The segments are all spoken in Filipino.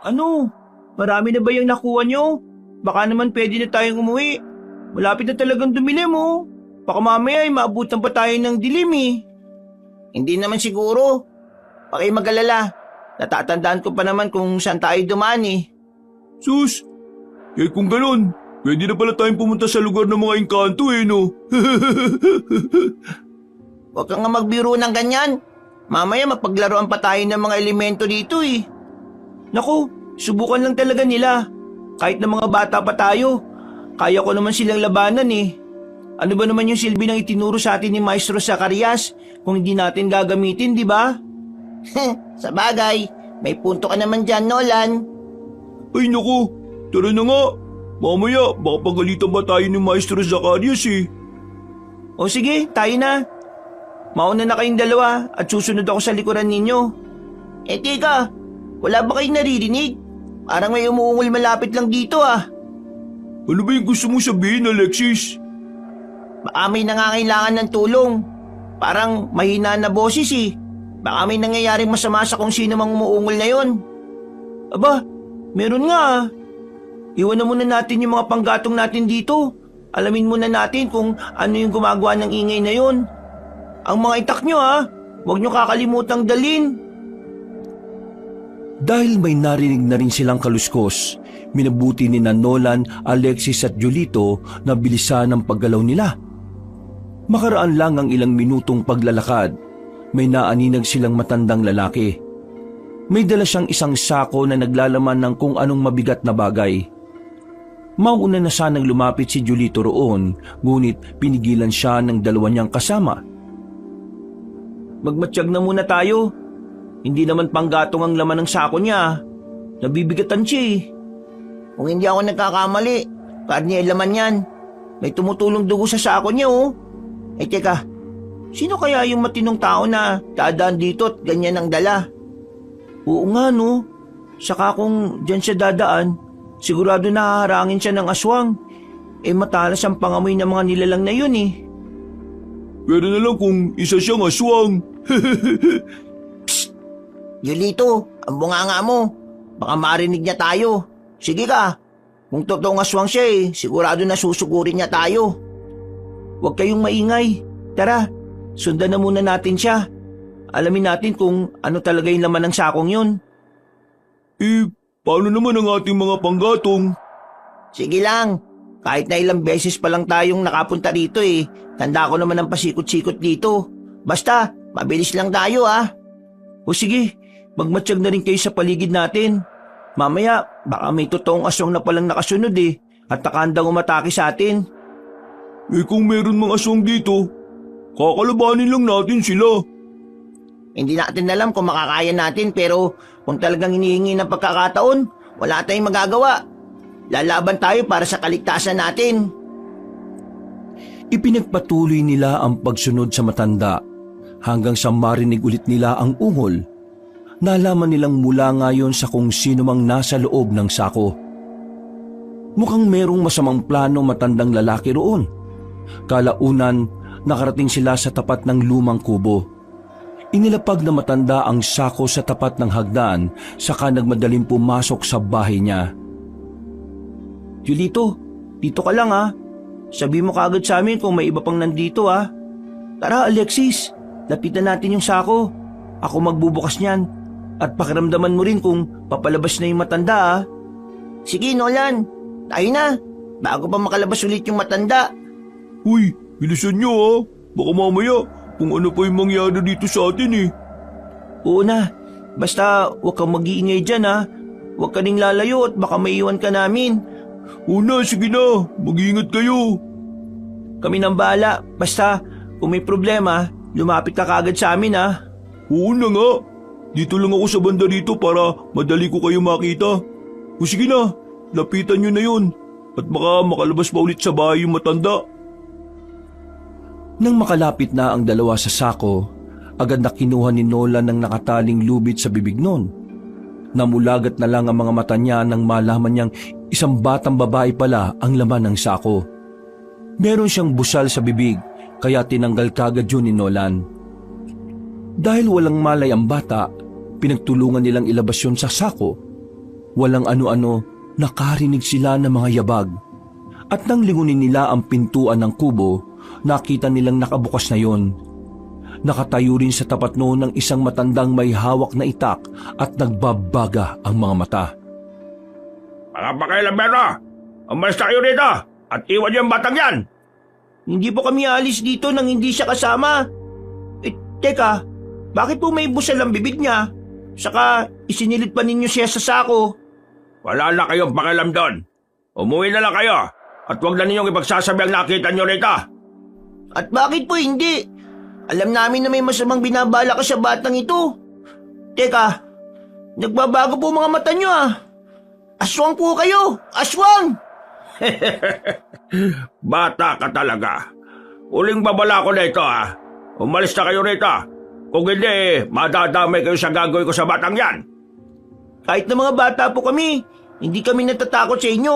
Ano? Marami na ba yung nakuha nyo? Baka naman pwede na tayong umuwi. Malapit na talagang dumilim oh. Baka mamaya ay maabutan pa tayo ng dilim eh. Hindi naman siguro. Baka mag-alala. Natatandaan ko pa naman kung saan tayo dumaan eh. Sus, kung ganun, pwede na pala tayong pumunta sa lugar ng mga engkanto no? Huwag kang nga magbiro ng ganyan. Mamaya mapaglaruan pa tayo ng mga elemento dito eh. Naku, subukan lang talaga nila. Kahit na mga bata pa tayo, kaya ko naman silang labanan eh. Ano ba naman yung silbi ng itinuro sa atin ni Maestro Zacarias kung hindi natin gagamitin, di ba? Sa bagay, may punto ka naman dyan, Nolan. Ay naku, tara na nga. Mamaya, baka pagalitan ba tayo ni Maestro Zacarias eh. O sige, tayo na. Mauna na kayong dalawa at susunod ako sa likuran ninyo. Eh teka, wala ba kayong naririnig? Parang may umuungol malapit lang dito ah. Ano ba yung gusto mo sabihin, Alexis? Baka may nangangailangan ng tulong. Parang mahina na boses eh. Baka may nangyayaring masama sa kung sino mang umuungol na yon. Aba, meron nga ah. Iwan na muna natin yung mga panggatong natin dito. Alamin muna natin kung ano yung gumagawa ng ingay na yon. Ang mga itak nyo ha, huwag nyo kakalimutang dalin. Dahil may narinig na rin silang kaluskos, minabuti ni Nolan, Alexis at Julito na bilisan ang paggalaw nila. Makaraan lang ang ilang minutong paglalakad, may naaninag silang matandang lalaki. May dala siyang isang sako na naglalaman ng kung anong mabigat na bagay. Mauna na sanang lumapit si Julito roon, ngunit pinigilan siya ng dalawa niyang kasama. Magmatsyag na muna tayo. Hindi naman panggatong ang laman ng sako niya. Nabibigatan siya eh. Kung hindi ako nagkakamali, karne laman yan. May tumutulong dugo sa sako niya oh. Eh teka, sino kaya yung matinong tao na dadaan dito at ganyan ang dala? Oo nga no. Saka kung dyan siya dadaan, sigurado nahaharangin siya ng aswang. Eh matalas ang pangamoy ng mga nilalang na yun eh. Pero na lang kung isa siyang aswang. Psst! Yulito, ang bunganga mo. Baka marinig niya tayo. Sige ka, kung totoong aswang siya eh, sigurado na susugurin niya tayo. Huwag kayong maingay. Tara, sundan na muna natin siya. Alamin natin kung ano talaga yung laman ng sakong yun. Eh, paano naman ang ating mga panggatong? Sige lang, kahit na ilang beses pa lang tayong nakapunta dito eh. Tanda ko naman ang pasikot-sikot dito. Basta, mabilis lang tayo ah. O sige, magmatsyag na rin kayo sa paligid natin. Mamaya, baka may totoong aswang na palang nakasunod eh at nakahandang umatake sa atin. Eh kung meron mga aswang dito, kakalabanin lang natin sila. Hindi natin alam kung makakaya natin pero kung talagang hinihingi ng pagkakataon, wala tayong magagawa. Lalaban tayo para sa kaligtasan natin. Ipinagpatuloy nila ang pagsunod sa matanda hanggang sa marinig ulit nila ang ungol. Nalaman nilang mula ngayon sa kung sino mang nasa loob ng sako. Mukhang merong masamang plano matandang lalaki roon. Kalaunan, nakarating sila sa tapat ng lumang kubo. Inilapag na matanda ang sako sa tapat ng hagdan saka nagmadaling pumasok sa bahay niya. Julito, dito ka lang ha. Sabi mo kaagad sa amin kung may iba pang nandito ha. Tara Alexis, lapitan natin yung sako. Ako magbubukas niyan. At pakiramdaman mo rin kung papalabas na yung matanda ha. Sige Nolan, tayo na. Bago pa makalabas ulit yung matanda. Uy, bilisan nyo ha. Baka mamaya kung ano pa yung mangyari dito sa atin eh. Oo na, basta huwag kang mag-iingay dyan ha. Huwag ka ning lalayo at baka maiwan ka namin. Una, sige na. Mag-iingat kayo. Kami nang bahala. Basta, kung may problema, lumapit ka kaagad sa amin ha. Oo na nga. Dito lang ako sa banda rito para madali ko kayo makita. O sige na, lapitan nyo na yun. At baka makalabas pa ulit sa bahay yung matanda. Nang makalapit na ang dalawa sa sako, agad na kinuha ni Nolan ng nakataling lubid sa bibig nun. Namulagat na lang ang mga mata niya nang malaman niyang isang batang babae pala ang laman ng sako. Meron siyang busal sa bibig kaya tinanggal kagad yun ni Nolan. Dahil walang malay ang bata, pinagtulungan nilang ilabas yun sa sako. walang ano-ano, nakarinig sila ng mga yabag. At nang lingunin nila ang pintuan ng kubo, nakita nilang nakabukas na yon. Nakatayo rin sa tapat noon ng isang matandang may hawak na itak at nagbabaga ang mga mata. Mga pakailanbero, umalis na kayo rito at iwan niyo ang batang yan. Hindi po kami alis dito nang hindi siya kasama. Teka, bakit po may busal ang bibig niya? Saka isinilid pa ninyo siya sa sako. Wala na kayong pakialam doon. Umuwi na lang kayo at huwag na ninyong ipagsasabi ang nakita niyo rito. At bakit po hindi? Alam namin na may masamang binabala ka sa batang ito. Teka, nagbabago po mga mata niyo ah. Aswang po kayo! Aswang! Bata ka talaga. Uling babala ko na ito Umalis na kayo rito. Kung hindi, madadamay kayo sa gagawin ko sa batang yan. Kahit na mga bata po kami, hindi kami natatakot sa inyo.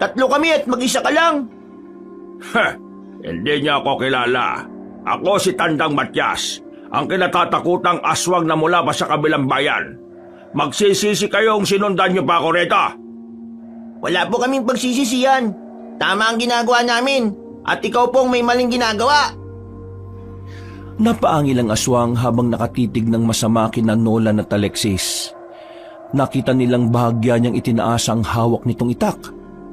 3 kami at mag-isa ka lang. Hindi niya ako kilala. Ako si Tandang Matyas, ang kinatatakutang aswang na mula pa sa kabilang bayan. Magsisisi kayong sinundan niyo pa ako rito. Wala po kaming pagsisisihan. Tama ang ginagawa namin. At ikaw pong may maling ginagawa. Napaangil ang aswang habang nakatitig ng masama kina Nolan at Alexis. Nakita nilang bahagya niyang itinaas ang hawak nitong itak,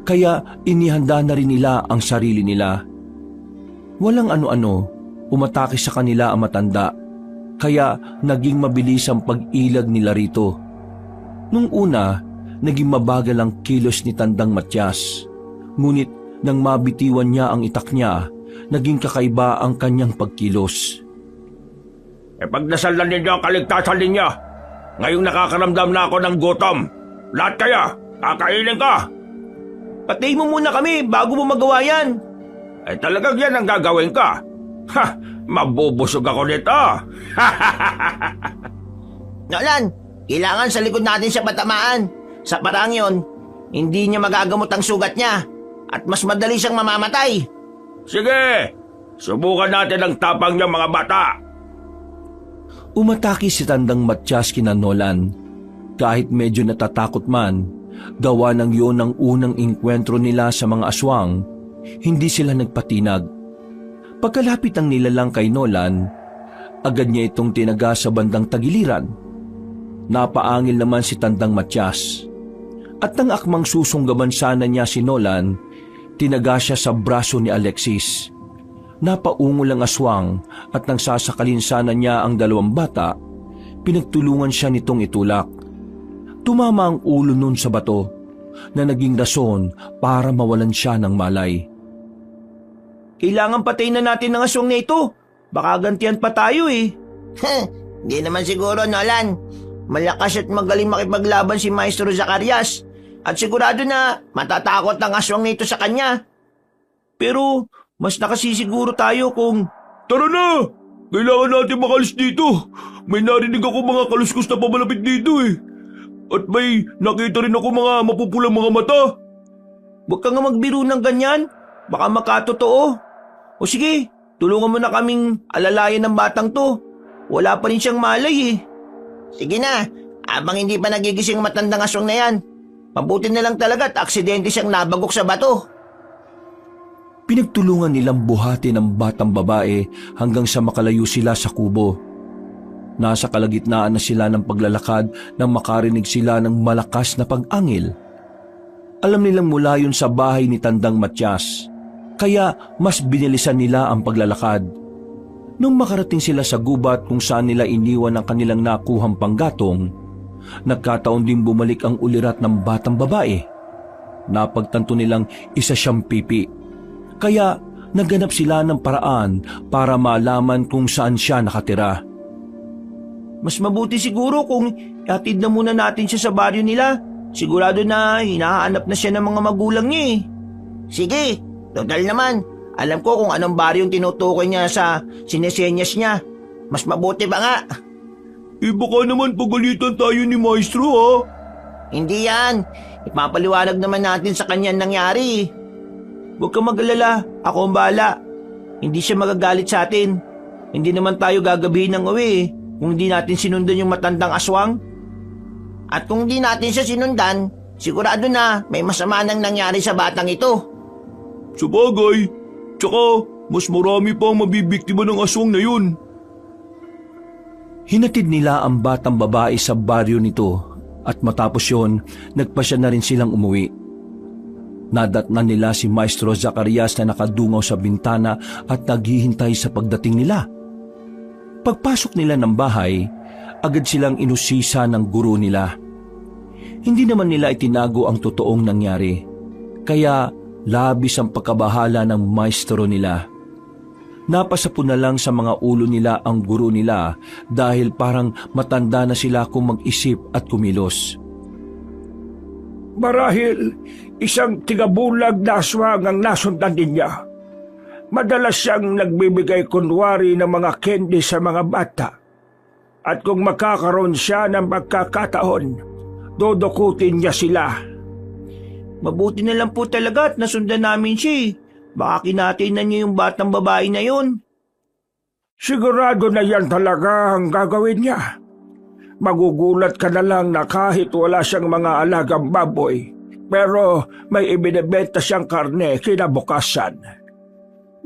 kaya inihanda na rin nila ang sarili nila. Walang ano-ano, umatake sa kanila ang matanda, kaya naging mabilis ang pag-ilag nila rito. Nung una, naging mabagal ang kilos ni Tandang Matyas. Ngunit nang mabitiwan niya ang itak niya, naging kakaiba ang kanyang pagkilos. Pagdasalan ninyo ang kaligtasan ninyo. Ngayong nakakaramdam na ako ng gutom. Lahat kayo, kakainin ko. Patayin mo muna kami bago mo magawa yan. Talagang yan ang gagawin ko. Mabubusog ako nito. Nolan, kailangan sa likod natin siya patamaan. Sa parang yon, hindi niya magagamot ang sugat niya at mas madali siyang mamamatay. Sige, subukan natin ang tapang niya mga bata. Umatake si Tandang Matyas kina Nolan. Kahit medyo natatakot man, gawa ng yun ang unang inkwentro nila sa mga aswang, hindi sila nagpatinag. Pagkalapit ng nilalang kay Nolan, agad niya itong tinaga sa bandang tagiliran. Napaangil naman si Tandang Matyas. At nang akmang susunggaban sana niya si Nolan, tinaga siya sa braso ni Alexis. Napaungol ang aswang at nang sasakalin sana niya ang 2 bata, pinagtulungan siya nitong itulak. Tumama ang ulo nun sa bato na naging rason para mawalan siya ng malay. Kailangan patayin na natin ang aswang na ito. Baka gantihan pa tayo eh. Hindi naman siguro, Nolan. Malakas at magaling makipaglaban si Maestro Zacarias. At sigurado na matatakot ang aswang na ito sa kanya. Pero mas nakasisiguro tayo kung... Tara na! Kailangan natin makalis dito. May narinig ako mga kaluskos na pamalapit dito At may nakita rin ako mga mapupulang mga mata. Huwag ka nga magbiro ng ganyan. Baka makatotoo. O sige, tulungan mo na kaming alalayan ng batang to. Wala pa rin siyang malay eh. Sige na, abang hindi pa nagigising matandang aswang na yan. Mabuti na lang talaga at aksidente siyang nabagok sa bato. Pinagtulungan nilang buhatin ang batang babae hanggang sa makalayo sila sa kubo. Nasa kalagitnaan na sila ng paglalakad nang makarinig sila ng malakas na pag-angil. Alam nilang mula yun sa bahay ni Tandang Matyas, kaya mas binilisan nila ang paglalakad. Nung makarating sila sa gubat kung saan nila iniwan ang kanilang nakuhang panggatong, nagkataon din bumalik ang ulirat ng batang babae. Napagtanto nilang isa siyang pipi. Kaya naghanap sila ng paraan para malaman kung saan siya nakatira. Mas mabuti siguro kung ihatid na muna natin siya sa baryo nila. Sigurado na hinahanap na siya ng mga magulang niya eh. Sige, total naman. Alam ko kung anong baryong tinutukoy niya sa sinesenyas niya. Mas mabuti ba nga? Baka naman pagalitan tayo ni Maestro Hindi yan. Ipapaliwanag naman natin sa kanya nangyari. Huwag kang mag-alala, ako ang bahala. Hindi siya magagalit sa atin. Hindi naman tayo gagabihin ng kung hindi natin sinundan yung matandang aswang. At kung hindi natin siya sinundan, Sigurado na may masama nang nangyari sa batang ito. Sabagay, tsaka mas marami pa ang mabibiktima ng aswang na yun. Hinatid nila ang batang babae sa baryo nito at matapos yon, nagpasya na rin silang umuwi. Nadatnan nila si Maestro Zacarias na nakadungaw sa bintana at naghihintay sa pagdating nila. Pagpasok nila ng bahay, agad silang inusisa ng guro nila. Hindi naman nila itinago ang totoong nangyari, kaya labis ang pagkabahala ng maestro nila. Napasapo na lang sa mga ulo nila ang guro nila dahil parang matanda na sila kung mag-isip at kumilos. Marahil isang tigabulag na aswang ang nasundan niya. Madalas siyang nagbibigay kunwari ng mga candy sa mga bata. At kung makakaroon siya ng pagkakataon, dodokutin niya sila. Mabuti na lang po talaga at nasundan namin siya. Baka kinatay na niya yung batang babae na yun. Sigurado na yan talaga ang gagawin niya. Magugulat ka na lang na kahit wala siyang mga alagang baboy, pero may ibinebenta siyang karne kinabukasan.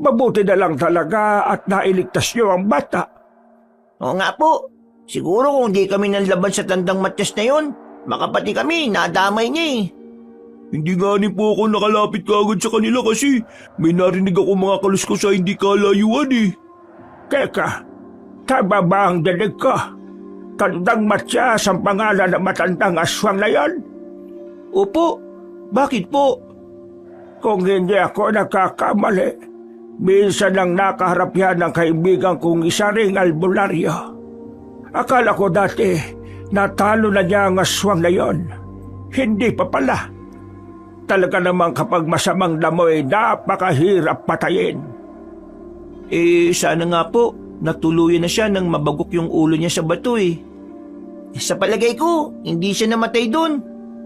Mabuti na lang talaga at nailigtas niyo ang bata. Oo nga po. Siguro kung di kami nanlaban sa Tandang Matyas na yun, makapati kami, nadamay niya eh. Hindi nga ni po ako nakalapit kaagad sa kanila kasi may narinig ako mga kalusko sa hindi kalayuan eh. Teka, tama ba ang dinig ko? Tandang Matyas ang pangalan ng matandang aswang na yan? Opo, bakit po? Kung hindi ako nagkakamali, minsan lang nakaharap yan ng kaibigan kong isa ring albularyo. Akala ko dati, natalo na niya ang aswang na yon. Hindi pa pala. Talaga namang kapag masamang damoy, napakahirap patayin. Sana nga po, natuluyan na siya nang mabagok yung ulo niya sa bato eh. Sa palagay ko, hindi siya namatay doon.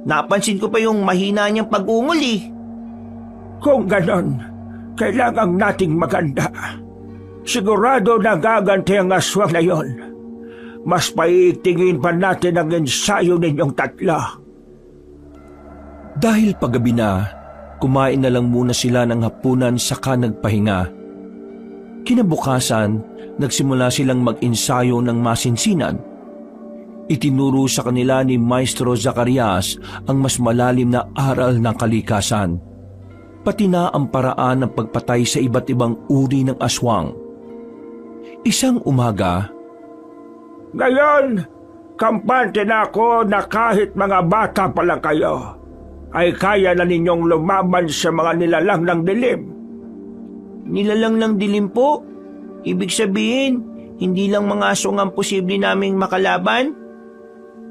Napansin ko pa yung mahina niyang pag-ungol eh. Kung ganon, kailangang nating maganda. Sigurado na gaganti ang aswang na yon. Mas paitingin pa natin ang ensayo ninyong tatlo. Dahil paggabi na, kumain na lang muna sila ng hapunan saka nagpahinga. Kinabukasan, nagsimula silang mag-ensayo ng masinsinan. Itinuro sa kanila ni Maestro Zacarias ang mas malalim na aral ng kalikasan, pati na ang paraan ng pagpatay sa iba't ibang uri ng aswang. Isang umaga, ngayon, kampante na ako na kahit mga bata pa lang kayo, ay kaya na ninyong lumaban sa mga nilalang ng dilim. Nilalang ng dilim po? Ibig sabihin, hindi lang mga aswang ang posible naming makalaban?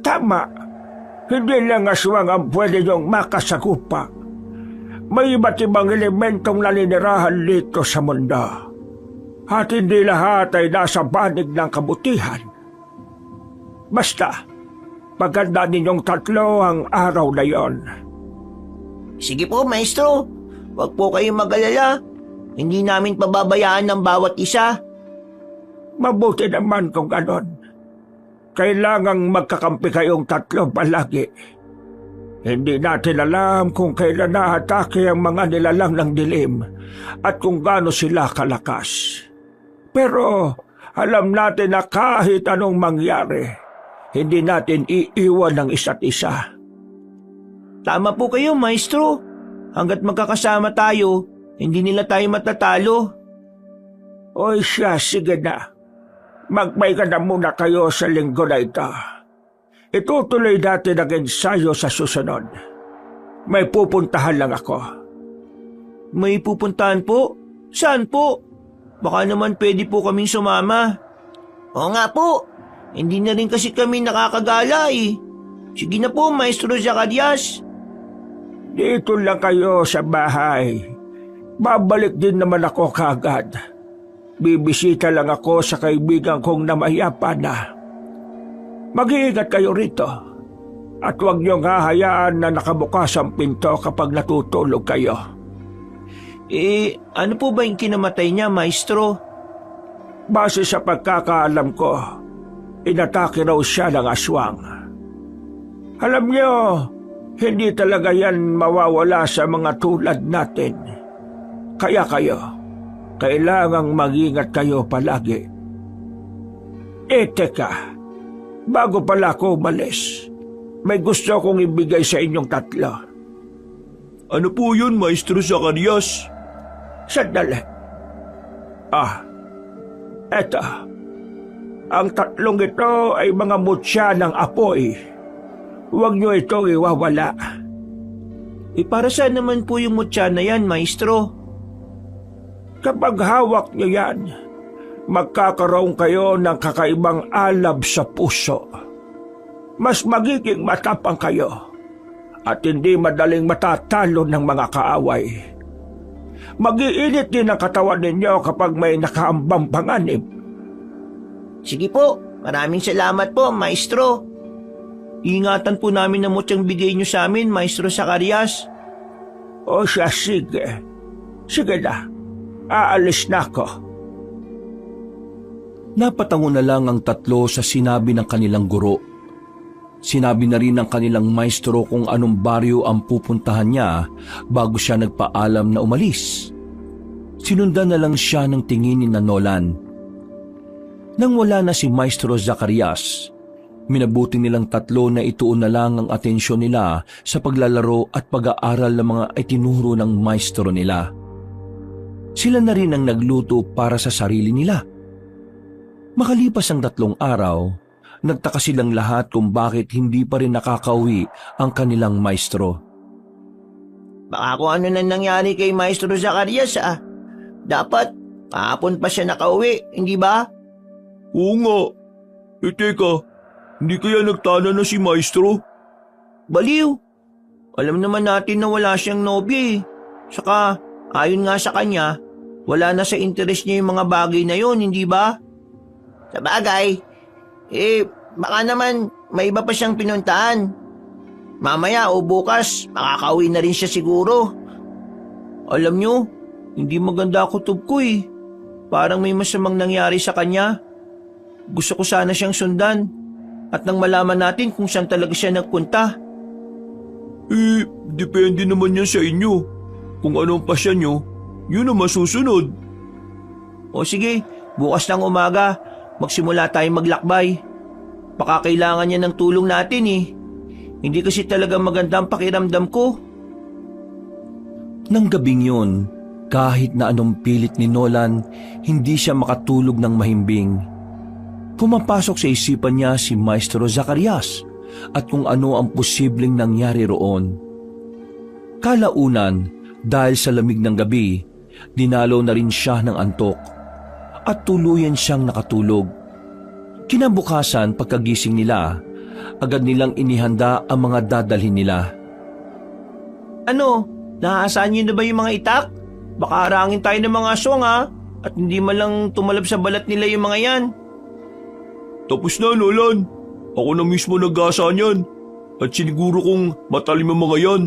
Tama. Hindi lang aswang ang pwede niyong makasakupa. May iba't ibang elementong naninirahan dito sa mundo. At hindi lahat ay nasa panig ng kabutihan. Basta, paganda ninyong tatlo ang araw na yon. Sige po, Maestro. Huwag po kayong mag-alala. Hindi namin pababayaan ng bawat isa. Mabuti naman kung ganon. Kailangang magkakampi kayong tatlo palagi. Hindi natin alam kung kailan naatake ang mga nilalang ng dilim at kung gaano sila kalakas. Pero alam natin na kahit anong mangyari, hindi natin iiwan ng isa't isa. Tama po kayo, Maestro. Hanggat magkakasama tayo, hindi nila tayo matatalo. O siya, sige na. Magpahinga na muna kayo sa linggo na ito. Itutuloy natin ang ensayo sa susunod. May pupuntahan lang ako. May pupuntahan po? Saan po? Baka naman pwede po kaming sumama. Oo nga po. Hindi na rin kasi kami nakakagala eh. Sige na po, Maestro Zacarias. Dito lang kayo sa bahay. Babalik din naman ako kaagad. Bibisita lang ako sa kaibigan kong namayapa na. Mag-iingat kayo rito. At huwag niyong hahayaan na nakabukas ang pinto kapag natutulog kayo. Ano po ba yung kinamatay niya, Maestro? Base sa pagkakaalam ko, inatake raw siya ng aswang. Alam niyo, Hindi talaga yan mawawala sa mga tulad natin. Kaya kayo, kailangang mag-ingat kayo palagi. Teka, bago pala ako umalis, may gusto akong ibigay sa inyong tatlo. Ano po yun, Maestro Zacarias? Sandali. Eto. Ang tatlong ito ay mga mutya ng apoy. Huwag niyo itong iwawala. Para saan naman po yung mutya na yan, Maestro? Kapag hawak niyo yan, magkakaroon kayo ng kakaibang alab sa puso. Mas magiging matapang kayo at hindi madaling matatalo ng mga kaaway. Mag-iinit din ang katawan ninyo kapag may nakaambang panganib. Sige po, maraming salamat po, Maestro. Ingatan po namin na mutyang bigay niyo sa amin, Maestro Zacarias. O siya, sige. Sige na, aalis na ako. Napatango na lang ang tatlo sa sinabi ng kanilang guro. Sinabi na rin ng kanilang maestro kung anong baryo ang pupuntahan niya bago siya nagpaalam na umalis. Sinundan na lang siya ng tingin ni Nolan. Nang wala na si Maestro Zacarias, minabuti nilang tatlo na ituon na lang ang atensyon nila sa paglalaro at pag-aaral ng mga itinuro ng maestro nila. Sila na rin ang nagluto para sa sarili nila. Makalipas ang 3 araw, nagtaka silang lahat kung bakit hindi pa rin nakakauwi ang kanilang maestro. Baka kung ano na nangyari kay Maestro Zacarias Dapat, kahapon pa siya nakauwi, hindi ba? Oo nga. Teka, hindi kaya nagtana na si Maestro? Baliw. Alam naman natin na wala siyang nobya. Saka, ayon nga sa kanya, wala na sa interes niya yung mga bagay na yon, hindi ba? Sa bagay, baka naman may iba pa siyang pinuntahan. Mamaya o bukas, makakauwi na rin siya siguro. Alam niyo, hindi maganda kutob ko Parang may masamang nangyari sa kanya. Gusto ko sana siyang sundan at nang malaman natin kung saan talaga siya nagpunta. Depende naman yan sa inyo. Kung anong pasya nyo, yun ang masusunod. O sige, bukas ng umaga, magsimula tayong maglakbay. Baka kailangan niya ng tulong natin Hindi kasi talaga maganda ang pakiramdam ko. Nang gabing yun, kahit na anong pilit ni Nolan, hindi siya makatulog ng mahimbing. Pumapasok sa isipan niya si Maestro Zacarias at kung ano ang posibleng nangyari roon. Kalaunan, dahil sa lamig ng gabi, dinalaw na rin siya ng antok at tuluyan siyang nakatulog. Kinabukasan pagkagising nila, agad nilang inihanda ang mga dadalhin nila. Ano, naaasahan niyo na ba yung mga itak? Baka harangin tayo ng mga aswang at hindi man lang tumalab sa balat nila yung mga yan. Tapos na, Nolan. Ako na mismo nag-asa niyan. At siniguro kong matalim ang mga yan.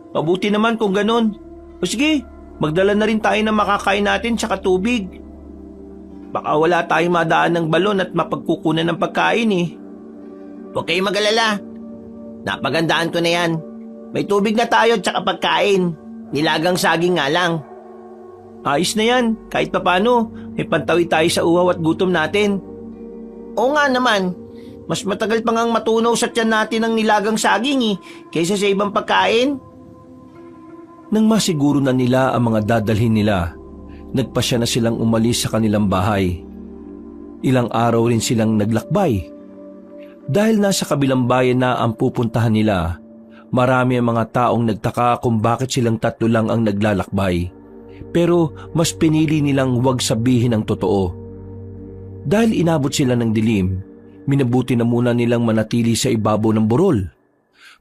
Mabuti naman kung ganun. O sige, magdala na rin tayo ng makakain natin tsaka tubig. Baka wala tayong madaan ng balon at mapagkukunan ng pagkain Huwag kayong mag-alala. Napagandaan ko na yan. May tubig na tayo tsaka pagkain. Nilagang saging nga lang. Ayos na yan. Kahit papano, may pantawid tayo sa uhaw at gutom natin. Oo nga naman. Mas matagal pang ang matunaw sa tiyan natin ng nilagang saging kaysa sa ibang pagkain. Nang masiguro na nila ang mga dadalhin nila, nagpasya na silang umalis sa kanilang bahay. Ilang araw rin silang naglakbay. Dahil nasa kabilang bayan na ang pupuntahan nila, marami ang mga taong nagtaka kung bakit silang tatlo lang ang naglalakbay. Pero mas pinili nilang huwag sabihin ang totoo. Dahil inabot sila ng dilim, minabuti na muna nilang manatili sa ibabaw ng burol,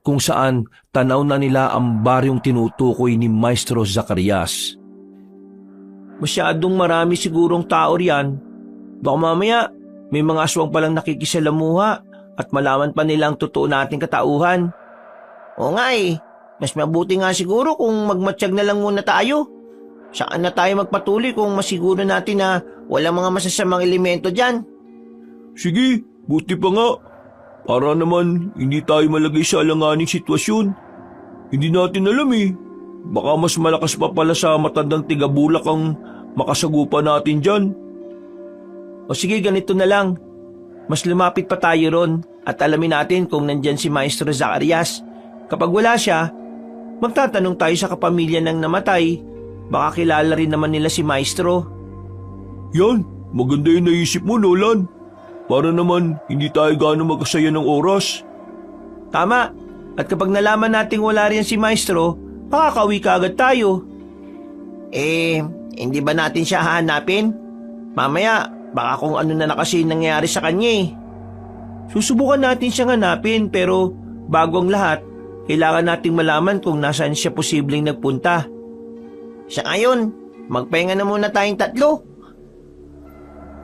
kung saan tanaw na nila ang baryong tinutukoy ni Maestro Zacarias. Masyadong marami sigurong tao riyan. Baka mamaya may mga aswang palang nakikisalamuha at malaman pa nila ang totoo nating katauhan. Oo nga mas mabuti nga siguro kung magmatsyag na lang muna tayo. Saan na tayo magpatuloy kung masiguro natin na walang mga masasamang elemento dyan? Sige, buti pa nga. Para naman hindi tayo malagay sa alanganing sitwasyon. Hindi natin alam eh. Baka mas malakas pa pala sa matandang tigabulak ang makasagupa natin dyan. O sige, ganito na lang. Mas lumapit pa tayo ron at alamin natin kung nandyan si Maestro Zacarias. Kapag wala siya, magtatanong tayo sa kapamilya ng namatay. Baka kilala rin naman nila si Maestro. Yan, maganda yung naisip mo, Nolan. Para naman hindi tayo gaano magkasaya ng oras. Tama. At kapag nalaman nating wala rin si Maestro, makakauwi ka agad tayo. Hindi ba natin siya hahanapin? Mamaya, baka kung ano na kasi nangyari sa kanya eh. Susubukan natin siyang hanapin pero bago ang lahat, kailangan nating malaman kung nasaan siya posibleng nagpunta. Sa ngayon, magpahinga na muna tayong tatlo.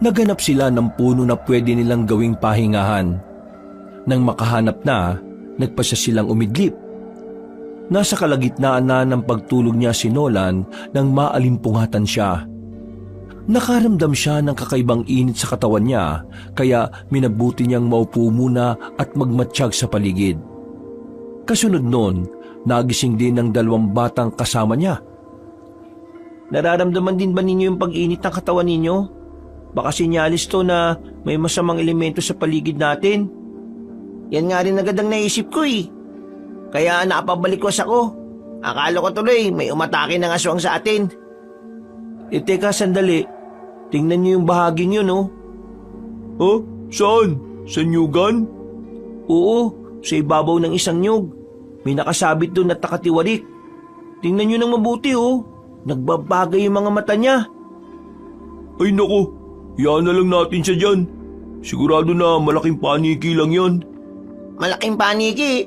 Naganap sila ng puno na pwede nilang gawing pahingahan. Nang makahanap na, nagpasya silang umidlip. Nasa kalagitnaan na ng pagtulog niya si Nolan nang maalimpungatan siya. Nakaramdam siya ng kakaibang init sa katawan niya kaya minabuti niyang maupo muna at magmatsyag sa paligid. Kasunod nun, nagising din ng 2 batang kasama niya. Nararamdaman din ba ninyo yung pag-init ng katawan ninyo? Baka sinyalis to na may masamang elemento sa paligid natin. Yan nga rin agad ang naisip ko eh. Kaya napabalikwas ako. Akala ko tuloy may umatake ng aswang sa atin. Teka sandali. Tingnan niyo yung bahaging yun oh. Oh, saan? Sa nyugan? Oo, sa ibabaw ng isang nyug. May nakasabit doon at nakatiwarik. Tingnan niyo nang mabuti oh. Nagbabagay yung mga mata niya. Ay naku, yan na lang natin siya dyan. Sigurado na malaking paniki lang yan. Malaking paniki?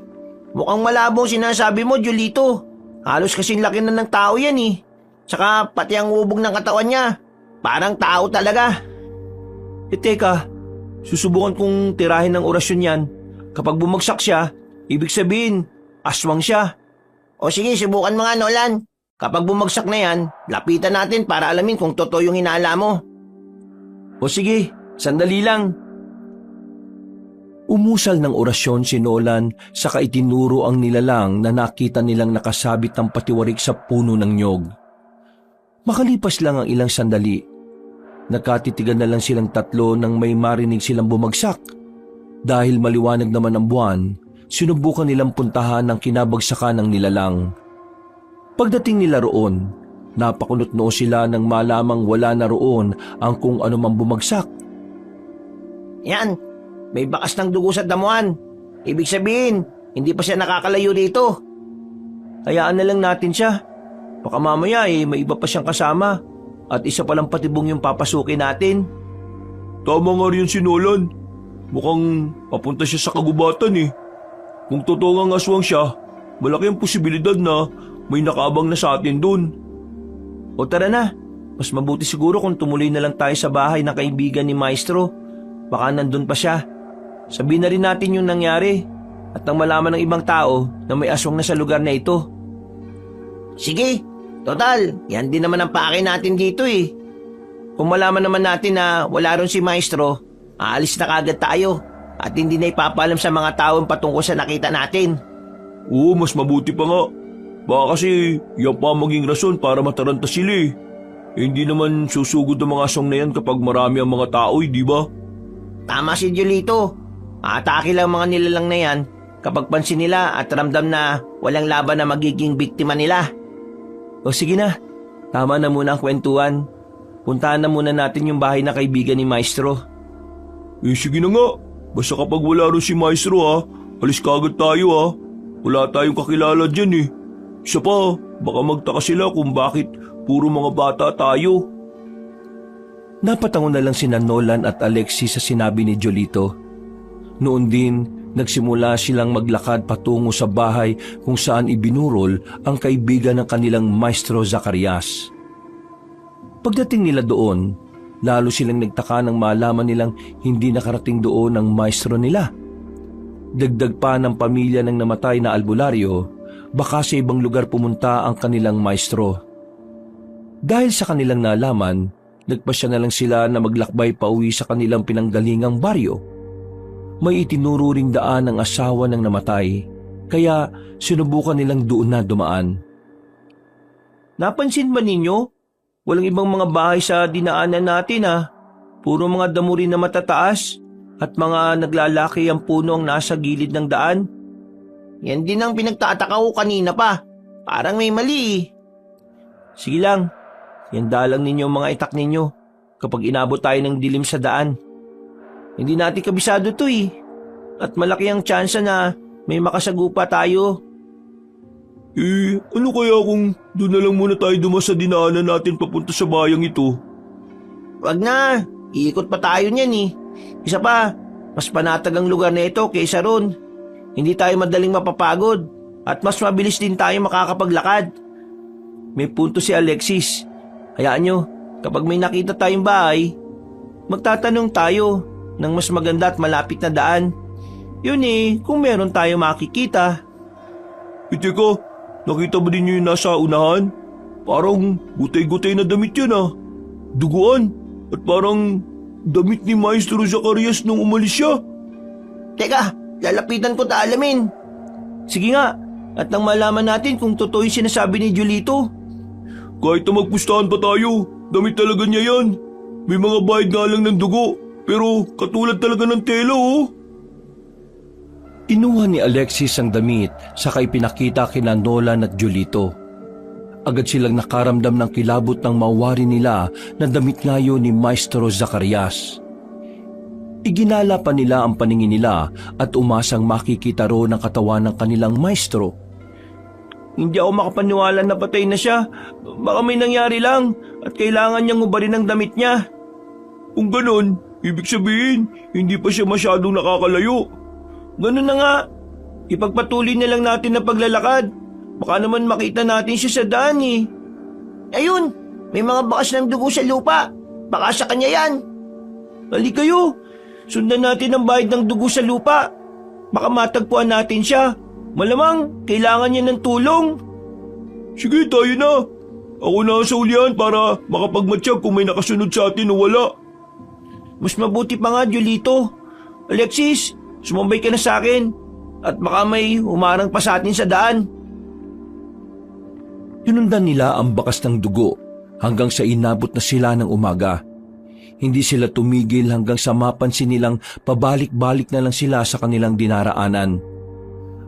Mukhang malabo sinasabi mo, Julito. Halos kasing laki na ng tao yan eh. Tsaka pati ang ubog ng katawan niya. Parang tao talaga. Teka, susubukan kong tirahin ng orasyon yan. Kapag bumagsak siya, ibig sabihin, aswang siya. O sige, subukan mo nga, Nolan. Kapag bumagsak na yan, lapitan natin para alamin kung totoo yung inaala mo. O sige, sandali lang. Umusal ng orasyon si Nolan saka itinuro ang nilalang na nakita nilang nakasabit ng patiwarik sa puno ng nyog. Makalipas lang ang ilang sandali, nakatitigan na lang silang tatlo nang may marinig silang bumagsak. Dahil maliwanag naman ang buwan, sinubukan nilang puntahan ang kinabagsakan ng nilalang. Pagdating nila roon, napakunot-noo sila nang malamang wala na roon ang kung anumang bumagsak. Yan, may bakas ng dugo sa damuhan. Ibig sabihin, hindi pa siya nakakalayo rito. Hayaan na lang natin siya. Baka mamaya may iba pa siyang kasama at isa palang patibong yung papasukin natin. Tama nga rin si Nolan. Mukhang papunta siya sa kagubatan eh. Kung totoo ang aswang siya, malaki ang posibilidad na may nakaabang na sa atin dun. O tara na, mas mabuti siguro kung tumuloy na lang tayo sa bahay ng kaibigan ni Maestro. Baka nandun pa siya. Sabihin na rin natin yung nangyari at nang malaman ng ibang tao na may aswang na sa lugar na ito. Sige, total, yan din naman ang pake natin dito eh. Kung malaman naman natin na wala ron si Maestro, aalis na kagad tayo at hindi na ipapaalam sa mga taong patungkol sa nakita natin. Oo, mas mabuti pa nga. Baka kasi yan pa maging rason para mataranta sila eh. Hindi naman susugod ang mga aswang na yan kapag marami ang mga tao eh, di ba? Tama si Julito. Atake lang mga nilalang na yan kapag pansin nila at ramdam na walang laban na magiging biktima nila. O sige na, tama na muna ang kwentuhan. Puntahan na muna natin yung bahay na kaibigan ni Maestro. Sige na nga, basta kapag wala rin si Maestro ha, alis kagad tayo ha. Wala tayong kakilala dyan eh. Isa pa, baka magtaka sila kung bakit puro mga bata tayo. Napatango na lang sina Nolan at Alexis sa sinabi ni Jolito. Noon din, nagsimula silang maglakad patungo sa bahay kung saan ibinurol ang kaibigan ng kanilang Maestro Zacarias. Pagdating nila doon, lalo silang nagtaka nang malaman nilang hindi nakarating doon ang maestro nila. Dagdag pa ng pamilya ng namatay na albularyo, baka sa ibang lugar pumunta ang kanilang maestro. Dahil sa kanilang nalaman, nagpasya na lang sila na maglakbay pauwi sa kanilang pinanggalingang baryo. May itinuro ring daan ang asawa ng namatay, kaya sinubukan nilang doon na dumaan. Napansin ba ninyo? Walang ibang mga bahay sa dinaanan natin Puro mga damo rin na matataas at mga naglalaki ang puno ang nasa gilid ng daan. Yan din ang pinagtataka ko kanina pa. Parang may mali Sige lang, handa lang ninyo ang mga itak ninyo kapag inabot tayo ng dilim sa daan. Hindi natin kabisado to at malaki ang tsansa na may makasagupa tayo. Ano kaya kung doon na lang muna tayo dumas sa dinaanan natin papunta sa bayang ito? Wag na, iikot pa tayo niyan Isa pa, mas panatag ang lugar na ito kaysa ron. Hindi tayo madaling mapapagod at mas mabilis din tayo makakapaglakad. May punto si Alexis. Hayaan nyo, kapag may nakita tayong bahay, magtatanong tayo ng mas maganda at malapit na daan. Yun kung meron tayo makikita. Teka, nakita ba din nyo yung nasa unahan? Parang gutay-gutay na damit yan Duguan at parang damit ni Maestro Zacarias nung umalis siya. Teka, lalapitan ko ta alamin. Sige nga, at nang malaman natin kung totoo yung sinasabi ni Julito. Kahit na magpustahan pa tayo, damit talaga niya yan. May mga bahid nga lang ng dugo, pero katulad talaga ng tela Kinuha ni Alexis ang damit saka ipinakita kina Nolan at Julito. Agad silang nakaramdam ng kilabot ng mawari nila na damit ngayon ni Maestro Zacarias. Iginala pa nila ang paningin nila at umasang makikita ro ng katawan ng kanilang maestro. Hindi ako makapaniwala na patay na siya. Baka may nangyari lang at kailangan niyang ubarin ang damit niya. Kung ganon, ibig sabihin, hindi pa siya masyadong nakakalayo. Ganun na nga. Ipagpatuloy na lang natin na paglalakad. Baka naman makita natin siya sa daan Ayun, may mga bakas ng dugo sa lupa. Baka sa kanya yan. Hali kayo. Sundan natin ang bahid ng dugo sa lupa. Baka matagpuan natin siya. Malamang, kailangan niya ng tulong. Sige, tayo na. Ako na sa ulian para makapagmatsyag kung may nakasunod sa atin o wala. Mas mabuti pa nga, Julito. Alexis, sumambay ka na sa akin. At baka may humarang pa sa atin sa daan. Hinundan nila ang bakas ng dugo hanggang sa inabot na sila ng umaga. Hindi sila tumigil hanggang sa mapansin nilang pabalik-balik na lang sila sa kanilang dinaraanan.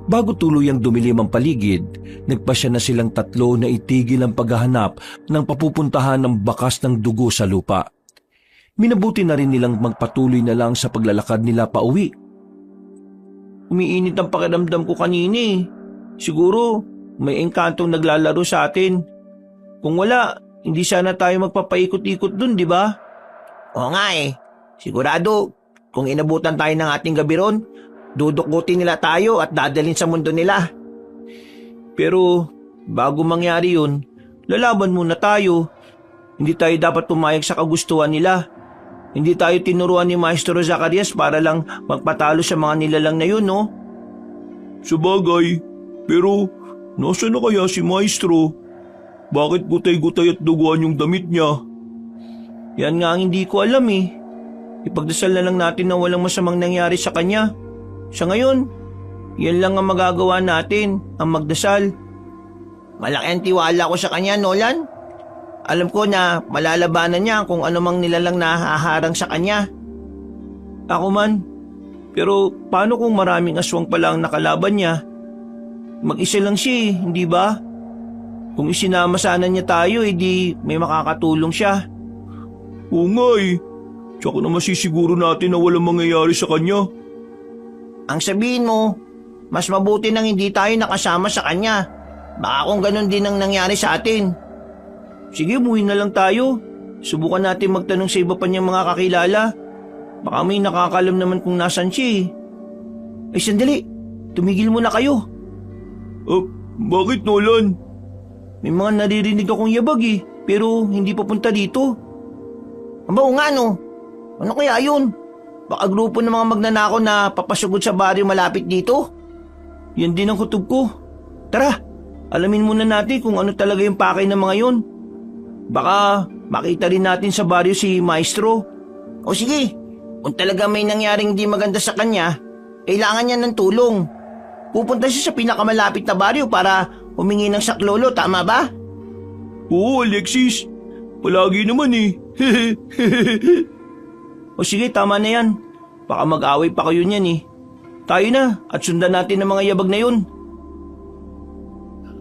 Bago tuluyang dumilim ang paligid, nagpasya na silang tatlo na itigil ang paghahanap ng papupuntahan ng bakas ng dugo sa lupa. Minabuti na rin nilang magpatuloy na lang sa paglalakad nila pauwi. Umiinit ang pakiramdam ko kanina Siguro may engkantong naglalaro sa atin. Kung wala, hindi sana tayo magpapaikot-ikot dun, di ba? Oo nga Sigurado, kung inabutan tayo ng ating gabiron, dudukutin nila tayo at dadalhin sa mundo nila. Pero bago mangyari yun, lalaban muna tayo. Hindi tayo dapat pumayag sa kagustuhan nila. Hindi tayo tinuruan ni Maestro Zacarias para lang magpatalo sa mga nilalang na yun, Sabagay, pero nasa na kaya si Maestro? Bakit gutay-gutay at duguan yung damit niya? Yan nga ang hindi ko alam Ipagdasal na lang natin na walang masamang nangyari sa kanya. Sa ngayon, yan lang ang magagawa natin, ang magdasal. Malaki ang tiwala ko sa kanya, Nolan. Alam ko na malalabanan niya kung anumang nilalang na haharang sa kanya. Ako man, pero paano kung maraming aswang pala ang nakalaban niya? Mag-isa lang siya hindi ba? Kung isinama sana niya tayo, di may makakatulong siya. Oo nga Tsaka na masisiguro natin na walang mangyayari sa kanya. Ang sabihin mo, mas mabuti nang hindi tayo nakasama sa kanya. Baka kung ganun din ang nangyari sa atin. Sige, umuwi na lang tayo. Subukan natin magtanong sa iba pa niyang mga kakilala. Baka may nakakalam naman kung nasan siya Ay sandali, tumigil muna kayo. Bakit Nolan? May mga naririnig akong yabag pero hindi papunta dito. Aba nga Ano kaya yun? Baka grupo ng mga magnanakaw na papasugod sa baryo malapit dito? Yan din ang kutob ko. Tara, alamin muna natin kung ano talaga yung pakay ng mga yun. Baka makita rin natin sa baryo si Maestro. O sige, kung talaga may nangyaring di maganda sa kanya, Kailangan niya ng tulong. Pupunta siya sa pinakamalapit na baryo para humingi ng saklolo, tama ba? Oo, Alexis. Palagi naman eh. O sige, tama na yan. Baka mag-away pa kayo niyan eh. Tayo na at sundan natin ang mga yabag na yun.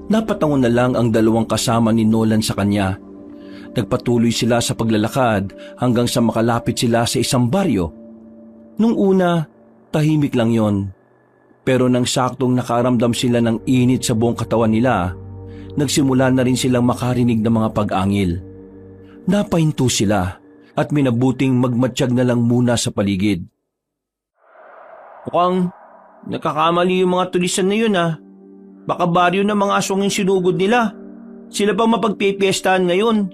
Napatango na lang ang dalawang kasama ni Nolan sa kanya. Nagpatuloy sila sa paglalakad hanggang sa makalapit sila sa isang baryo. Nung una, tahimik lang yon. Pero nang saktong nakaramdam sila ng init sa buong katawan nila, nagsimula na rin silang makarinig ng mga pag-angil. Napahinto sila at minabuting magmatsyag na lang muna sa paligid. Mukhang nakakamali yung mga tulisan na yun ah. Baka baryo ng mga aswang yung sinugod nila. Sila pang mapagpipiestahan ngayon.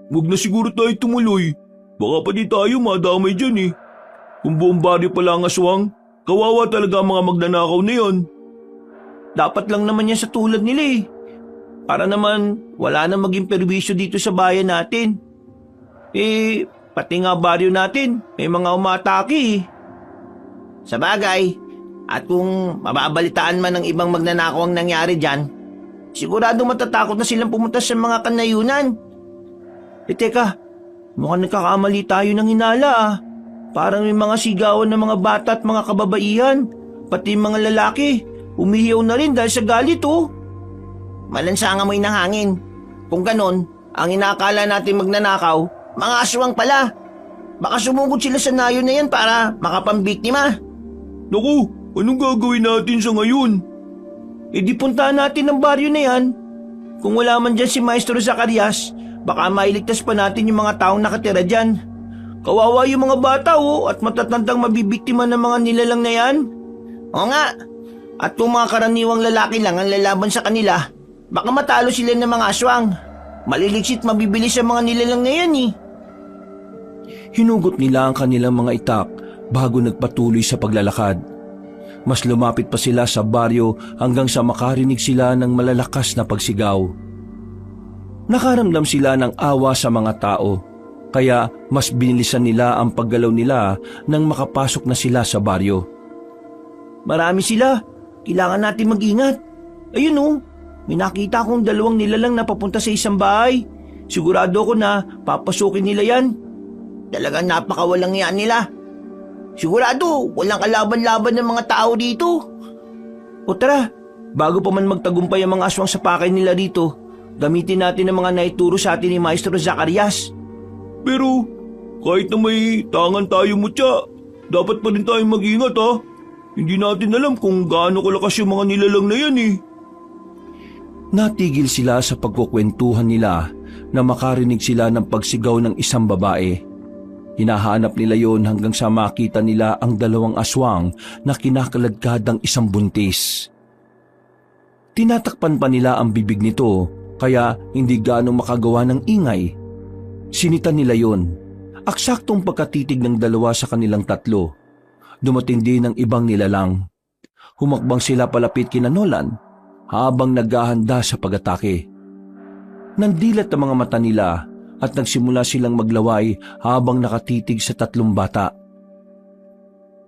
Huwag na siguro tayo tumuloy. Baka pa di tayo madamay dyan eh. Kung buong baryo pala ang aswang, kawawa talaga ang mga magnanakaw na yon. Dapat lang naman yan sa tulad nila eh. Para naman wala na maging perwisyo dito sa bayan natin. Eh, pati nga baryo natin, may mga umatake eh. Sa bagay, at kung mababalitaan man ng ibang magnanakaw ang nangyari dyan, sigurado matatakot na silang pumunta sa mga kanayunan. Eh teka, mukhang nagkakamali tayo ng hinala ah. Parang may mga sigawan ng mga bata at mga kababaihan, pati mga lalaki, umihiyaw na rin dahil sa galit oh. Malansang amoy ng hangin. Kung ganon, ang inakala natin magnanakaw, mga aswang pala. Baka sumugod sila sa nayo na yan para makapambiktima. Naku, anong gagawin natin sa ngayon? E di puntahan natin ang baryo na yan. Kung wala man dyan si Maestro Zacarias, baka mailigtas pa natin yung mga taong nakatira dyan. Kawawa yung mga bata oh, at matatandang mabibiktima ng mga nilalang na yan. Oo nga, at kung mga karaniwang lalaki lang ang lalaban sa kanila, baka matalo sila ng mga aswang. Maliligsit mabibilis ang mga nilalang na yan eh. Hinugot nila ang kanilang mga itak bago nagpatuloy sa paglalakad. Mas lumapit pa sila sa baryo hanggang sa makarinig sila ng malalakas na pagsigaw. Nakaramdam sila ng awa sa mga tao, kaya mas binilisan nila ang paggalaw nila nang makapasok na sila sa baryo. Marami sila. Kailangan natin mag-ingat. Ayun oh, may nakita akong dalawang nilalang na papunta sa isang bahay. Sigurado ko na papasukin nila yan. Talagang napakawalang yan nila. Sigurado, walang kalaban-laban ng mga tao dito. O tara, bago pa man magtagumpay ang mga aswang sa pakay nila dito, gamitin natin ang mga naituro sa atin ni Maestro Zacarias. Pero kahit na may tangan tayo mutya, dapat pa rin tayong mag-ingat ha. Hindi natin alam kung gaano kalakas yung mga nilalang na yan eh. Natigil sila sa pagkukwentuhan nila na makarinig sila ng pagsigaw ng isang babae. Hinahanap nila yon hanggang sa makita nila ang dalawang aswang na kinakaladkad ng isang buntis. Tinatakpan pa nila ang bibig nito kaya hindi gaano makagawa ng ingay. Sinitan nila yon. Aksaktong pagkatitig ng dalawa sa kanilang tatlo, dumating din ang ibang nilalang. Humakbang sila palapit kina Nolan habang naghahanda sa pag-atake. Nandilat ang mga mata nila at nagsimula silang maglaway habang nakatitig sa tatlong bata.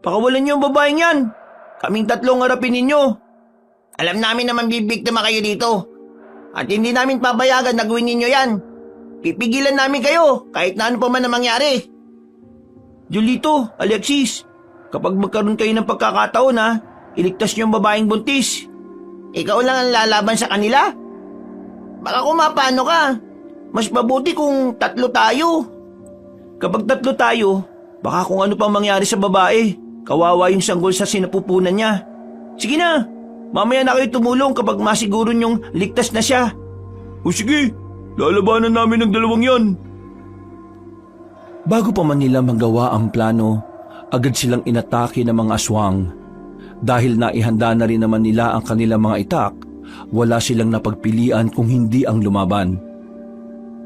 Pakawalan niyo ang babaeng yan. Kaming tatlong harapin ninyo. Alam namin naman bibiktima kayo dito. At hindi namin papayagan na gawin ninyo yan. Pipigilan namin kayo kahit na ano pa man ang mangyari. Julito, Alexis, kapag magkaroon kayo ng pagkakataon ha, iligtas niyo ang babaeng buntis. Ikaw lang ang lalaban sa kanila? Baka kung mapano ka. Mas mabuti kung tatlo tayo. Kapag tatlo tayo, baka kung ano pang mangyari sa babae. Kawawa yung sanggol sa sinapupunan niya. Sige na, mamaya na kayo tumulong kapag masiguro niyong ligtas na siya. O sige, lalabanan namin ng dalawang yan. Bago pa man nila magawa ang plano, agad silang inatake ng mga aswang. Dahil naihanda na rin naman nila ang kanilang mga itak, wala silang napagpilian kung hindi ang lumaban.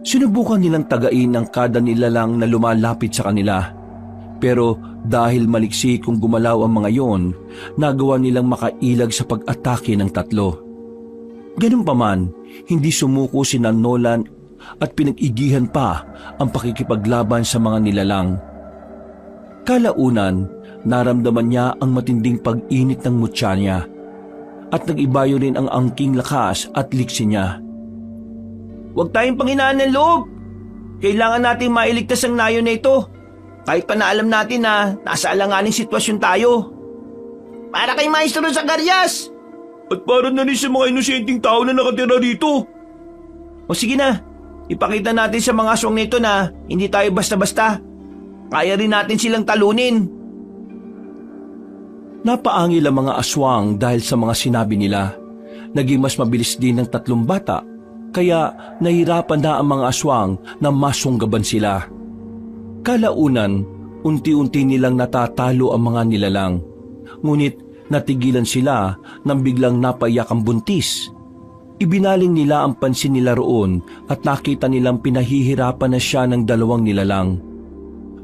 Sinubukan nilang tagain ang kada nilalang na lumalapit sa kanila. Pero dahil maliksi kung gumalaw ang mga yon, nagawa nilang makailag sa pag-atake ng tatlo. Ganun pa man, hindi sumuko sina Nolan at pinag-igihan pa ang pakikipaglaban sa mga nilalang. Kalaunan, naramdaman niya ang matinding pag-init ng mutya niya at nag-ibayo rin ang angking lakas at liksi niya. Huwag tayong panghinaan ng loob. Kailangan nating mailigtas ang nayon na ito. Kahit pa na alam natin na nasa alanganing sitwasyon tayo. Para kay Maestro Zacarias! At para na rin sa mga inosenteng tao na nakatira dito. O sige na, ipakita natin sa mga aswang nito na hindi tayo basta-basta. Kaya rin natin silang talunin. Napaangil ang mga aswang dahil sa mga sinabi nila. Naging mas mabilis din ng 3 bata, kaya nahirapan na ang mga aswang na masunggaban sila. Kalaunan, unti-unti nilang natatalo ang mga nilalang. Ngunit natigilan sila nang biglang napaiyak ang buntis. Ibinaling nila ang pansin nila roon at nakita nilang pinahihirapan na siya ng 2 nilalang.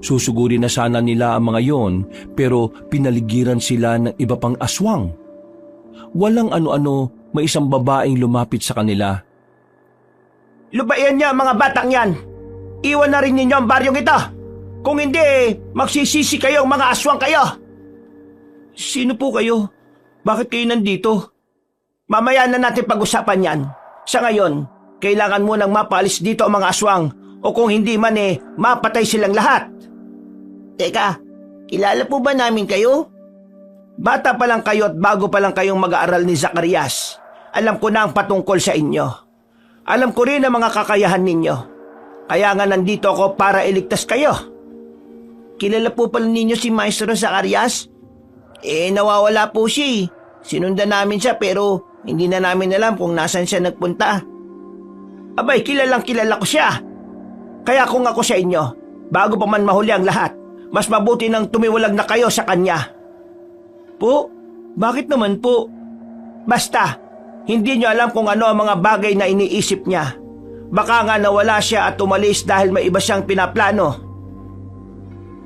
Susugurin na sana nila ang mga yon, pero pinaligiran sila ng iba pang aswang. Walang ano-ano, may isang babaeng lumapit sa kanila. Lubayan niya ang mga batang yan. Iwan na rin ninyo ang baryong ito. Kung hindi, magsisisi kayong mga aswang kayo. Sino po kayo? Bakit kayo nandito? Mamaya na natin pag-usapan yan. Sa ngayon, kailangan mo nang mapalis dito ang mga aswang o kung hindi man mapatay silang lahat. Teka, kilala po ba namin kayo? Bata pa lang kayo at bago pa lang kayong mag-aaral ni Zacarias. Alam ko na ang patungkol sa inyo. Alam ko rin ang mga kakayahan ninyo. Kaya nga nandito ako para iligtas kayo. Kilala po pala ninyo si Maestro Zacarias? Nawawala po siya. Sinundan namin siya pero hindi na namin alam kung nasan siya nagpunta. Abay, kilalang kilala ko siya. Kaya kung ako sa inyo, bago pa man mahuli ang lahat, mas mabuti nang tumiwalag na kayo sa kanya. Po? Bakit naman po? Basta, hindi nyo alam kung ano ang mga bagay na iniisip niya. Baka nga nawala siya at umalis dahil may iba siyang pinaplano.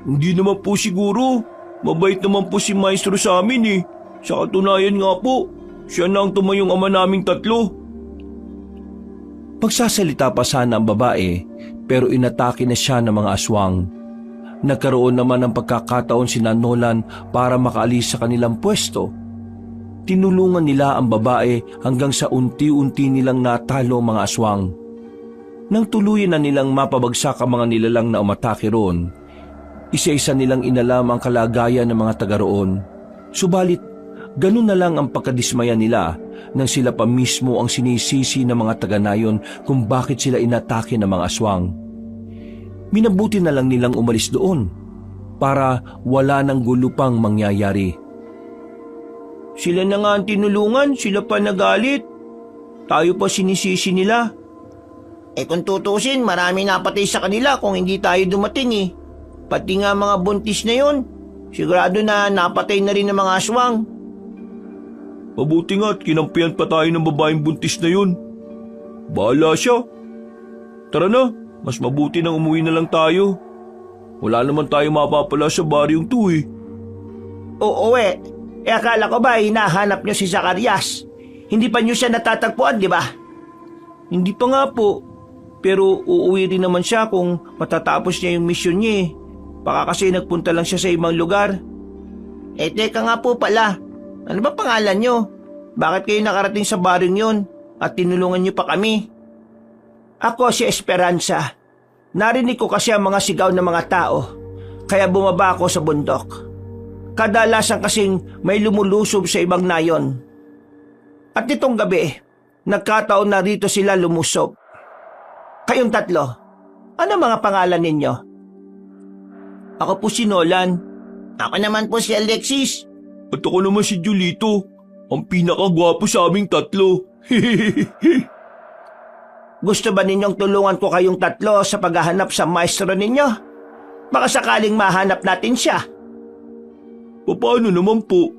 Hindi naman po siguro. Mabait naman po si Maestro sa amin eh. Sa katunayan nga po, siya na ang tumayong ama naming 3. Magsasalita pa sana ang babae, pero inatake na siya ng mga aswang. Nagkaroon naman ng pagkakataon si Nolan para makaalis sa kanilang pwesto. Tinulungan nila ang babae hanggang sa unti-unti nilang natalo ang mga aswang. Nang tuluyan na nilang mapabagsak ang mga nilalang na umatake roon, isa-isa nilang inalam ang kalagayan ng mga taga roon. Subalit, ganun na lang ang pagkadismaya nila nang sila pa mismo ang sinisisi ng mga taga-nayon kung bakit sila inatake ng mga aswang. Minabuti na lang nilang umalis doon para wala nang gulo pang mangyayari. Sila na nga ang tinulungan, sila pa nagalit. Tayo pa sinisisi nila. Kung tutusin, marami napatay sa kanila kung hindi tayo dumating Pati nga mga buntis na yon, sigurado na napatay na rin ng mga aswang. Mabuti nga at kinampihan pa tayo ng babaeng buntis na yun. Bahala siya. Tara na, mas mabuti nang umuwi na lang tayo. Wala naman tayo mapapala sa baryong to Oo akala ko ba hinahanap niyo si Zacarias? Hindi pa niyo siya natatagpuan, di ba? Hindi pa nga po. Pero uuwi rin naman siya kung matatapos niya yung mission niya Baka kasi nagpunta lang siya sa ibang lugar. Teka nga po pala. Ano ba pangalan niyo? Bakit kayo nakarating sa baryong yun at tinulungan niyo pa kami? Ako si Esperanza. Narinig ko kasi ang mga sigaw ng mga tao, kaya bumaba ako sa bundok. Kadalasan kasing may lumulusob sa ibang nayon. At itong gabi, nagkataon na rito sila lumusob. Kayong 3, ano mga pangalan ninyo? Ako po si Nolan. Ako naman po si Alexis. At ako naman si Julito, ang pinakagwapo sa aming 3. Gusto ba ninyong tulungan ko kayong 3 sa paghahanap sa maestro ninyo? Baka sakaling mahanap natin siya. Paano naman po?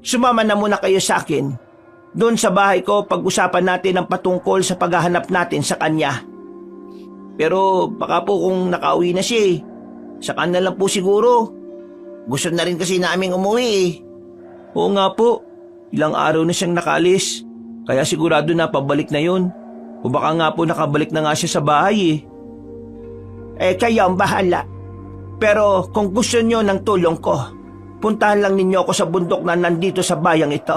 Sumama na muna kayo sa akin. Doon sa bahay ko, pag-usapan natin ang patungkol sa paghahanap natin sa kanya. Pero baka po kung nakauwi na siya saka na lang po siguro. Gusto na rin kasi naming umuwi Oo nga po, ilang araw na siyang nakaalis. Kaya sigurado na pabalik na yun. O baka nga po nakabalik na nga siya sa bahay kayo ang bahala. Pero kung gusto nyo ng tulong ko, puntahan lang ninyo ako sa bundok na nandito sa bayang ito.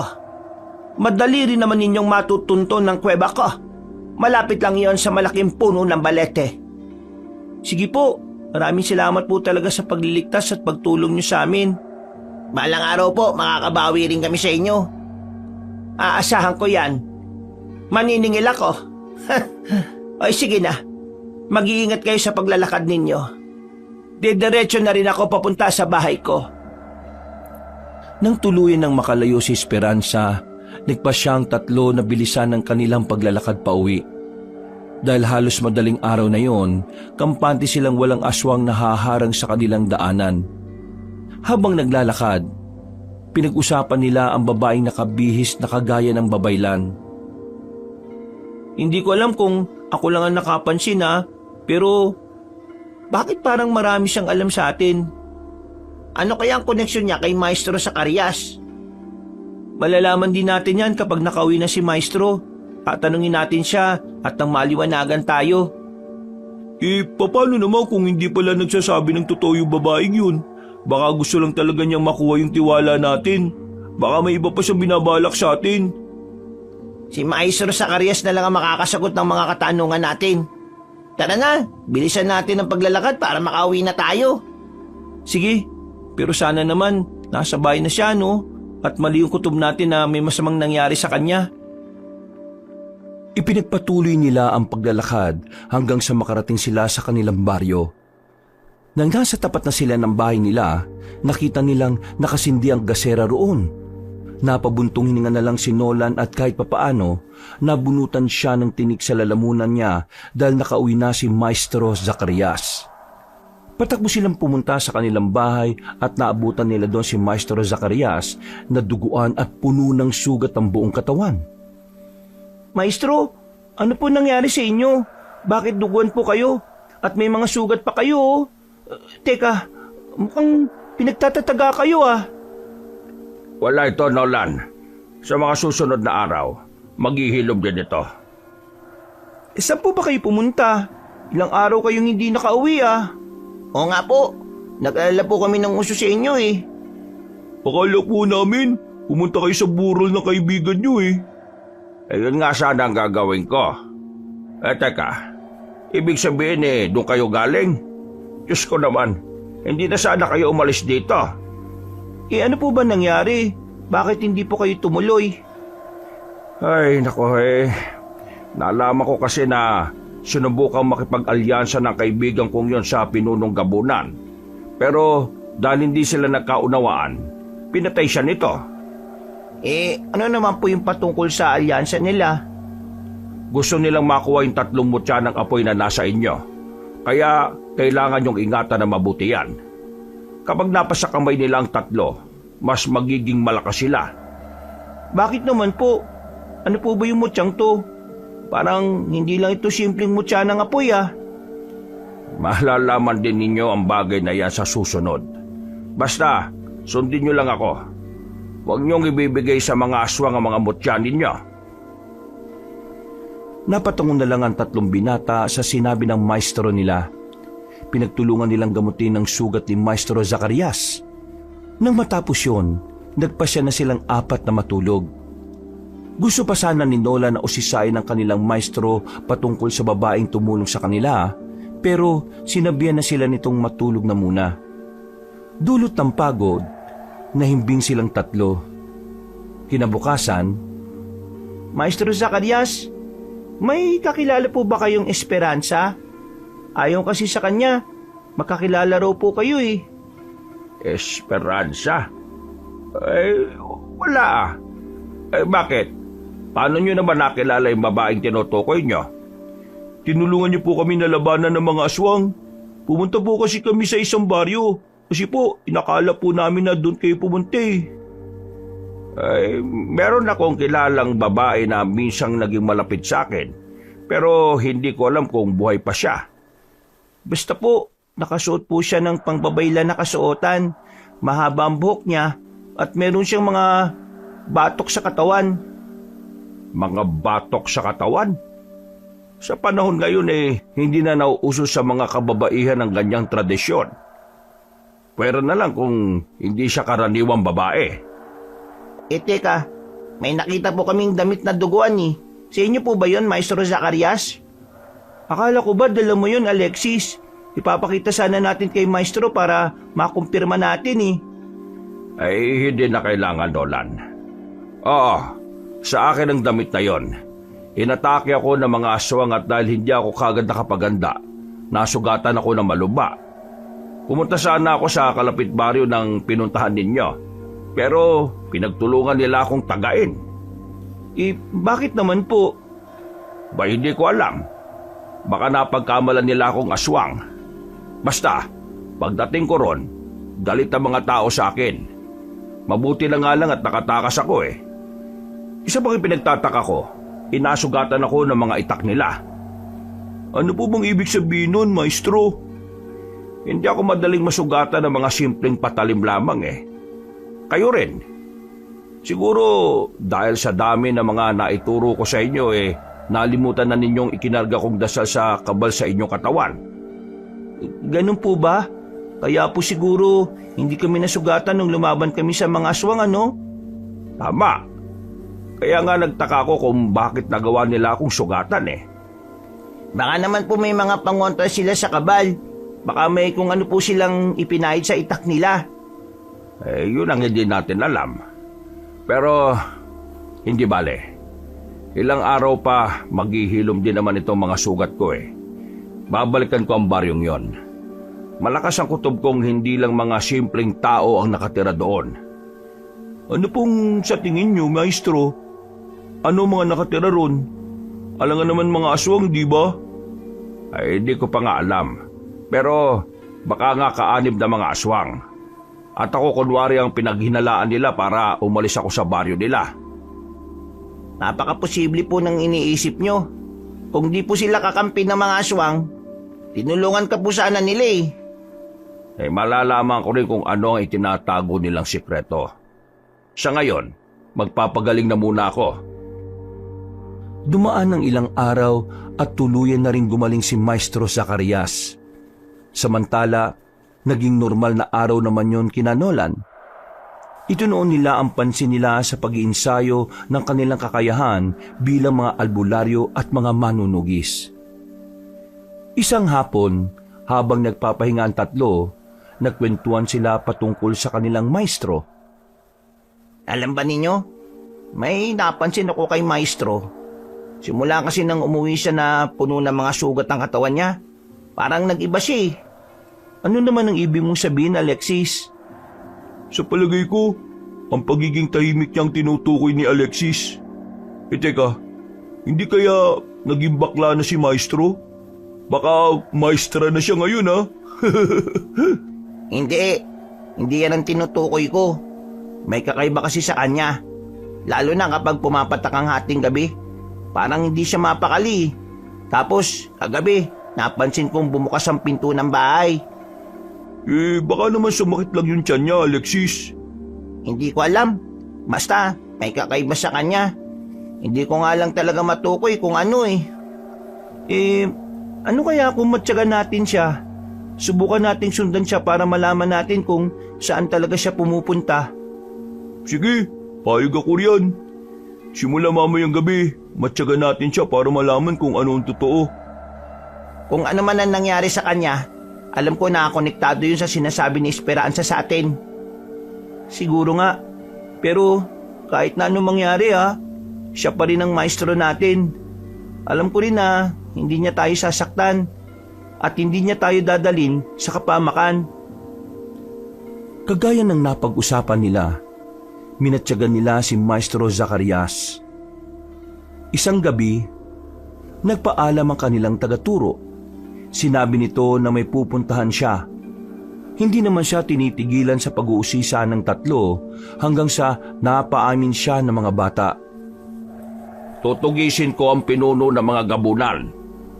Madali rin naman ninyong matutunton ng kuweba ko. Malapit lang yon sa malaking puno ng balete. Sige po, maraming salamat po talaga sa pagliligtas at pagtulong nyo sa amin. Balang araw po, makakabawi rin kami sa inyo. Aasahan ko yan. Maniningil ako. Ay sige na, mag-iingat kayo sa paglalakad ninyo. Didiretso na rin ako papunta sa bahay ko. Nang tuluyan ng makalayo si Esperanza, nagpa siyang tatlo na bilisan ng kanilang paglalakad pauwi. Dahil halos madaling araw na yon, kampante silang walang aswang na haharang sa kanilang daanan. Habang naglalakad, pinag-usapan nila ang babaeng nakabihis na kagaya ng babaylan. Hindi ko alam kung ako lang ang nakapansin pero bakit parang marami siyang alam sa atin? Ano kaya ang koneksyon niya kay Maestro Zacarias? Malalaman din natin yan kapag nakauwi na si Maestro. Tatanungin natin siya at nang maliwanagan tayo. Paano naman kung hindi pala nagsasabi ng totoo yung babaeng yun? Baka gusto lang talaga niyang makuha yung tiwala natin. Baka may iba pa siyang binabalak sa atin. Si Maestro Zacarias na lang ang makakasagot ng mga katanungan natin. Tara na, bilisan natin ang paglalakad para makauwi na tayo. Sige, pero sana naman nasa bahay na siya at mali yung kutob natin na may masamang nangyari sa kanya. Ipinagpatuloy nila ang paglalakad hanggang sa makarating sila sa kanilang baryo. Nang nasa tapat na sila ng bahay nila, nakita nilang nakasindi ang gasera roon. Napabuntong hininga na lang si Nolan at kahit papaano, nabunutan siya ng tinik sa lalamunan niya dahil nakauwi na si Maestro Zacarias. Patakbo silang pumunta sa kanilang bahay at naabutan nila doon si Maestro Zacarias na duguan at puno ng sugat ang buong katawan. Maestro, ano po nangyari sa inyo? Bakit duguan po kayo? At may mga sugat pa kayo? Teka, mukhang pinagtatataga kayo Wala ito, Nolan. Sa mga susunod na araw, maghihilom din ito. Saan po ba kayo pumunta? Ilang araw kayong hindi nakauwi Oo nga po, nag-alala po kami ng uso sa inyo Akala po namin, pumunta kayo sa burol ng kaibigan nyo Yun nga sana ang gagawin ko. Teka, ibig sabihin doon kayo galing? Diyos ko naman, hindi na sana kayo umalis dito. Ano po ba nangyari? Bakit hindi po kayo tumuloy? Ay, nako Nalaman ko kasi na sinubukang makipag-alyansa ng kaibigan kong yon sa pinunong gabunan. Pero dahil hindi sila nagkaunawaan, pinatay siya nito. Ano naman po yung patungkol sa alyansa nila? Gusto nilang makuha yung 3 mutya ng apoy na nasa inyo. Kaya kailangan yung ingatan na mabuti yan. Kapag napasa kamay nila ang 3, mas magiging malakas sila. Bakit naman po? Ano po ba yung mutyang to? Parang hindi lang ito simpleng mutya ng apoy Malalaman din ninyo ang bagay na yan sa susunod. Basta, sundin nyo lang ako. Huwag niyong ibibigay sa mga aswang ang mga mutya ninyo. Napatungo na lang ang 3 binata sa sinabi ng maestro nila. Pinagtulungan nilang gamutin ang sugat ni Maestro Zacarias. Nang matapos yun, nagpasya na silang 4 na matulog. Gusto pa sana ni Nola na usisain ng kanilang maestro patungkol sa babaeng tumulong sa kanila, pero sinabihan na sila nitong matulog na muna. Dulot ng pagod, nahimbing silang 3. Kinabukasan, Maestro Zacarias, may kakilala po ba kayong Esperanza? Ayon kasi sa kanya, makakilala raw po kayo Esperanza? Wala. Bakit? Paano nyo naman nakilala yung babaeng tinutukoy nyo? Tinulungan niyo po kami na labanan ng mga aswang. Pumunta po kasi kami sa isang baryo. Kasi po, inakala po namin na doon kayo pumunta Meron akong kilalang babae na minsang naging malapit sa akin. Pero hindi ko alam kung buhay pa siya. Basta po, nakasuot po siya ng pangbabayla na kasuotan. Mahaba ang buhok niya at meron siyang mga batok sa katawan. Mga batok sa katawan? Sa panahon ngayon hindi na nauuso sa mga kababaihan ang ganyang tradisyon. Pwera na lang kung hindi siya karaniwang babae. Teka, may nakita po kaming damit na duguan eh. Sa inyo po ba yun, Maestro Zacarias? Akala ko ba dala mo yun, Alexis? Ipapakita sana natin kay Maestro para makumpirma natin eh. Ay, hindi na kailangan, Nolan. Oo, sa akin ang damit na yon. Inatake ako ng mga aswang at dahil hindi ako kagad nakapaganda, nasugatan ako ng maluba. Pumunta sana ako sa kalapit baryo ng pinuntahan ninyo. Pero pinagtulungan nila akong tagain. Bakit naman po? Ba hindi ko alam. Baka napagkamalan nila akong aswang. Basta, pagdating ko ron, galit ang mga tao sa akin. Mabuti na nga lang at nakatakas ako eh. Isa pang pinagtataka ko, inasugatan ako ng mga itak nila. Ano po bang ibig sabihin nun, Maestro? Hindi ako madaling masugatan ng mga simpleng patalim lamang eh. Kayo rin. Siguro dahil sa dami ng mga naituro ko sa inyo eh, nalimutan na ninyong ikinarga kong dasal sa kabal sa inyong katawan. Ganun po ba? Kaya po siguro hindi kami nasugatan nung lumaban kami sa mga aswang, ano? Tama. Kaya nga nagtaka ko kung bakit nagawa nila akong sugatan eh. Baka naman po may mga pangontra sila sa kabal. Baka may kung ano po silang ipinahid sa itak nila. Yun ang hindi natin alam. Pero hindi bale. Ilang araw pa maghihilom din naman itong mga sugat ko eh. Babalikan ko ang baryong yon. Malakas ang kutob kong hindi lang mga simpleng tao ang nakatira doon. Ano pong sa tingin nyo, Maestro? Ano mga nakatira ron? Alangan naman mga aswang, di ba? Ay, hindi ko pa nga alam. Pero baka nga kaanib na mga aswang. At ako kunwari ang pinaghinalaan nila para umalis ako sa baryo nila. Napaka-posible po ng iniisip nyo. Kung di po sila kakampi ng mga aswang, tinulungan ka po sana nila eh. Malalaman ko rin kung ano ang itinatago nilang sikreto. Sa ngayon, magpapagaling na muna ako. Dumaan ng ilang araw at tuluyan na rin gumaling si Maestro Zacarias. Samantala, naging normal na araw naman yon kina Nolan. Ito noon nila ang pansin nila sa pag-iinsayo ng kanilang kakayahan bilang mga albularyo at mga manunugis. Isang hapon, habang nagpapahinga ang tatlo, nagkwentuhan sila patungkol sa kanilang maestro. Alam ba ninyo? May napansin ako kay Maestro. Simula kasi nang umuwi siya na puno ng mga sugat ang katawan niya, parang nag-iba siya eh. Ano naman ang ibig mong sabihin, Alexis? Sa palagay ko, ang pagiging tahimik niyang tinutukoy ni Alexis. Teka, hindi kaya naging bakla na si Maestro? Baka maestra na siya ngayon, ha? Hindi yan ang tinutukoy ko. May kakaiba kasi sa kanya. Lalo na kapag pumapatak ang hating gabi. Parang hindi siya mapakali. Tapos, kagabi, napansin kong bumukas ang pinto ng bahay. Baka naman sumakit lang yung tiyan niya, Alexis. Hindi ko alam. Basta, may kakaiba sa kanya. Hindi ko nga lang talaga matukoy kung ano eh. Ano kaya kung matyaga natin siya? Subukan nating sundan siya para malaman natin kung saan talaga siya pumupunta. Sige, payag ako riyan. Simula mamayang gabi, matyaga natin siya para malaman kung ano ang totoo. Kung ano man ang nangyari sa kanya, alam ko na konektado yun sa sinasabi ni Esperanza sa atin. Siguro nga, pero kahit na anong mangyari siya pa rin ang maestro natin. Alam ko rin na hindi niya tayo sasaktan at hindi niya tayo dadalin sa kapamakan. Kagaya ng napag-usapan nila, minatyagan nila si Maestro Zacarias. Isang gabi, nagpaalam ang kanilang tagaturo. Sinabi nito na may pupuntahan siya. Hindi naman siya tinitigilan sa pag-uusisa ng tatlo hanggang sa napaamin siya ng mga bata. Tutugisin ko ang pinuno ng mga gabunan.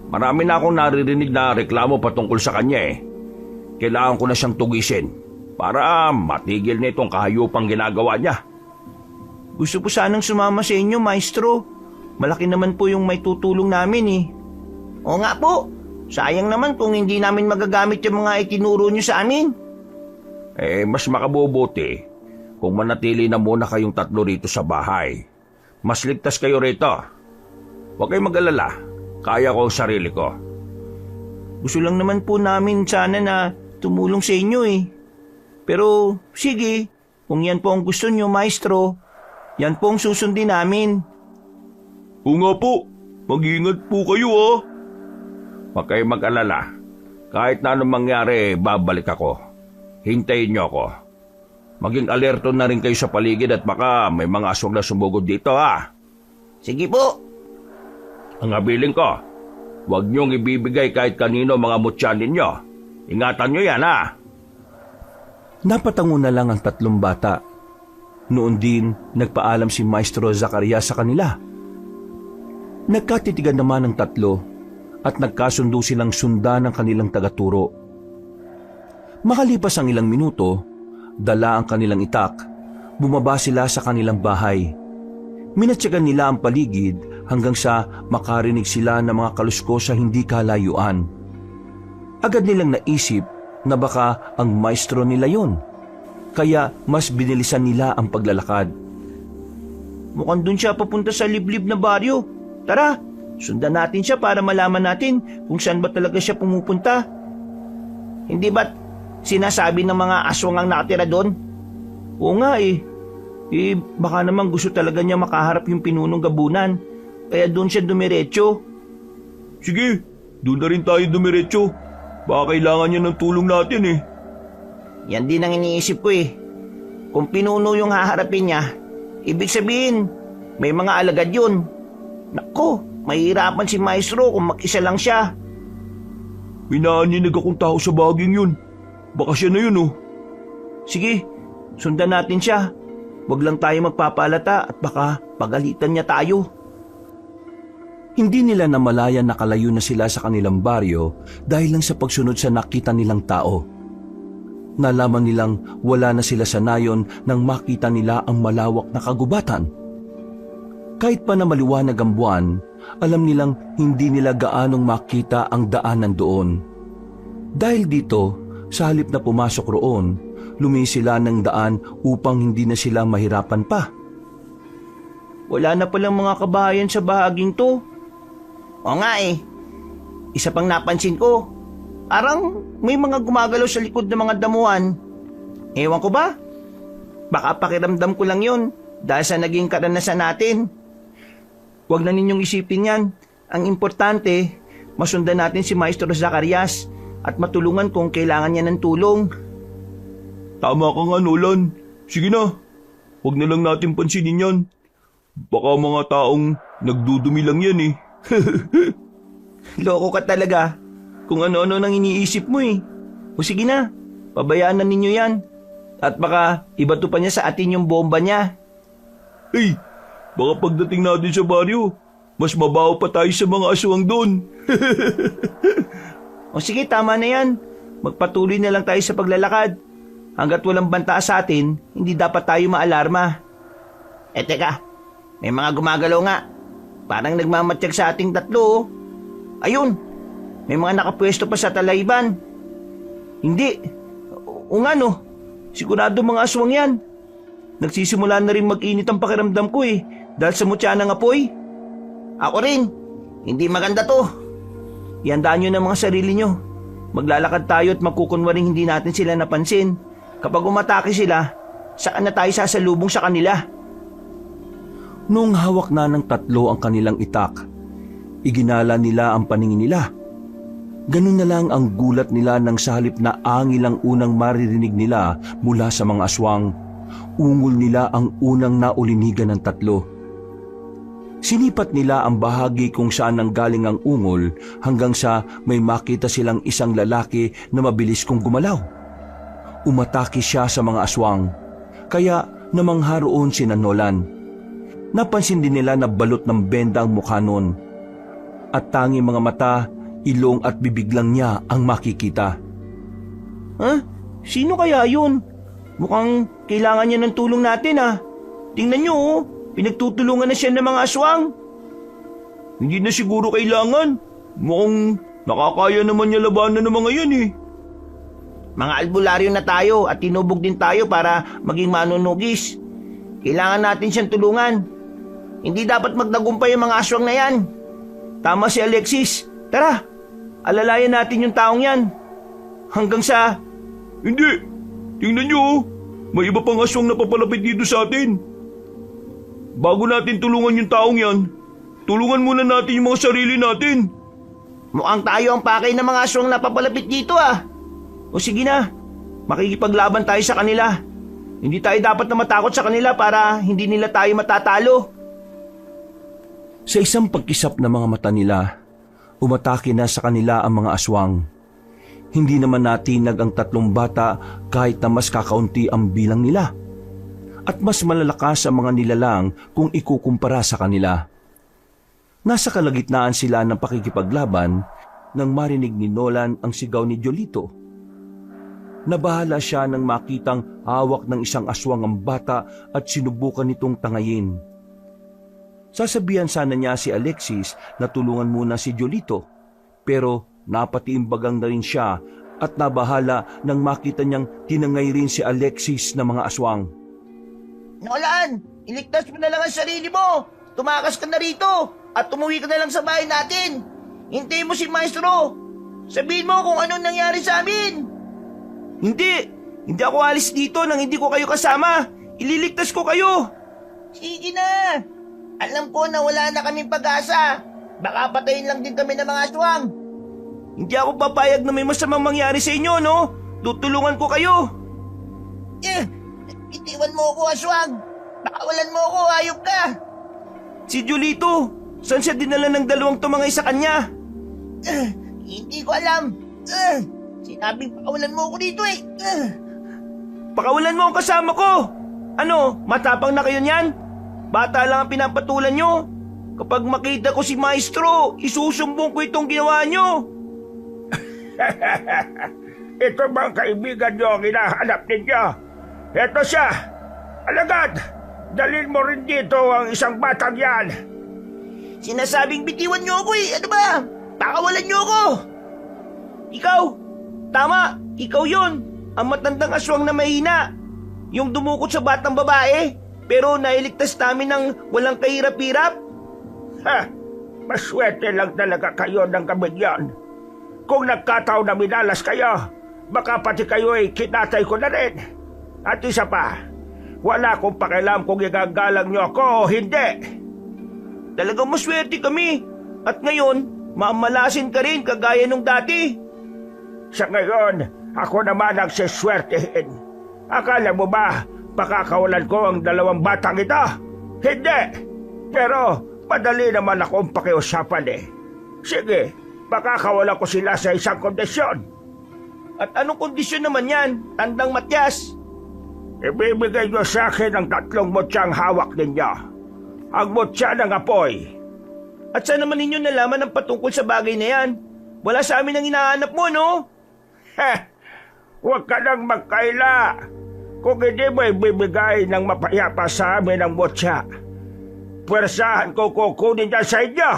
Marami na akong naririnig na reklamo patungkol sa kanya eh. Kailangan ko na siyang tugisin para matigil na itong kahayupang ginagawa niya. Gusto po sanang sumama sa inyo, Maestro. Malaki naman po yung may tutulong namin eh. Oo nga po. Sayang naman kung hindi namin magagamit yung mga itinuro niyo sa amin. Mas makabubuti kung manatili na muna kayong tatlo rito sa bahay. Mas ligtas kayo rito. Huwag kayong mag-alala. Kaya ko ang sarili ko. Gusto lang naman po namin sana na tumulong sa inyo eh. Pero sige, kung yan po ang gusto nyo, Maestro, yan po ang susundin namin. Oo nga po. Mag-iingat po kayo. Huwag kayong mag-alala. Kahit na anong mangyari, babalik ako. Hintayin niyo ako. Maging alerto na rin kayo sa paligid at baka may mga aswang na sumugod dito Sige po. Ang habiling ko, huwag niyong ibibigay kahit kanino mga mutya ninyo. Ingatan niyo yan Napatango na lang ang tatlong bata. Noon din nagpaalam si Maestro Zacarias sa kanila. Nagkatitigan naman ang tatlo at nagkasundo silang sundan ng kanilang tagaturo. Makalipas ang ilang minuto, dala ang kanilang itak, bumaba sila sa kanilang bahay. Minatyagan nila ang paligid hanggang sa makarinig sila ng mga kaluskos sa hindi kalayuan. Agad nilang naisip na baka ang maestro nila yon, kaya mas binilisan nila ang paglalakad. Mukhang dun siya papunta sa liblib na baryo. Tara, sundan natin siya para malaman natin kung saan ba talaga siya pumupunta. Hindi ba't sinasabi ng mga aswang ang nakatira doon? Oo nga baka naman gusto talaga niya makaharap yung pinunong gabunan, kaya doon siya dumiretso. Sige, doon na rin tayo dumiretso. Baka kailangan niya ng tulong natin Yan din ang iniisip ko Kung pinuno yung haharapin niya, ibig sabihin, may mga alagad yun. Nako, mahihirapan si Maestro kung mag-isa lang siya. May naaninig akong tao sa baging yun. Baka siya na yun Sige, sundan natin siya. Huwag lang tayo magpapalata at baka pagalitan niya tayo. Hindi nila namalayan na kalayo na sila sa kanilang baryo dahil lang sa pagsunod sa nakita nilang tao. Nalaman nilang wala na sila sa nayon nang makita nila ang malawak na kagubatan. Kahit pa na maliwanag ang buwan, alam nilang hindi nila gaanong makita ang daanan doon. Dahil dito, sa halip na pumasok roon, lumihis sila ng daan upang hindi na sila mahirapan pa. Wala na palang mga kabahayan sa bahaging to. O nga Isa pang napansin ko, parang may mga gumagalaw sa likod ng mga damuhan. Ewan ko ba? Baka pakiramdam ko lang yun dahil sa naging karanasan natin. Huwag na ninyong isipin yan. Ang importante, masundan natin si Maestro Zacarias at matulungan kung kailangan niya ng tulong. Tama ka nga, Nolan. Sige na. Huwag na lang natin pansinin yan. Baka mga taong nagdudumi lang yan Loko ka talaga. Kung ano-ano nang iniisip mo O sige na, pabayaan na ninyo yan. At baka ibato pa niya sa atin yung bomba niya. Baka pagdating natin sa baryo, mas mabaho pa tayo sa mga aswang doon. O sige, tama na yan. Magpatuloy na lang tayo sa paglalakad. Hanggat walang banta sa atin, hindi dapat tayo maalarma. Teka, may mga gumagalaw nga. Parang nagmamatsyag sa ating tatlo. Ayun, may mga nakapwesto pa sa talayban. Hindi. O nga sigurado mga aswang yan. Nagsisimula na rin mag-init ang pakiramdam ko dahil sa mutya ng apoy. Ako rin. Hindi maganda to. Ihandaan nyo ng mga sarili nyo. Maglalakad tayo at magkukunwaring hindi natin sila napansin. Kapag umatake sila, saan na tayo sasalubong sa kanila? Nung hawak na ng tatlo ang kanilang itak, iginala nila ang paningin nila. Ganun na lang ang gulat nila nang sa halip na angil ang unang maririnig nila mula sa mga aswang. Ungol nila ang unang naulinigan ng tatlo. Sinipat nila ang bahagi kung saan nanggaling ang ungol hanggang sa may makita silang isang lalaki na mabilis kong gumalaw. Umatake siya sa mga aswang, kaya namangha roon si Nolan. Napansin din nila na balot ng benda ang mukha nun. At tanging mga mata, ilong at bibig lang niya ang makikita. Sino kaya yun? Mukhang kailangan niya ng tulong natin Tingnan niyo pinagtutulungan na siya ng mga aswang. Hindi na siguro kailangan. Mukhang nakakaya naman niya labanan ng mga yan Mga albularyo na tayo at tinubog din tayo para maging manunugis. Kailangan natin siyang tulungan. Hindi dapat magtagumpay yung mga aswang na yan. Tama si Alexis. Tara, alalayan natin yung taong yan. Hanggang sa... Hindi! Tingnan nyo oh. May iba pang aswang na papalapit dito sa atin. Bago natin tulungan yung taong yan, tulungan muna natin yung mga sarili natin. Mukhang tayo ang pakay ng mga aswang na papalapit dito ah. O sige na, makikipaglaban tayo sa kanila. Hindi tayo dapat na matakot sa kanila para hindi nila tayo matatalo. Sa isang pagkisap ng mga mata nila, umatake na sa kanila ang mga aswang. Hindi naman natinag ang 3 bata kahit na mas kakaunti ang bilang nila. At mas malalakas ang mga nilalang kung ikukumpara sa kanila. Nasa kalagitnaan sila ng pakikipaglaban nang marinig ni Nolan ang sigaw ni Jolito. Nabahala siya nang makitang hawak ng isang aswang ang bata at sinubukan nitong tangayin. Sasabihan sana niya si Alexis na tulungan muna si Jolito, pero napatiimbagang na rin siya at nabahala nang makita niyang tinangay rin si Alexis ng mga aswang. Nolan, iligtas mo na lang ang sarili mo. Tumakas ka na rito at umuwi ka na lang sa bahay natin. Hintayin mo si Maestro. Sabihin mo kung anong nangyari sa amin. Hindi ako alis dito nang hindi ko kayo kasama. Ililigtas ko kayo. Sige na. Alam ko na wala na kaming pag-asa. Baka patayin lang din kami ng mga aswang. Hindi ako papayag na may masamang mangyari sa inyo, no? Tutulungan ko kayo. Itiwan mo ako, aswang. Pakawalan mo ako, hayop ka. Si Julito, saan siya dinala ng 2 tumangay sa kanya? Hindi ko alam. Sinabing pakawalan mo ako dito eh. Pakawalan mo ang kasama ko. Ano, matapang na kayo niyan? Bata lang ang pinapatulan nyo. Kapag makita ko si Maestro, isusumbong ko itong ginawa nyo. Ito bang kaibigan nyo ang hinahanap ninyo? Ito siya! Alagad! Dalhin mo rin dito ang isang batang yan! Sinasabing bitiwan nyo ako eh. Ano ba? Pakawalan nyo ako. Ikaw! Tama! Ikaw yon. Ang matandang aswang na mahina. Yung dumukot sa batang babae. Pero nailigtas namin ng walang kahirap-hirap. Ha! Maswerte lang talaga kayo ng gabi yan. Kung nagkataon na minalas kayo, baka pati kayo ay kinatay ko na rin. At isa pa, wala akong pakialam kung igagalang nyo ako o hindi. Talagang maswerte kami. At ngayon, mamalasin ka rin kagaya nung dati. Sa ngayon, ako naman ang siswertehin. Akala mo ba, pakakawalan ko ang 2 batang ito? Hindi! Pero, madali naman akong pakiusapan eh. Sige, pakakawalan ko sila sa isang kondisyon. At anong kondisyon naman yan, Tandang Matyas? Ibibigay nyo sa akin ang 3 mutyang hawak ninyo. Ang mutya ng apoy. At saan naman ninyo nalaman ang patungkol sa bagay na yan? Wala sa amin ang hinahanap mo, no? Huwag ka nang magkaila. Kung hindi mo ibibigay ng mapayapa sa amin ang mutya, pwersahan ko kukunin niya sa inyo.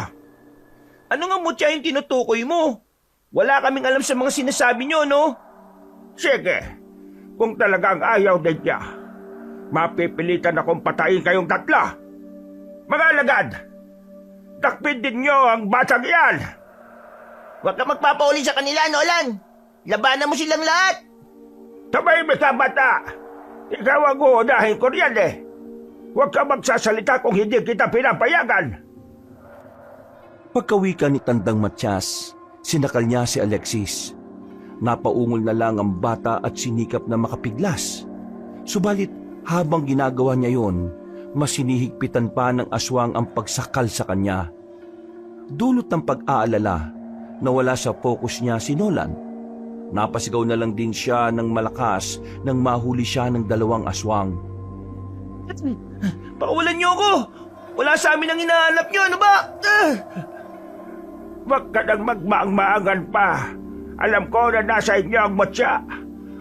Ano nga mutya yung tinutukoy mo? Wala kaming alam sa mga sinasabi nyo, no? Sige, kung talagang ayaw ninyo, mapipilitan akong patayin kayong 3. Mga alagad, takpin din nyo ang batang yan. Huwag ka magpapauli sa kanila, Nolan. Labanan mo silang lahat. Tumahimik ka, bata. Ikaw ang uunahin ko riyan eh. Huwag ka magsasalita kung hindi kita pinapayagan. Pagkawika ni Tandang Matyas, sinakal niya si Alexis. Napaungol na lang ang bata at sinikap na makapiglas. Subalit habang ginagawa niya yon, mas sinihigpitan pa ng aswang ang pagsakal sa kanya. Dulot ng pag-aalala, nawala sa focus niya si Nolan. Napasigaw na lang din siya ng malakas nang mahuli siya ng 2 aswang. Pakawalan niyo ako! Wala sa amin ang hinahanap niyo, ano ba? Huwag ka nang magmaang-maangan pa. Alam ko na nasa inyo ang mutya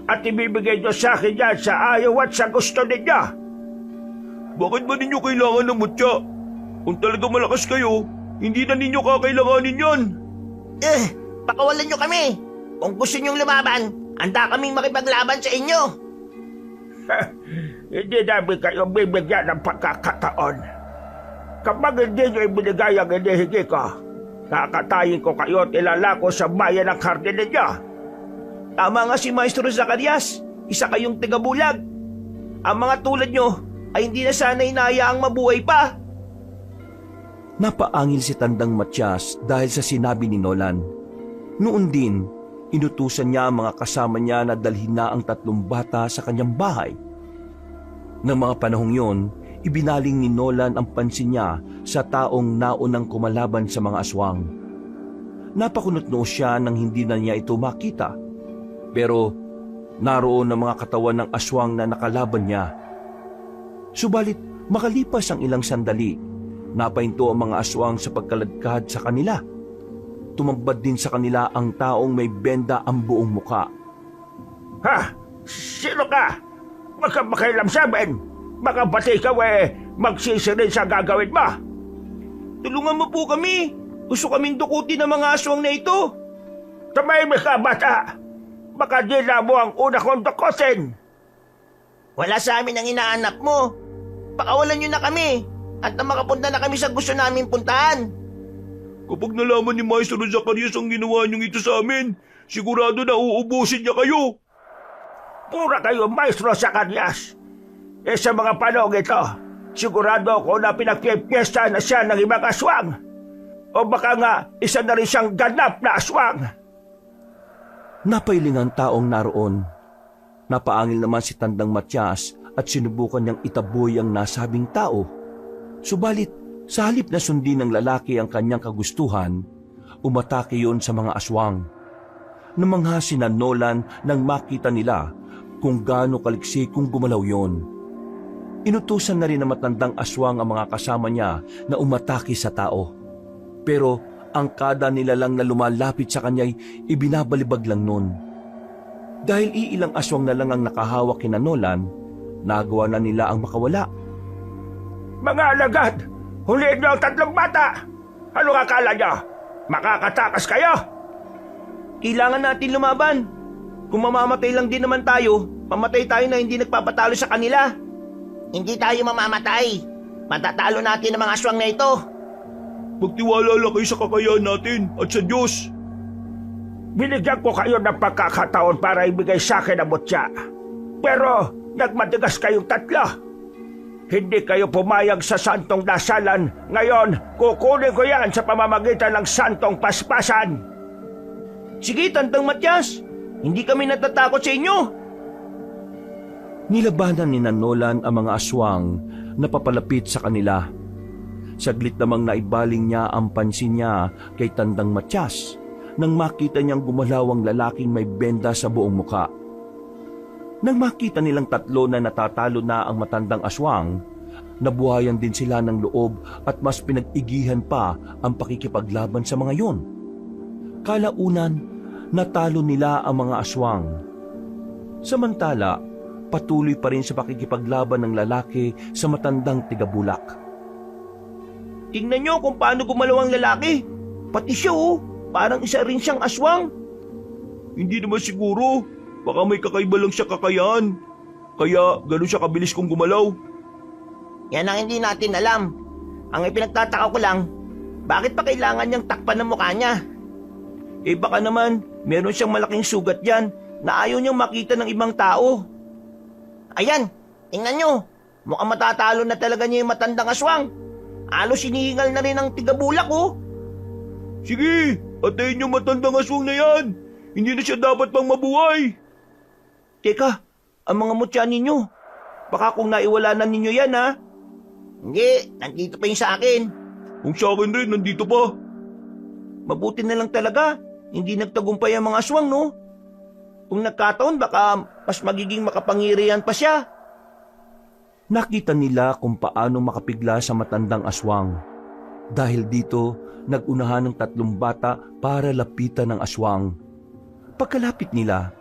at ibibigay nyo sa akin yan sa ayaw at sa gusto ninyo. Bakit ba ninyo kailangan ng mutya? Kung talaga malakas kayo, hindi na ninyo kakailanganin yan. Pakawalan nyo kami. Kung gusto nyong lumaban, Handa kaming makipaglaban sa inyo. Hindi namin kayo bibigyan ng pagkakataon. Kapag hindi nyo ibinigay ang hinihingi ko, kakatayin ko kayo at ilalako sa bayan ng karne ninyo. Tama nga si Maestro Zacarias. Isa kayong tigabulag. Ang mga tulad nyo ay hindi na sana inayaang mabuhay pa. Napaangil si Tandang Matyas dahil sa sinabi ni Nolan. Noon din, inutusan niya ang mga kasama niya na dalhin na ang 3 bata sa kanyang bahay. Nang mga panahong yon, ibinaling ni Nolan ang pansin niya sa taong naunang kumalaban sa mga aswang. Napakunot noo siya nang hindi na niya ito makita. Pero naroon ang mga katawan ng aswang na nakalaban niya. Subalit makalipas ang ilang sandali, napahinto ang mga aswang sa pagkaladkad sa kanila. Tumambad din sa kanila ang taong may benda ang buong muka. Ha? Sino ka? Baka makialam sa amin. Baka pati ikaw magsisirin sa gagawin mo. Tulungan mo po kami. Gusto kaming dukutin ng mga aswang na ito. Tumahimik ka, bata. Baka di na mo ang una kong dukutin. Wala sa amin ang inaanap mo. Pakawalan nyo na kami at na makapunta na kami sa gusto namin puntahan. Kapag nalaman ni Maestro Zacarias ang ginawa niyong ito sa amin, sigurado na uubusin niya kayo. Pura kayo, Maestro Zacarias. Sa mga panahon ito, sigurado ako na pinagpipiesta na siya ng ibang aswang. O baka nga, isa na rin siyang ganap na aswang. Napailing ang taong naroon. Napaangil naman si Tandang Matyas at sinubukan niyang itaboy ang nasabing tao. Subalit, sa halip na sundin ng lalaki ang kanyang kagustuhan, umatake yon sa mga aswang. Namangha sina Nolan nang makita nila kung gaano kaliksi kung gumalaw yon. Inutusan na rin ng matandang aswang ang mga kasama niya na umatake sa tao. Pero ang kada nila lang na lumalapit sa kanya'y ibinabalibag lang nun. Dahil iilang aswang na lang ang nakahawak kina Nolan, nagawa na nila ang makawala. Mga alagad! Huliin niyo ang 3 bata! Ano akala niyo? Makakatakas kayo? Kailangan natin lumaban. Kung mamamatay lang din naman tayo, pamatay tayo na hindi nagpapatalo sa kanila. Hindi tayo mamamatay. Matatalo natin ang mga aswang na ito. Magtiwala lang kayo sa kakayahan natin at sa Diyos. Binigyan ko kayo ng pagkakataon para ibigay sa akin ang mutya. Pero nagmatigas kayong 3. Hindi kayo pumayag sa santong dasalan. Ngayon, kukunin ko yan sa pamamagitan ng santong paspasan. Sige, Tandang Matyas. Hindi kami natatakot sa inyo. Nilabanan ni Nolan ang mga aswang na papalapit sa kanila. Saglit namang naibaling niya ang pansin niya kay Tandang Matyas nang makita niyang gumalaw ang lalaking may benda sa buong muka. Nang makita nilang 3 na natatalo na ang matandang aswang, nabuhayan din sila ng loob at mas pinag-igihan pa ang pakikipaglaban sa mga yon. Kalaunan, natalo nila ang mga aswang. Samantala, patuloy pa rin sa pakikipaglaban ng lalaki sa matandang tigabulak. Tingnan nyo kung paano gumalaw ang lalaki. Pati siya parang isa rin siyang aswang. Hindi naman siguro. Baka may kakaiba lang siya kakayahan. Kaya gano'n siya kabilis kong gumalaw. Yan ang hindi natin alam. Ang ipinagtataka ko lang, bakit pa kailangan niyang takpan ng mukha niya? Baka naman, meron siyang malaking sugat yan na ayaw niyang makita ng ibang tao. Ayan, tingnan nyo. Mukhang matatalo na talaga niya yung matandang aswang. Alos hinihingal na rin ang tigabulak Sige, atayin yung matandang aswang na yan. Hindi na siya dapat pang mabuhay. Teka, ang mga mutya ninyo. Baka kung naiwala na ninyo yan Hindi, nandito pa yung sa akin. Kung sa akin rin, nandito pa. Mabuti na lang talaga. Hindi nagtagumpay ang mga aswang, no? Kung nagkataon, baka mas magiging makapangirihan pa siya. Nakita nila kung paano makapigla sa matandang aswang. Dahil dito, nagunahan ng 3 bata para lapitan ng aswang. Pagkalapit nila,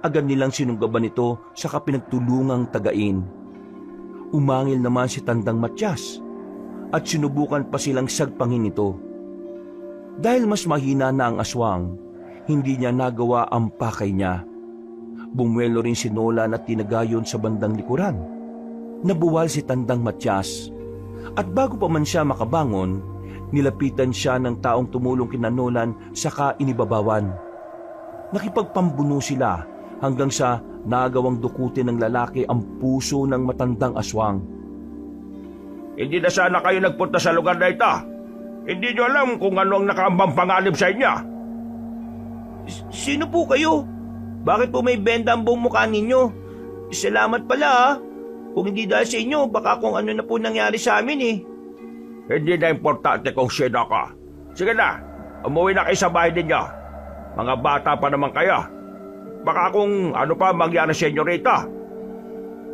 agad nilang sinunggaban ito sa kapinagtulungang tagain. Umangil naman si Tandang Matyas at sinubukan pa silang sagpangin ito. Dahil mas mahina na ang aswang, hindi niya nagawa ang pakay niya. Bumuelo rin si Nolan at tinagayon sa bandang likuran. Nabuwal si Tandang Matyas. At bago pa man siya makabangon, nilapitan siya ng taong tumulong kina Nolan saka inibabawan. Nakipagpambuno sila hanggang sa nagawang dukutin ng lalaki ang puso ng matandang aswang. Hindi na sana kayo nagpunta sa lugar na ito. Hindi nyo alam kung ano ang nakaambang panganib sa inyo. Sino po kayo? Bakit po may benda ang buong mukha ninyo? Salamat pala ha. Kung hindi dahil sa inyo, baka kung ano na po nangyari sa amin eh. Hindi na importante kung sino ka. Sige na, umuwi na kayo sa bahay ninyo. Mga bata pa naman kayo. Baka kung ano pa mangyari sa inyo rito.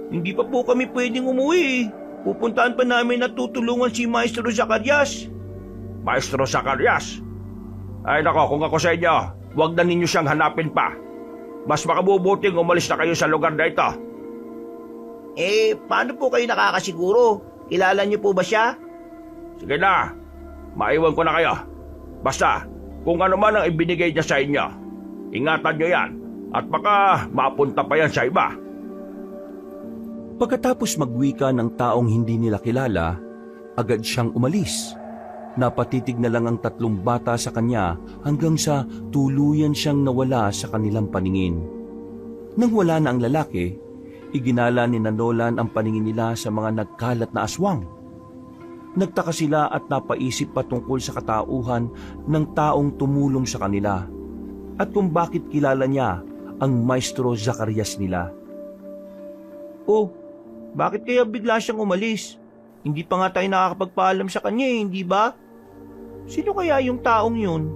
Hindi pa po kami pwedeng umuwi eh. Pupuntahan pa namin at tutulungan si Maestro Zacarias. Maestro Zacarias. Ay nako, kung ako sa inyo, huwag na ninyo siyang hanapin pa. Mas makabubuting umalis na kayo sa lugar na ito. Paano po kayo nakakasiguro? Kilala niyo po ba siya? Sige na, maiwan ko na kayo. Basta, kung ano man ang ibinigay niya sa inyo, ingatan niyo yan at baka mapunta pa yan sa iba. Pagkatapos magwika ng taong hindi nila kilala, agad siyang umalis. Napatitig na lang ang 3 bata sa kanya hanggang sa tuluyan siyang nawala sa kanilang paningin. Nang wala na ang lalaki, iginala ni Nolan ang paningin nila sa mga nagkalat na aswang. Nagtaka sila at napaisip patungkol sa katauhan ng taong tumulong sa kanila at kung bakit kilala niya ang Maestro Zacarias nila. Oh, bakit kaya bigla siyang umalis? Hindi pa nga tayo nakakapagpaalam sa kanya eh, hindi ba? Sino kaya yung taong yun?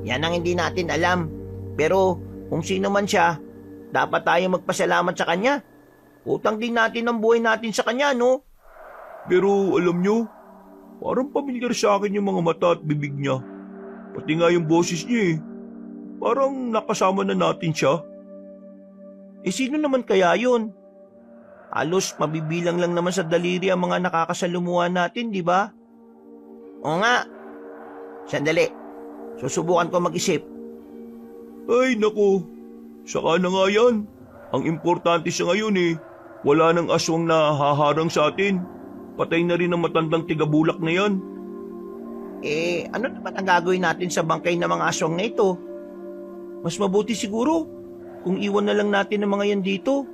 Yan ang hindi natin alam. Pero kung sino man siya, dapat tayo magpasalamat sa kanya. Utang din natin ang buhay natin sa kanya, no? Pero alam nyo, parang pamilyar sa akin yung mga mata at bibig niya. Pati nga yung boses niya eh. Parang nakasama na natin siya. Sino naman kaya yun? Halos mabibilang lang naman sa daliri ang mga nakakasalumuha natin, di ba? Oo nga. Sandali. Susubukan ko mag-isip. Ay nako, saka na nga yan. Ang importante sa ngayon eh, wala nang aswang na haharang sa atin. Patay na rin ang matandang tigabulak na yan. Ano naman ang gagawin natin sa bangkay ng mga aswang na ito? Mas mabuti siguro kung iwan na lang natin ang mga yan dito.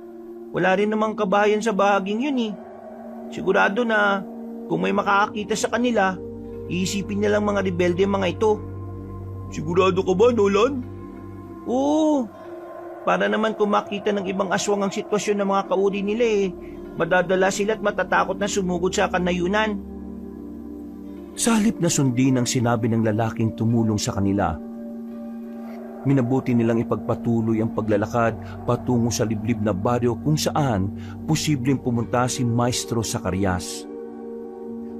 Wala rin namang kabahayan sa bahaging yun eh. Sigurado na kung may makakakita sa kanila, iisipin nilang mga rebelde ang mga ito. Sigurado ka ba, Nolan? Oo, para naman kung makita ng ibang aswang ang sitwasyon ng mga kauri nila madadala sila at matatakot na sumugod sa kanayunan. Sa halip na sundin ang sinabi ng lalaking tumulong sa kanila, minabuti nilang ipagpatuloy ang paglalakad patungo sa liblib na baryo kung saan posibleng pumunta si Maestro Zacarias.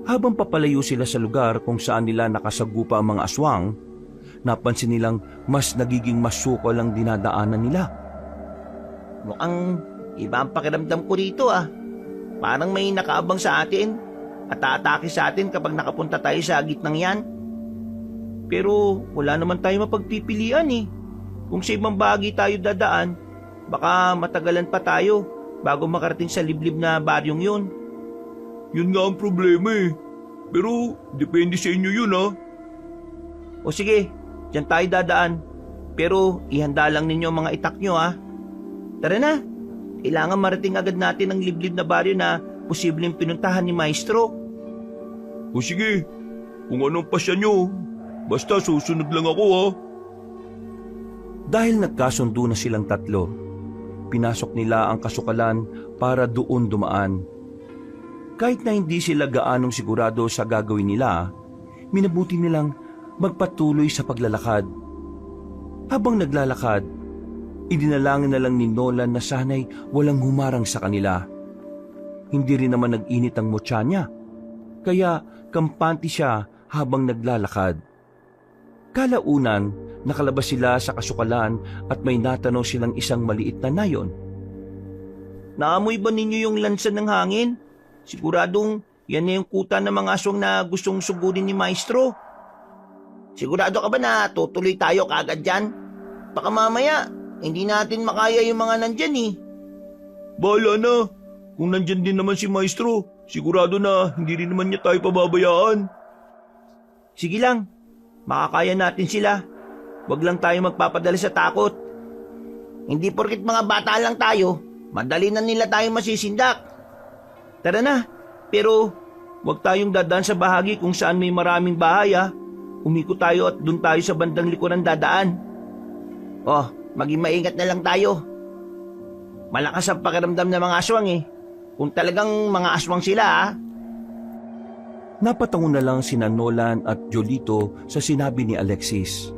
Habang papalayo sila sa lugar kung saan nila nakasagupa ang mga aswang, napansin nilang mas nagiging masukal ang dinadaanan nila. Mukhang iba ang pakiramdam ko rito ah. Parang may nakaabang sa atin at aatake sa atin kapag nakapunta tayo sa gitnang yan. Pero wala naman tayo mapagpipilian eh. Kung sa ibang bahagi tayo dadaan, baka matagalan pa tayo bago makarating sa liblib na baryong yun. Yun nga ang problema eh. Pero depende sa inyo yun ha. O sige, dyan tayo dadaan. Pero ihanda lang ninyo ang mga itak nyo ha. Tara na, kailangan marating agad natin ang liblib na baryo na posibleng pinuntahan ni Maestro. O sige, kung anong pasya nyo, basta susunod lang ako ha. Dahil nagkasundo na silang 3, pinasok nila ang kasukalan para doon dumaan. Kahit na hindi sila gaanong sigurado sa gagawin nila, minabuti nilang magpatuloy sa paglalakad. Habang naglalakad, idinalangin na lang ni Nolan na sana'y walang humarang sa kanila. Hindi rin naman nag-init ang mutya niya, kaya kampante siya habang naglalakad. Kalaunan, nakalabas sila sa kasukalan at may natanaw silang isang maliit na nayon. Naamoy ba ninyo yung lansan ng hangin? Siguradong yan na yung kuta ng mga aswang na gustong sugurin ni Maestro. Sigurado ka ba na tutuloy tayo kaagad dyan? Baka mamaya, Hindi natin makaya yung mga nandyan eh. Bahala na. Kung nandyan din naman si Maestro, sigurado na hindi rin naman niya tayo pababayaan. Sige lang, makakaya natin sila. Huwag lang tayo magpapadala sa takot. Hindi porkit mga bata lang tayo, madali na nila tayo masisindak. Tara na, pero huwag tayong dadaan sa bahagi kung saan may maraming bahay ha. Umikot tayo at dun tayo sa bandang likuran dadaan. Oh, maging maingat na lang tayo. Malakas ang pakiramdam ng mga aswang eh. Kung talagang mga aswang sila ha. Napatango na lang sina Nolan at Jolito sa sinabi ni Alexis.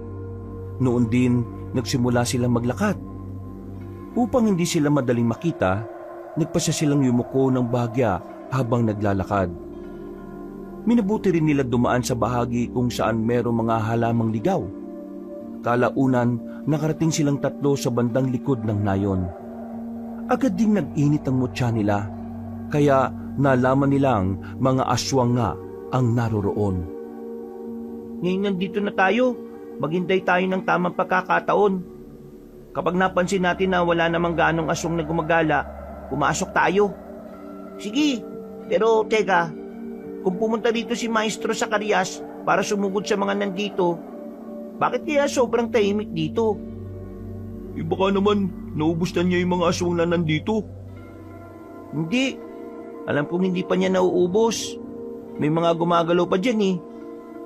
Noon din, nagsimula silang maglakad. Upang hindi sila madaling makita, nagpasya silang yumuko ng bahagya habang naglalakad. Minabuti rin nila dumaan sa bahagi kung saan merong mga halamang ligaw. Kalaunan, nakarating silang tatlo sa bandang likod ng nayon. Agad ding nag-init ang mutya nila, kaya nalaman nilang mga aswang nga ang naroroon. Ngayon nandito na tayo, maghintay tayo ng tamang pagkakataon. Kapag napansin natin na wala namang ganong aswang na gumagala, pumasok tayo. Sige, pero teka, kung pumunta dito si Maestro Zacarias para sumugod sa mga nandito, bakit kaya sobrang tahimik dito? Baka naman naubos na niya yung mga aswang na nandito. Hindi, alam kong hindi pa niya nauubos. May mga gumagalaw pa dyan eh.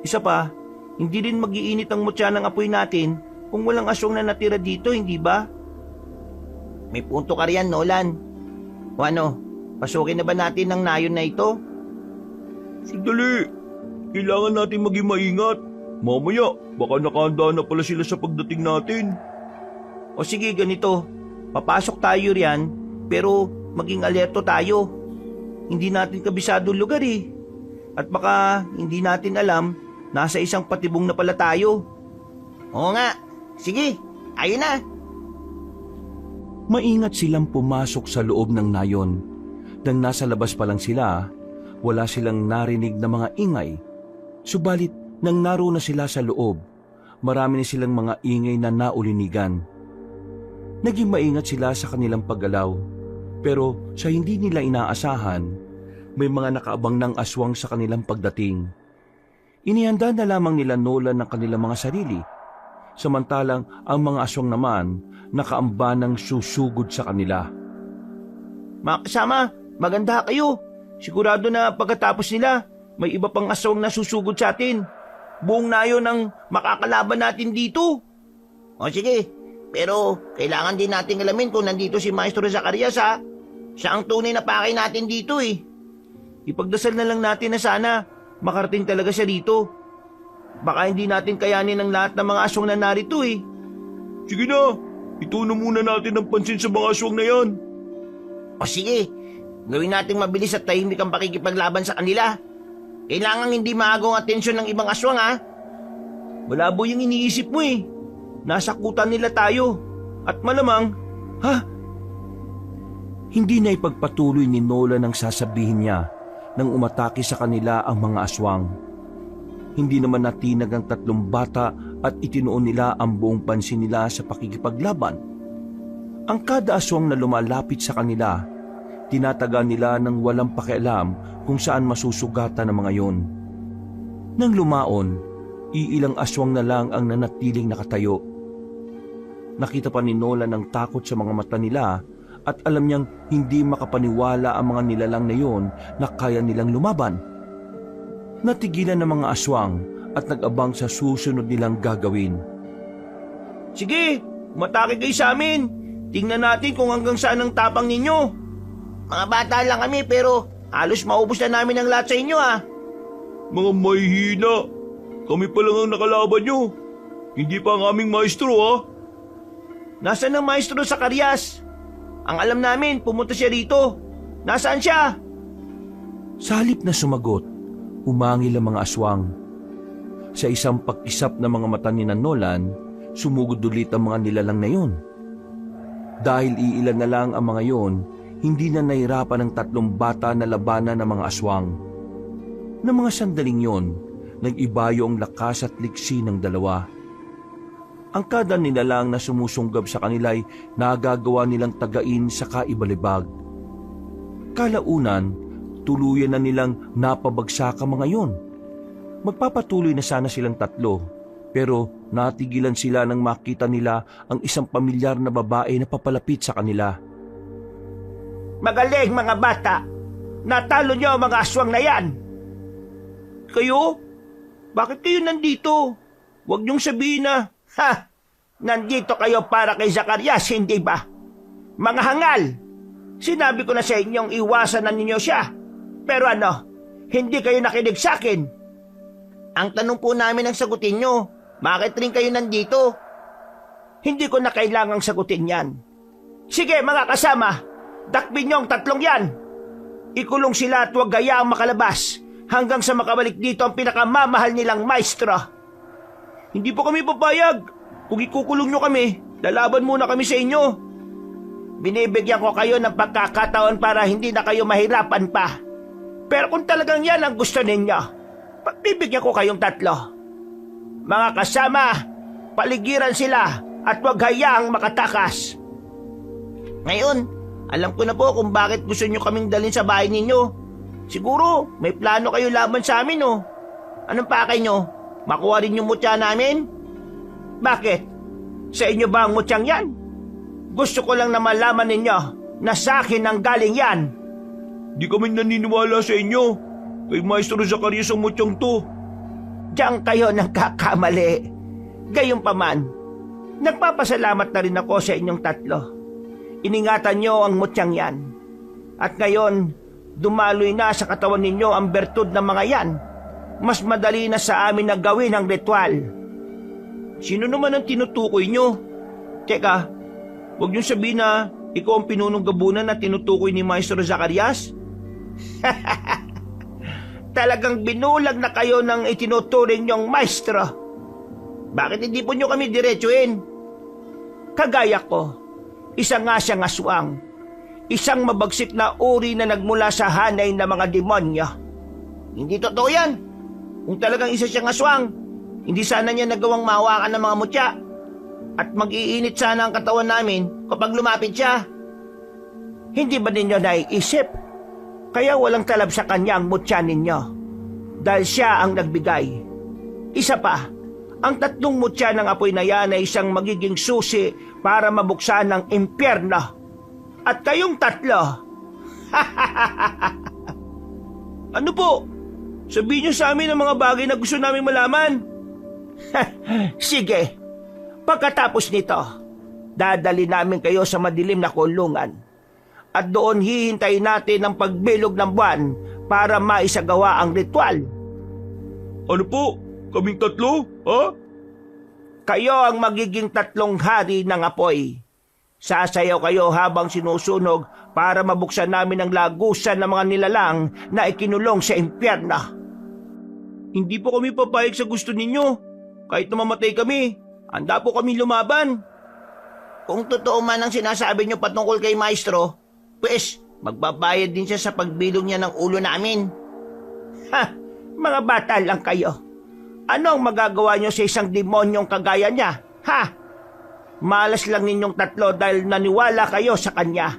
Isa pa, hindi rin mag-iinit ang mutya ng apoy natin kung walang aswang na natira dito, hindi ba? May punto ka riyan, Nolan. O ano, pasukin na ba natin ang nayon na ito? Sandali, kailangan natin maging maingat. Mamaya, baka nakahanda na pala sila sa pagdating natin. O sige, ganito. Papasok tayo riyan, pero maging alerto tayo. Hindi natin kabisado lugar eh. At baka hindi natin alam, nasa isang patibong na pala tayo. Oo nga. Sige, ayun na. Maingat silang pumasok sa loob ng nayon. Nang nasa labas pa lang sila, wala silang narinig na mga ingay. Subalit, nang naroon na sila sa loob, marami na silang mga ingay na naulinigan. Naging maingat sila sa kanilang paggalaw, pero sa hindi nila inaasahan, may mga nakaabang ng aswang sa kanilang pagdating. Inihanda na lamang nila Nolan ng kanilang mga sarili, samantalang ang mga aswang naman nakaamba ng susugod sa kanila. Mga kasama, maganda kayo. Sigurado na pagkatapos nila, may iba pang aswang na susugod sa atin. Buong nayon ang makakalaban natin dito. O sige, pero kailangan din nating alamin kung nandito si Maestro Zacarias ha. Siya ang tunay na pakay natin dito eh. Ipagdasal na lang natin na sana makarating talaga siya dito. Baka hindi natin kayanin ang lahat ng mga aswang na narito eh. Sige na, ituno muna natin ang pansin sa mga aswang na yan. O sige, gawin nating mabilis at tahimik ang pakikipaglaban sa kanila. Kailangan hindi maagong atensyon ng ibang aswang ha. Malabo yung iniisip mo eh. Nasakutan nila tayo. At malamang, Hindi na ipagpatuloy ni Nolan ang sasabihin niya nang umatake sa kanila ang mga aswang. Hindi naman natinag ang tatlong bata at itinuon nila ang buong pansin nila sa pakikipaglaban. Ang kada aswang na lumalapit sa kanila, tinataga nila ng walang pakialam kung saan masusugatan ang mga yon. Nang lumaon, iilang aswang na lang ang nanatiling nakatayo. Nakita pa ni Nolan ang takot sa mga mata nila at alam niyang hindi makapaniwala ang mga nilalang na yon na kaya nilang lumaban. Natigilan ng mga aswang at nag-abang sa susunod nilang gagawin. sige, umatake kayo sa amin. Tingnan natin kung hanggang saan ang tapang ninyo. Mga bata lang kami pero halos maubos na namin ang lahat sa inyo ah. Mga mahihina, kami pa lang ang nakalaban nyo. Hindi pa ang aming maestro ha. Nasaan ang Maestro Zacarias? Ang alam namin, pumunta siya rito. Nasaan siya? Sa halip na sumagot, umangil ang mga aswang. Sa isang pagkisap ng mga mata ni Nolan, sumugod ulit ang mga nilalang na yon. Dahil iilan na lang ang mga yon, hindi na nahirapan ng tatlong bata na labanan ng mga aswang. Ng mga sandaling yon, nag-ibayo ang lakas at liksi ng dalawa. Ang kada nilalang na sumusunggab sa kanila ay nagagawa nilang tagain sa kaibalibag. Kalaunan, tuluyan na nilang napabagsak ang mga yon. Magpapatuloy na sana silang tatlo, pero natigilan sila nang makita nila ang isang pamilyar na babae na papalapit sa kanila. Magaling mga bata! Natalo niyo ang mga aswang na yan! Kayo? Bakit kayo nandito? Huwag niyong sabihin na, nandito kayo para kay Zacarias, hindi ba? Mga hangal! Sinabi ko na sa inyong iwasan na ninyo siya. Pero ano, hindi kayo nakinig sa akin. Ang tanong po namin ang sagutin nyo, bakit rin kayo nandito? Hindi ko na kailangang sagutin yan. Sige mga kasama, dakpin niyo ang tatlong yan. Ikulong sila at huwag gayaang makalabas hanggang sa makabalik dito ang pinakamamahal nilang maestro. Hindi po kami papayag. Kung ikukulong nyo kami, lalaban muna kami sa inyo. Binibigyan ko kayo ng pagkakataon para hindi na kayo mahirapan pa. Pero kung talagang yan ang gusto ninyo, pagbibigyan ko kayong tatlo. Mga kasama, paligiran sila at huwag hayaang makatakas. Ngayon, alam ko na po kung bakit gusto nyo kaming dalhin sa bahay ninyo. Siguro, may plano kayo laban sa amin, oh. Anong pakay nyo? Makuha rin yung mutya namin? Bakit? Sa inyo ba ang mutyang yan? Gusto ko lang na malaman ninyo na sa akin ang galing yan. Di kami naniniwala sa inyo. Kay Maestro Zacarias ang mutyang to. Diyan kayo nagkakamali. Gayunpaman, nagpapasalamat na rin ako sa inyong tatlo. Iningatan nyo ang mutyang yan. At ngayon, dumaloy na sa katawan ninyo ang bertud ng mga yan. Mas madali na sa amin na gawin ang ritual. Sino naman ang tinutukoy nyo? Teka, huwag niyong sabihin na ikaw ang pinunong gabunan na tinutukoy ni Maestro Zacarias? Talagang binulag na kayo ng itinuturing niyong maestro. Bakit hindi po niyo kami diretsuhin? Kagaya ko, isang nga siyang aswang. Isang mabagsik na uri na nagmula sa hanay ng mga demonyo. Hindi totoo yan. Kung talagang isa siyang aswang, hindi sana niya nagawang mahawakan ng mga mutya. At mag-iinit sana ang katawan namin kapag lumapit siya. Hindi ba ninyo naiisip? Kaya walang talab sa kanya ang mutya ninyo. Dahil siya ang nagbigay. Isa pa, ang tatlong mutya ng apoy na yan ay isang magiging susi para mabuksan ang impyerno. At kayong tatlo. Ano po? Sabihin niyo sa amin ang mga bagay na gusto namin malaman. Sige. Pagkatapos nito, dadali namin kayo sa madilim na kulungan. At doon hihintayin natin ang pagbilog ng buwan para maisagawa ang ritual. Ano po? Kaming tatlo? Ha? Kayo ang magiging tatlong hari ng apoy. Sasayaw kayo habang sinusunog para mabuksan namin ang lagusan ng mga nilalang na ikinulong sa impyerno. Hindi po kami papayag sa gusto ninyo. Kahit na mamatay kami, handa po kami lumaban. Kung totoo man ang sinasabi niyo patungkol kay Maestro, pues magbabayad din siya sa pagbilog niya ng ulo namin. Mga bata lang kayo. Ano ang magagawa niyo sa isang demonyong kagaya niya? Malas lang ninyong tatlo dahil naniwala kayo sa kanya.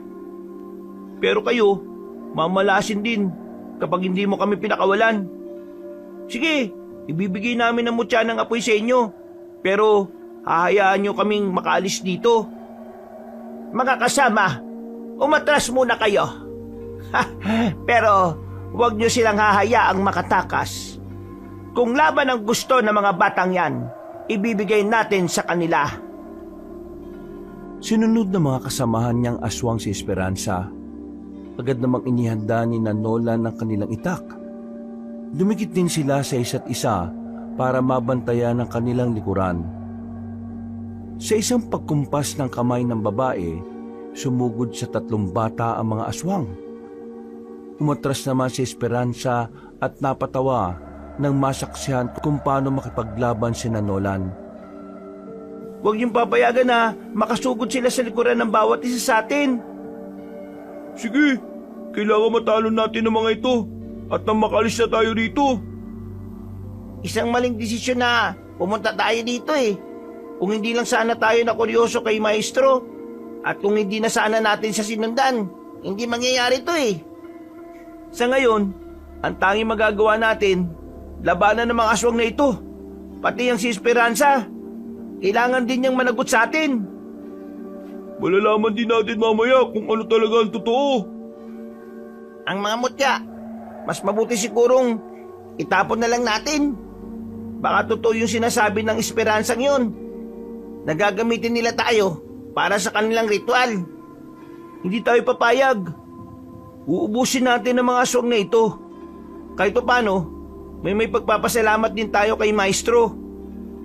Pero kayo, mamalasin din kapag hindi mo kami pinakawalan. Sige, ibibigay namin ang mutya ng apoy sa inyo. Pero hahayaan nyo kaming makaalis dito. Mga kasama, umatras muna kayo. Pero huwag nyo silang hahayaang makatakas. Kung laban ang gusto ng mga batang yan, ibibigay natin sa kanila. Sinunod ng mga kasamahan niyang aswang si Esperanza. Agad namang inihanda ni Nolan ng kanilang itak. Dumikit din sila sa isa't isa para mabantayan ang kanilang likuran. Sa isang pagkumpas ng kamay ng babae, sumugod sa tatlong bata ang mga aswang. Umatras naman si Esperanza at napatawa nang masaksihan kung paano makipaglaban si Nolan. Huwag niyong papayagan na makasugod sila sa likuran ng bawat isa sa atin. Sige, kailangan matalo natin ang mga ito at nang makalis na tayo rito. Isang maling desisyon na pumunta tayo dito eh. kung hindi lang sana tayo na kuryoso kay Maestro at kung hindi na sana natin siya sinundan, hindi mangyayari to eh. Sa ngayon, ang tanging magagawa natin, labanan ng mga aswang na ito. Pati ang si Esperanza. Kailangan din niyang managot sa atin. Malalaman din natin mamaya kung ano talaga ang totoo. Ang mga mutya, mas mabuti sigurong itapon na lang natin. Baka totoo yung sinasabi ng Esperansang yun. Nagagamitin nila tayo para sa kanilang ritual. Hindi tayo papayag. Uubusin natin ang mga aswang na ito. Kahit paano, may pagpapasalamat din tayo kay Maestro.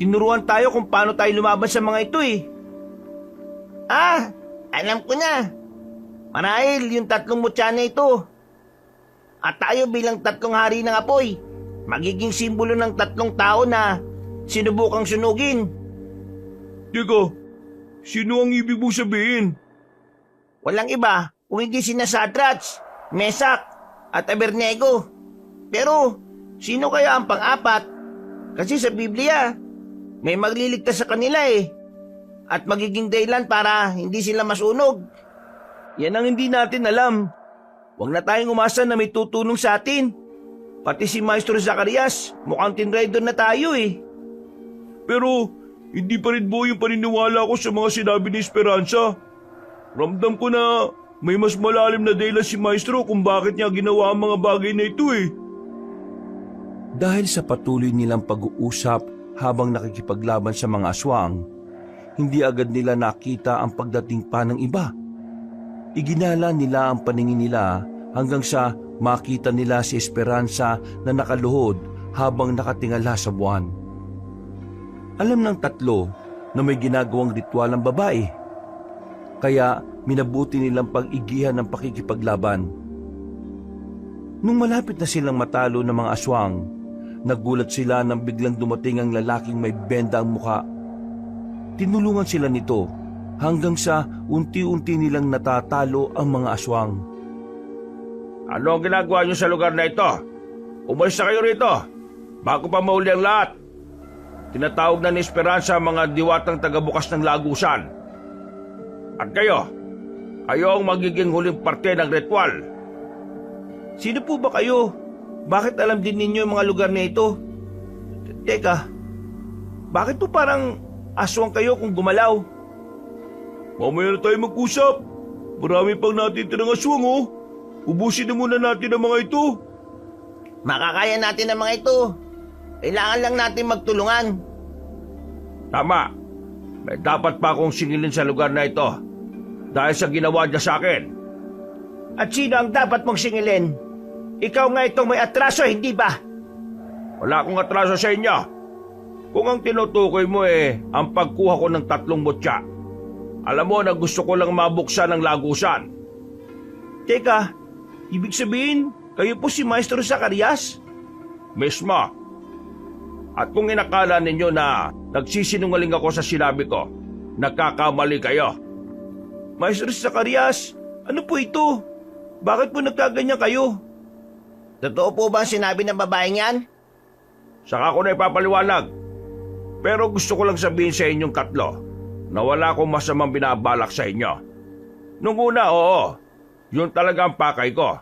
Tinuruan tayo kung paano tayo lumaban sa mga ito eh. Ah, alam ko na. Marahil yung 3 mutya na ito. At tayo bilang 3 hari ng apoy, magiging simbolo ng 3 tao na sinubukang sunugin. Teka, sino ang ibig mong sabihin? Walang iba kung hindi sina Sadrats, Mesak at Abednego. Pero sino kaya ang pang-4? Kasi sa Biblia, may magliligtas sa kanila eh. At magiging dahilan para hindi sila masunog. Yan ang hindi natin alam. Huwag na tayong umasa na may tutulong sa atin. Pati si Maestro Zacarias, mukhang tinrider na tayo eh. Pero hindi pa rin buo yung paniniwala ko sa mga sinabi ni Esperanza. Ramdam ko na may mas malalim na dahilan si Maestro kung bakit niya ginawa ang mga bagay na ito eh. Dahil sa patuloy nilang pag-uusap habang nakikipaglaban sa mga aswang, hindi agad nila nakita ang pagdating pa ng iba. Iginala nila ang paningin nila hanggang sa makita nila si Esperanza na nakaluhod habang nakatingala sa buwan. Alam ng 3 na may ginagawang ritual ang babae, kaya minabuti nilang pag-igihan ng pakikipaglaban. Nung malapit na silang matalo ng mga aswang, nagulat sila nang biglang dumating ang lalaking may benda ang muka. Tinulungan sila nito hanggang sa unti-unti nilang natatalo ang mga aswang. Ano ang ginagawa niyo sa lugar na ito? Umalis na kayo rito, bago pa mahuli ang lahat. Tinatawag na ni Esperanza ang mga diwatang tagabukas ng lagusan. At kayo ang magiging huling parte ng ritual. Sino po ba kayo? Bakit alam din ninyo yung mga lugar na ito? Teka, bakit po parang aswang kayo kung gumalaw? Mamaya na tayo mag-usap. Marami pang natitirang aswang oh. Ubusin na muna natin ang mga ito. Makakaya natin ang mga ito. Kailangan lang natin magtulungan. Tama. May dapat pa akong singilin sa lugar na ito dahil sa ginawa niya sa akin. At sino ang dapat mong singilin? Ikaw nga itong may atraso, hindi ba? Wala akong atraso sa inyo. Kung ang tinutukoy mo ang pagkuha ko ng 3 mutya, alam mo na gusto ko lang mabuksan ang lagusan. Teka, ibig sabihin, kayo po si Maestro Zacarias? Mismo. At kung inakala ninyo na nagsisinungaling ako sa sinabi ko, nagkakamali kayo. Maestro Zacarias, ano po ito? Bakit po nagkaganyan kayo? Totoo po ba ang sinabi ng babaeng yan? Saka ko na ipapaliwanag. Pero gusto ko lang sabihin sa inyong 3 na wala akong masamang binabalak sa inyo. Nung una, oo, yun talaga ang pakay ko.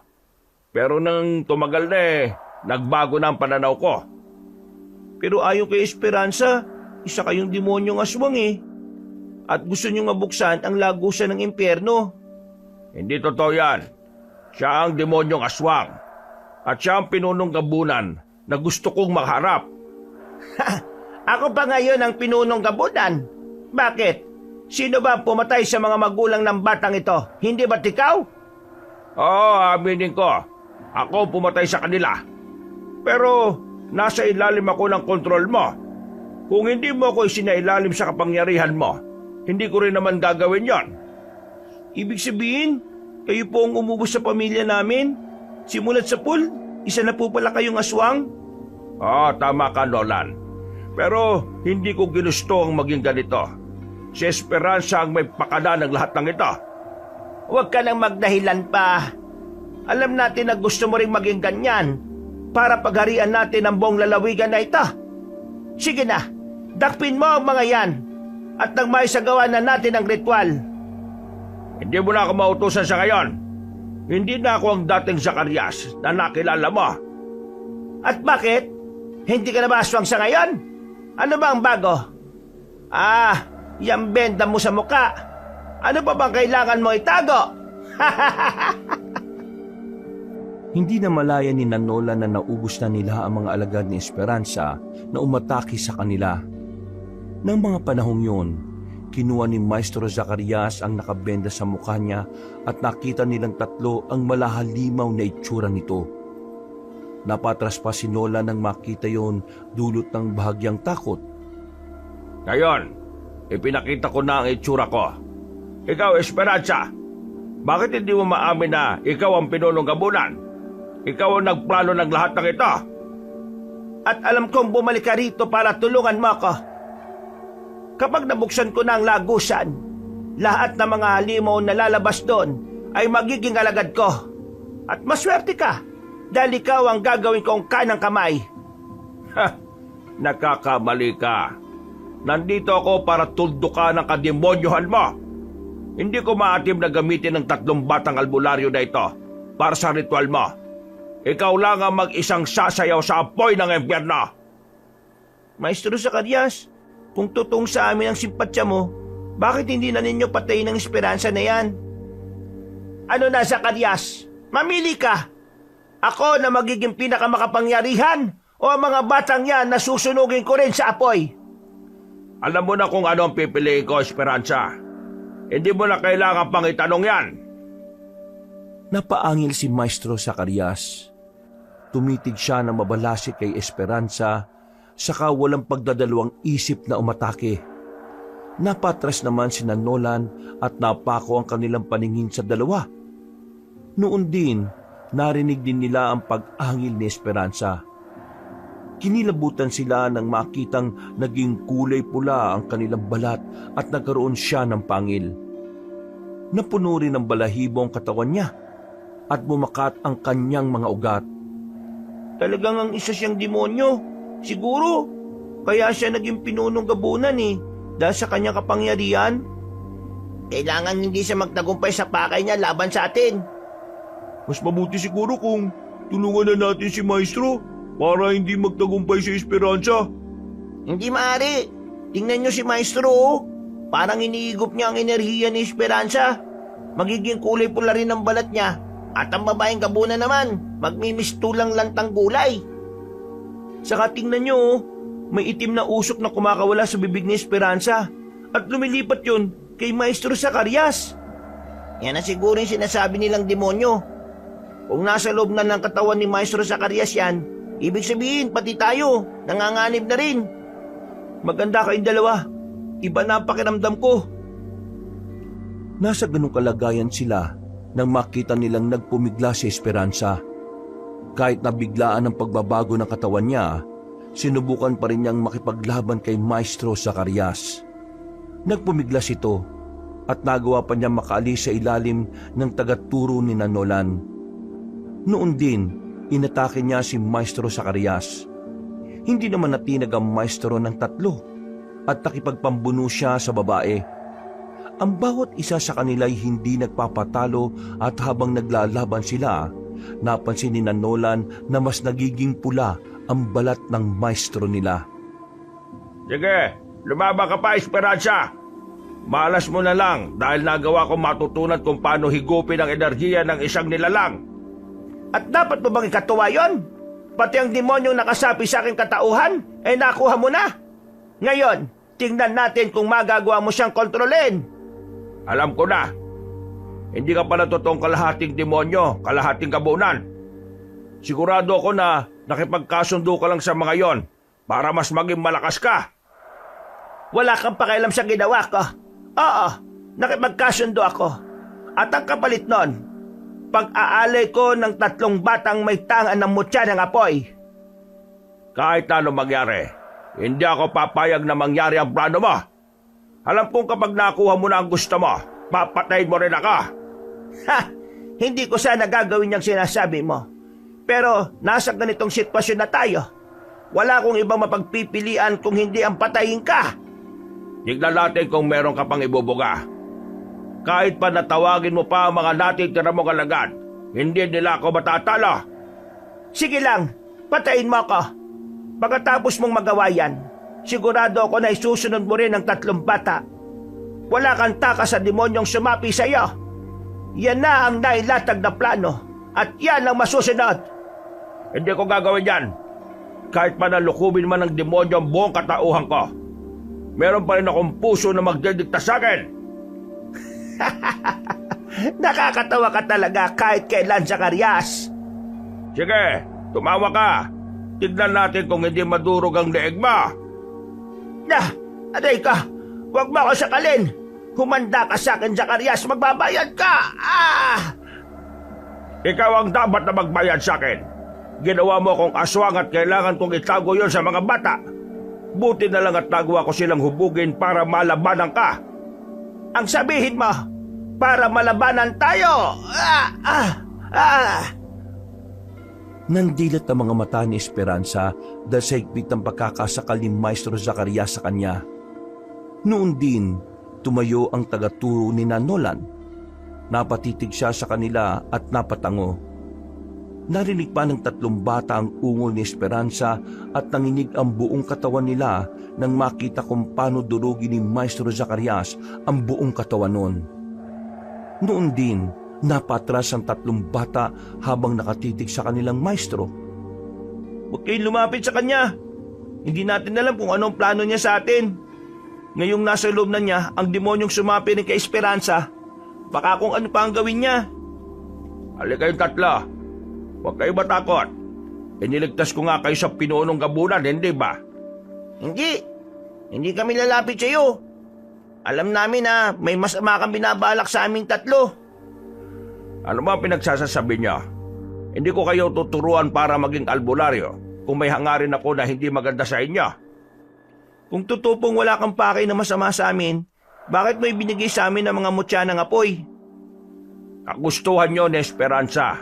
Pero nang tumagal na nagbago na ang pananaw ko. Pero ayon kay Esperanza, isa kayong demonyong aswang eh. At gusto niyong mabuksan ang lagusan ng impyerno. Hindi totoo yan. Siya ang demonyong aswang. At siya ang pinunong gabunan na gusto kong makaharap. Ako pa ngayon ang pinunong gabunan. Bakit? Sino ba ang pumatay sa mga magulang ng batang ito? Hindi ba't ikaw? Oo, aminin ko. Ako pumatay sa kanila. Pero nasa ilalim ako ng kontrol mo. Kung hindi mo ako isinailalim sa kapangyarihan mo, hindi ko rin naman gagawin yon. Ibig sabihin, kayo po ang umubos sa pamilya namin? Simulat sa pool, isa na po pala kayong aswang? Oo, tama ka, Nolan. Pero hindi ko ginusto ang maging ganito. Si Esperanza ang may pakana ng lahat ng ito. Huwag ka nang magdahilan pa. Alam natin na gusto mo ring maging ganyan para pagharian natin ang buong lalawigan na ito. Sige na, dakpin mo ang mga yan. at nang maisagawa na natin ang ritual. Hindi mo na ako mautusan sa ngayon. Hindi na ako ang dating Zacarias na nakilala mo. At bakit? Hindi ka na ba aswang sa ngayon? Ano ba ang bago? Yung benda mo sa muka. Ano pa bang kailangan mo itago? Hindi na malaya ni Nanola na naubos na nila ang mga alagad ni Esperanza na umatake sa kanila. Nang mga panahong yun, kinuha ni Maestro Zacarias ang nakabenda sa mukha niya at nakita nilang tatlo ang malahalimaw na itsura nito. Napatras pa si Nola nang makita yon, dulot ng bahagyang takot. Ngayon, ipinakita ko na ang itsura ko. Ikaw, Esperanza, bakit hindi mo maamin na ikaw ang pinunong gabunan? Ikaw ang nagplano ng lahat ng ito. At alam kong bumalik ka rito para tulungan mo ako. Kapag nabuksan ko na ang lagusan, lahat ng mga halimaw na lalabas doon ay magiging alagad ko. At maswerte ka dahil ikaw ang gagawin kong kanang kamay. Nakakamali ka. Nandito ako para tuldukan ang kademonyohan mo. Hindi ko maatim na gamitin ng 3 batang albularyo na ito para sa ritual mo. Ikaw lang ang mag-isang sasayaw sa apoy ng impyerno. Maestro Zacarias, kung totoong sa amin ang simpatya mo, bakit hindi na ninyo patayin ang Esperanza na yan? Ano na, Zacarias? Mamili ka! Ako na magiging pinakamakapangyarihan o ang mga batang yan na susunugin ko rin sa apoy? Alam mo na kung ano ang pipiliin ko, Esperanza. Hindi mo na kailangan pang itanong yan. Napaangil si Maestro Zacarias. Tumitig siya na mabalasi kay Esperanza, saka walang pagdadalawang isip na umatake. Napatras naman si Nanolan at napako ang kanilang paningin sa dalawa. Noon din, narinig din nila ang pag-angil ni Esperanza. Kinilabutan sila nang makitang naging kulay pula ang kanilang balat at nagkaroon siya ng pangil. Napuno rin ng balahibo ang katawan niya at bumakat ang kanyang mga ugat. Talagang ang isa siyang demonyo. Siguro, kaya siya naging pinunong gabunan dahil sa kanyang kapangyarihan. Kailangan hindi siya magtagumpay sa pakay niya laban sa atin. Mas mabuti siguro kung tulungan na natin si Maestro para hindi magtagumpay si Esperanza. Hindi maaari. Tingnan niyo si Maestro. Parang iniigop niya ang enerhiya ni Esperanza. Magiging kulay pula rin ang balat niya. At ang babaeng gabunan naman, magmimistulang lantang gulay. Saka tingnan niyo, may itim na usok na kumakawala sa bibig ni Esperanza. At lumilipat yun kay Maestro Zacarias. Yan na siguro yung sinasabi nilang demonyo. Kung nasa loob na ng katawan ni Maestro Zacarias yan, ibig sabihin pati tayo, nanganganib na rin. Maganda kayong dalawa. Iba na ang pakiramdam ko. Nasa ganung kalagayan sila nang makita nilang nagpumigla si Esperanza. Kahit nabiglaan ang pagbabago ng katawan niya, sinubukan pa rin niyang makipaglaban kay Maestro Zacarias. Nagpumiglas ito at nagawa pa niya makaalis sa ilalim ng tagaturo ni Nanolan. Noon din, inatake niya si Maestro Zacarias. Hindi naman natinag ang maestro ng 3 at nakipagpambuno siya sa babae. Ang bawat isa sa kanila ay hindi nagpapatalo at habang naglalaban sila, napansin ni Nanolan na mas nagiging pula ang balat ng maestro nila. Sige, lumaba ka pa, Esperanza. Malas mo na lang dahil nagawa ko matutunan kung paano higupin ang enerhiya ng isang nilalang. At dapat mo bang ikatuwa yun? Pati ang demonyong nakasapi sa aking katauhan, nakuha mo na. Ngayon, tingnan natin kung magagawa mo siyang kontrolin. Alam ko na. Hindi ka pala totoong kalahating demonyo, kalahating gabunan. Sigurado ako na nakipagkasundo ka lang sa mga yon para mas maging malakas ka. Wala kang pakialam sa ginawa ko. Oo, nakipagkasundo ako. At ang kapalit nun, pag-aalay ko ng 3 batang may tangan ng mutya ng apoy. Kahit ano mangyari, hindi ako papayag na mangyari ang plano mo. Alam kong kapag nakuha mo na ang gusto mo, papatayin mo rin ako. Ha! Hindi ko sana gagawin yung sinasabi mo. Pero nasa ganitong sitwasyon na tayo. Wala akong ibang mapagpipilian kung hindi ang patayin ka. tignan natin kung meron ka pang ibubuga. Kahit pa natawagin mo pa ang mga natitira mong alagad, hindi nila ako matatalo. Sige lang, patayin mo ako. Pagkatapos mong magawa yan, sigurado ako na isusunod mo rin ang 3 bata. Wala kang takas sa demonyong sumapi sa iyo. Yan na ang nailatag na plano at yan ang masusunod. Hindi ko gagawin yan. Kahit pa nalukubin man ng demonyo ang buong katauhan ko, meron pa rin akong puso na magdidikta sa akin. Nakakatawa ka talaga kahit kailan, Zacarias. Sige, tumawa ka. Tignan natin kung hindi madurog ang leeg mo. Aray ka, huwag mo ako sakalin. Humanda ka sa akin, Zacarias, magbabayad ka. Ikaw ang dapat na magbayad sa akin. Ginawa mo akong aswang at kailangan kong itago yon sa mga bata. Buti na lang at nagawa ko silang hubugin para malabanan ka. Ang sabihin mo, para malabanan tayo. Nandilat ang mga mata ni Esperanza dahil sa higpit ng pagkakasakal ni Maestro Zacarias sa kanya. Noon din, tumayo ang tagaturo ni Nolan. Napatitig siya sa kanila at napatango. Narinig pa ng 3 bata ang ungol ni Esperanza at nanginig ang buong katawan nila nang makita kung paano durugin ni Maestro Zacarias ang buong katawan noon. Noon din, napatras ang 3 bata habang nakatitig sa kanilang maestro. Huwag kayong lumapit sa kanya. Hindi natin alam kung anong plano niya sa atin. Ngayong nasa loob na niya ang demonyong sumapi rin kay Esperanza, baka kung ano pa ang gawin niya. Halika kayong 3. Huwag kayo matakot. Iniligtas ko nga kayo sa pinunong gabunan, hindi ba? Hindi kami lalapit sa iyo. Alam namin na may masama kang binabalak sa aming 3. Ano ba pinagsasasabi niya? Hindi ko kayo tuturuan para maging albularyo kung may hangarin ako na hindi maganda sa inyo. Kung tutupong wala kang pakay na masama sa amin, bakit mo ibinigay sa amin ang mga mutya ng apoy? Kagustuhan niyo ni Esperanza.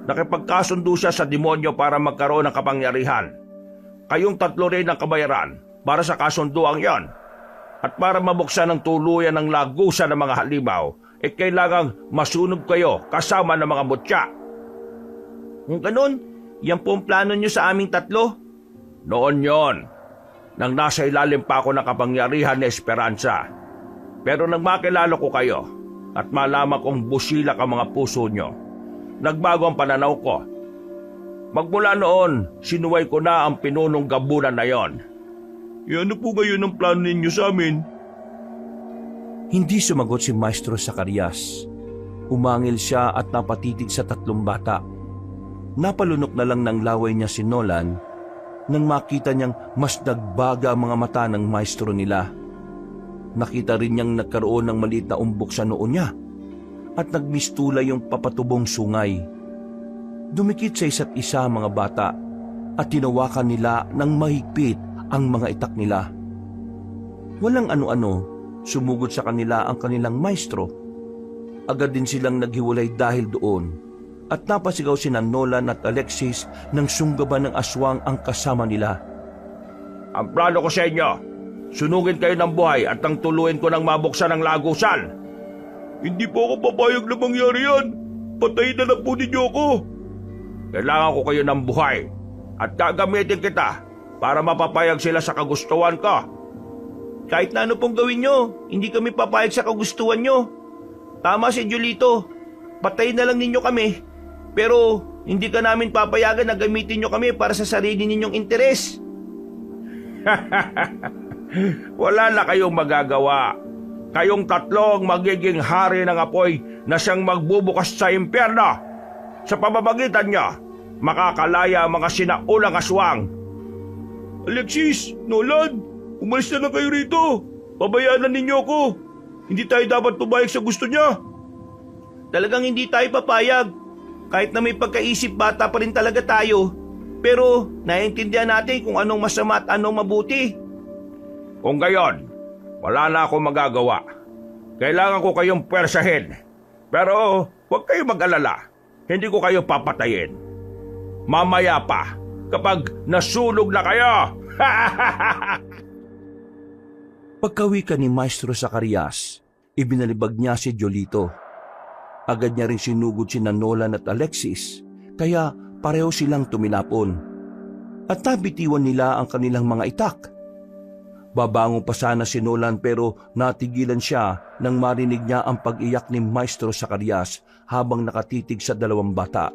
Nakipagkasundo siya sa demonyo para magkaroon ng kapangyarihan. Kayong 3 rin ang kabayaran para sa kasunduang yon. At para mabuksan ng tuluyan ng lagusan ng mga halimaw, kailangang masunog kayo kasama ng mga mutya. Kung ganun, yan po ang plano niyo sa aming 3? Noon yon, nang nasa ilalim pa ako ng kapangyarihan ni Esperanza. Pero nang makilala ko kayo at malaman kong busilak ang mga puso nyo, nagbago ang pananaw ko. Magmula noon, sinuway ko na ang pinunong gabunan na yon. Ano po ngayon ang plano ninyo sa amin? Hindi sumagot si Maestro Zacarias. Umangil siya at napatitig sa 3 bata. Napalunok na lang ng laway niya si Nolan nang makita niyang mas nagbaga ang mga mata ng maestro nila. Nakita rin niyang nagkaroon ng maliit na umbok sa noo niya at nagmistula yung papatubong sungay. Dumikit sa isa't isa ang mga bata at tinawakan nila ng mahigpit ang mga itak nila. Walang ano-ano, sumugod sa kanila ang kanilang maestro. Agad din silang naghiwalay dahil doon at napasigaw sina Nolan at Alexis nang sunggaban ng aswang ang kasama nila. Ang plano ko sa inyo, sunugin kayo ng buhay at ang tuluin ko ng mabuksan ng lagusan. Hindi po ako papayag na mangyari yan. Patayin na lang po ninyo ako. Kailangan ko kayo ng buhay at gagamitin kita para mapapayag sila sa kagustuhan ko. Kahit na ano pong gawin nyo, hindi kami papayag sa kagustuhan nyo. Tama si Julito, patayin na lang ninyo kami. Pero hindi ka namin papayagan na gamitin nyo kami para sa sarili ninyong interes. Wala na kayong magagawa. Kayong 3 ang magiging hari ng apoy na siyang magbubukas sa impyerno. Sa pamamagitan niya, makakalaya ang mga sinaulang aswang. Alexis, Nolan, umalis na lang kayo rito. Pabayaan na ninyo ako. Hindi tayo dapat pumayag sa gusto niya. Talagang hindi tayo papayag. Kahit na may pagkaisip bata pa rin talaga tayo. Pero naiintindihan natin kung anong masama at anong mabuti. Kung gayon, wala na akong magagawa. Kailangan ko kayong pwersahin. Pero huwag kayong mag-alala. Hindi ko kayo papatayin. Mamaya pa, kapag nasunog na kayo. Pagkawi ka ni Maestro Zacarias, ibinalibag niya si Jolito. Agad niya rin sinugod si Nolan at Alexis, kaya pareho silang tumilapon. At nabitiwan nila ang kanilang mga itak. Babangon pa sana si Nolan pero natigilan siya nang marinig niya ang pag-iyak ni Maestro Zacarias habang nakatitig sa dalawang bata.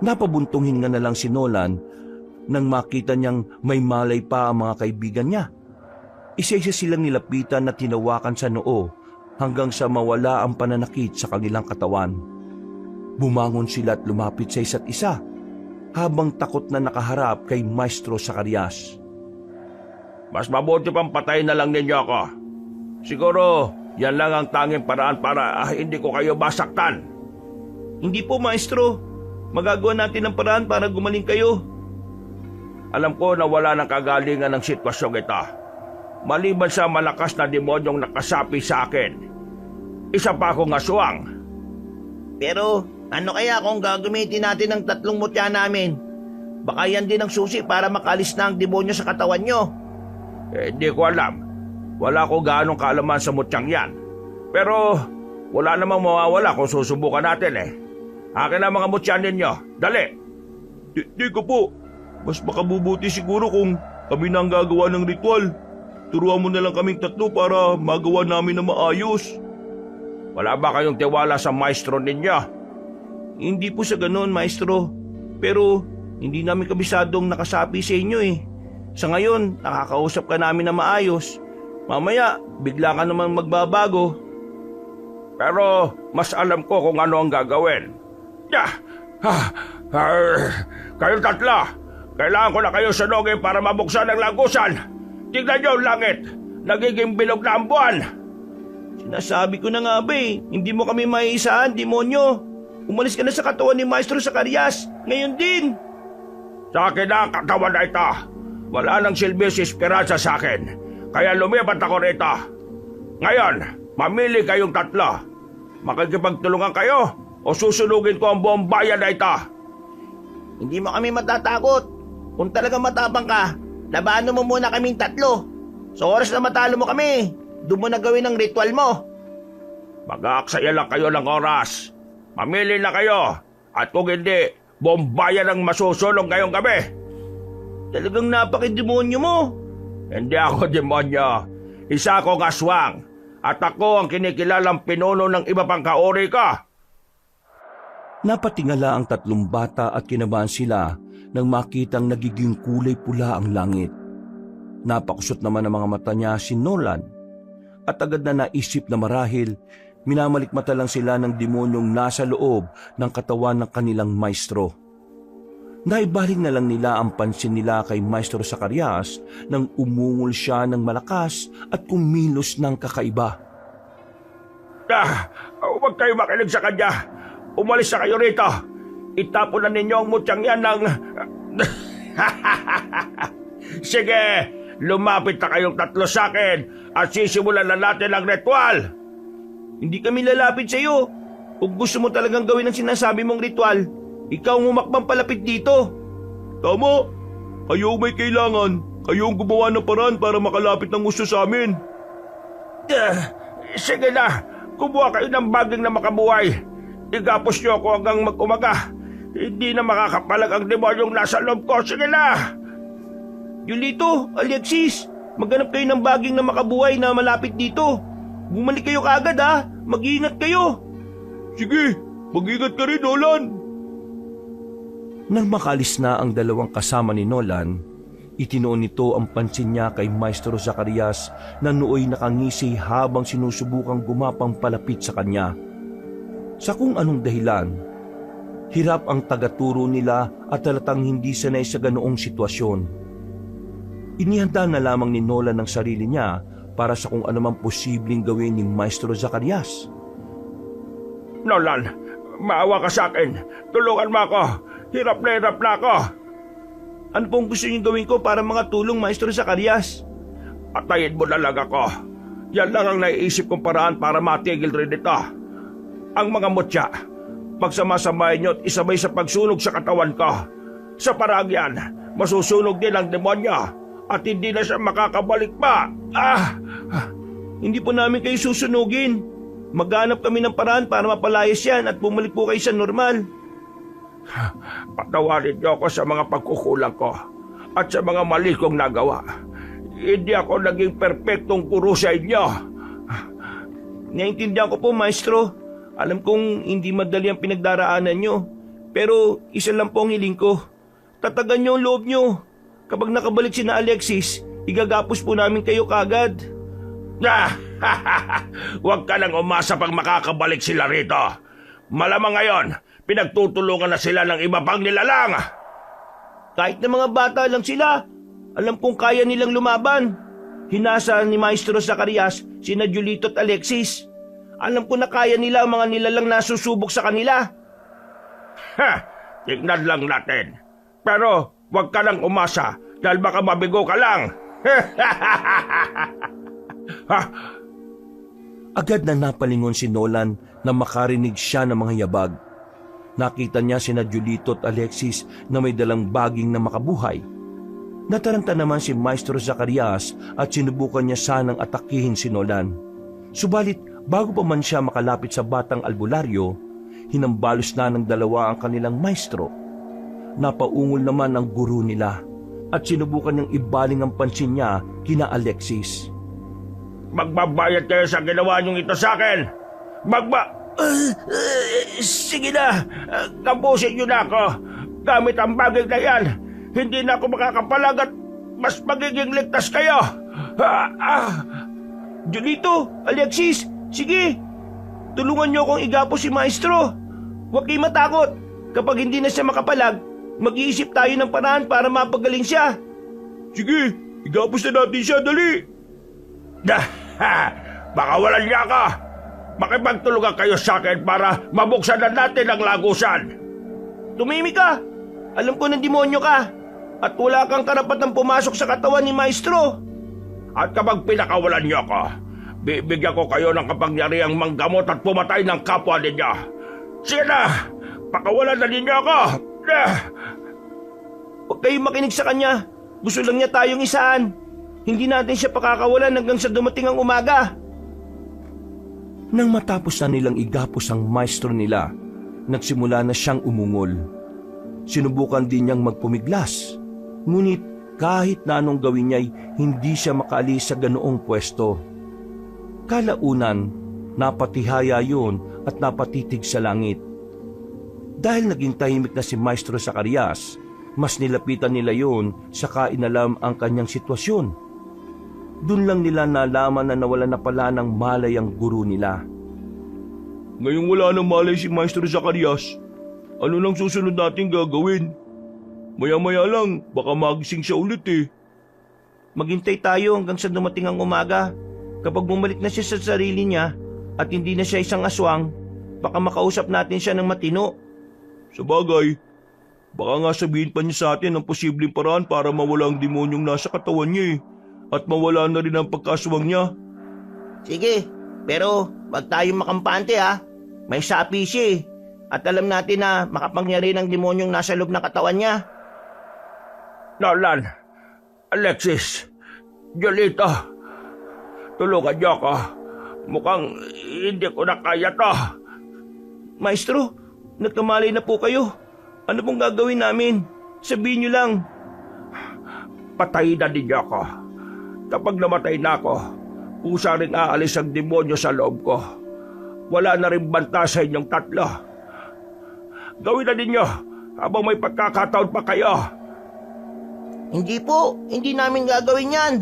Napabuntong hinga na lang si Nolan nang makita niyang may malay pa ang mga kaibigan niya. Isa-isa silang nilapitan at tinawakan sa noo hanggang sa mawala ang pananakit sa kanilang katawan. Bumangon sila at lumapit sa isa't isa habang takot na nakaharap kay Maestro Zacarias. Mas mabuti pang patayin na lang ninyo ako. Siguro, yan lang ang tanging paraan para hindi ko kayo masaktan. Hindi po, Maestro. Magagawa natin ang paraan para gumaling kayo. Alam ko na wala ng kagalingan ng sitwasyong ito. Maliban sa malakas na demonyong nakasapi sa akin. Isa pa akong aswang. Pero ano kaya kung gagamitin natin ang 3 mutya namin? Baka yan din ang susi para makalis na ang demonyo sa katawan nyo. Hindi ko alam. Wala ko gaanong kaalaman sa mutyang yan. Pero wala namang mawawala kung susubukan natin eh. Akin ang mga mutya ninyo. Dali! Di ko po. Mas makabubuti siguro kung kami na ang gagawa ng ritual. Turuan mo na lang kaming 3 para magawa namin na maayos. Wala ba kayong tiwala sa maestro ninyo? Hindi po sa ganoon, Maestro. Pero hindi namin kabisadong nakasapi sa inyo eh. Sa ngayon, nakakausap ka namin na maayos. Mamaya, bigla ka naman magbabago. Pero mas alam ko kung ano ang gagawin. Kayong 3, kailangan ko na kayo sunugin para mabuksan ang lagusan. Tignan niyo ang langit. Nagiging bilog na ang buwan. Sinasabi ko na nga ba eh. Hindi mo kami maiisaan, demonyo. Umalis ka na sa katawan ni Maestro Zacarias. Ngayon din. Sa akin na ang katawan na ito. Wala nang silbi si Esperanza sa akin. Kaya lumipat ako rito. Ngayon, mamili kayong 3. Makikipagtulungan kayo o susunugin ko ang buong bayan na ito. Hindi mo kami matatakot. Kung talaga matapang ka, labanan mo muna kaming 3. Sa oras na matalo mo kami, doon mo na gawin ang ritual mo. Mag-aaksaya lang kayo ng oras. Mamili na kayo. At kung hindi, buong bayan ang masusulong ngayong gabi. Talagang napaki-demonyo mo. Hindi ako demonyo. Isa akong aswang. At ako ang kinikilalang pinuno ng iba pang kaori ko. Napatingala ang 3 bata at kinabahan sila nang makitang nagiging kulay pula ang langit. Napakusot naman ang mga mata niya si Nolan at agad na naisip na marahil minamalikmata lang sila ng demonyong nasa loob ng katawan ng kanilang maestro. Naibaling na lang nila ang pansin nila kay Maestro Zacarias nang umungol siya ng malakas at kumilos ng kakaiba. Huwag kayo makinig sa kanya. Umalis na kayo rito. Itapon na ninyo ang mutyang yan ng... Sige, lumapit na kayong 3 sa akin at sisimulan na natin ang ritual. Hindi kami lalapit sa iyo. Kung gusto mo talagang gawin ang sinasabi mong ritual, ikaw ang umakbang palapit dito. Tama. Kayo may kailangan. Kayo ang gumawa ng paraan para makalapit ng gusto sa amin. Sige na. Kumuha kayo ng baging na makabuhay. Igapos niyo ako hanggang mag-umaga. Hindi na makakapalag ang demonyong nasa loob ko. Sige na. Yulito, Alexis, maghanap kayo ng baging na makabuhay na malapit dito. Bumalik kayo kaagad ha. Mag-iingat kayo. Sige, mag-ingat ka rin, Nolan. Nang makalis na ang 2 kasama ni Nolan, itinoon nito ang pansin niya kay Maestro Zacarias na nooy nakangisi habang sinusubukang gumapang palapit sa kanya. Sa kung anong dahilan, hirap ang tagaturo nila at talatang hindi sanay sa ganoong sitwasyon. Inihanda na lamang ni Nolan ang sarili niya para sa kung anumang posibleng gawin ni Maestro Zacarias. Nolan, maawa ka sa akin. Tulungan mo ako. Hirap na ako. Ano pong gusto niyong gawin ko para makatulong, Maestro Zacarias? Patayin mo na lang ako. Yan lang ang naiisip kong paraan para matigil rin ito. Ang mga mutya, pagsamasamahin niyo at isabay sa pagsunog sa katawan ko. Sa parang yan, masusunog din ang demonyo at hindi na siya makakabalik pa. Hindi po namin kayo susunugin. Maghanap kami ng paraan para mapalayas yan at bumalik po kayo sa normal. Patawarin niyo ako sa mga pagkukulang ko at sa mga mali kong nagawa. Hindi ako naging perpektong guro sa inyo. Naiintindihan ko po, Maestro. Alam kong hindi madali ang pinagdaraanan nyo. Pero isa lang po ang hiling ko. Tatagan nyo ang loob nyo. Kapag nakabalik si na Alexis, igagapos po namin kayo kagad. Huwag ka nang umasa pag makakabalik sila rito. Malamang ngayon, pinagtutulungan na sila ng iba pang nilalang. Kahit na mga bata lang sila, alam kong kaya nilang lumaban. Hinasa ni Maestro Zacarias sina Julito at Alexis. Alam ko na kaya nila ang mga nilalang nasusubok sa kanila. Tignan lang natin. Pero huwag ka nang umasa dahil baka mabigo ka lang. Agad na napalingon si Nolan na makarinig siya ng mga yabag. Nakita niya sina Julito at Alexis na may dalang baging na makabuhay. Nataranta naman si Maestro Zacarias at sinubukan niya sanang atakihin si Nolan. Subalit bago pa man siya makalapit sa batang albularyo, hinambalos na ng dalawa ang kanilang maestro. Napaungol naman ang guro nila at sinubukan niyang ibaling ang pansin niya kina Alexis. Magbabayad kayo sa ginawa niyong ito sa akin. Sige na. Tapusin niyo na ako. Gamit ang bagay na yan, hindi na ako makakapalag at mas magiging ligtas kayo. Julito, Alexis, sige. Tulungan niyo akong igapos si Maestro. Huwag kayo matakot. Kapag hindi na siya makapalag, mag-iisip tayo ng paraan para mapagaling siya. Sige, igapos na natin siya, dali. Baka walang niya ka. Makipagtulungan kayo sa akin para mabuksan na natin ang lagusan. Tumimik ka. Alam ko ng demonyo ka. At wala kang karapatang pumasok sa katawan ni Maestro. At kapag pinakawalan niyo ako, bibigyan ko kayo ng kapangyarihang manggamot at pumatay ng kapwa ninyo. Sige na, pakawalan na ninyo ako. Huwag kayong makinig sa kanya. Gusto lang niya tayong isaan. Hindi natin siya pakakawalan hanggang sa dumating ang umaga. Nang matapos na nilang igapos ang maestro nila, nagsimula na siyang umungol. Sinubukan din niyang magpumiglas. Ngunit kahit na anong gawin niya'y hindi siya makaalis sa ganoong pwesto. Kalaunan, napatihaya yun at napatitig sa langit. Dahil naging tahimik na si Maestro Zacarias, mas nilapitan nila yun saka inalam ang kanyang sitwasyon. Doon lang nila nalaman na nawala na pala ng malay ang guro nila. Ngayong wala nang malay si Maestro Zacarias, ano nang susunod natin gagawin? Maya-maya lang, baka magising siya ulit eh. Maghintay tayo hanggang sa dumating ang umaga. Kapag bumalik na siya sa sarili niya at hindi na siya isang aswang, baka makausap natin siya ng matino. Sabagay, baka nga sabihin pa niya sa atin ang posibleng paraan para mawala ang demonyong nasa katawan niya eh. At mawala na rin ang pagkaswang niya. Sige, pero wag tayong makampante ha. May sapi siya eh. At alam natin na makapangyari ng demonyong nasa loob ng katawan niya. Nolan, Alexis, Julito, tulungan niyo ako. Mukhang hindi ko na kaya to. Maestro, nagkamalay na po kayo. Ano pong gagawin namin? Sabihin niyo lang. Patayin na ninyo ako. Kapag namatay na ako, kusa rin aalis ang demonyo sa loob ko. Wala na rin banta sa inyong tatlo. Gawin na ninyo habang may pagkakataon pa kayo. Hindi po, hindi namin gagawin yan.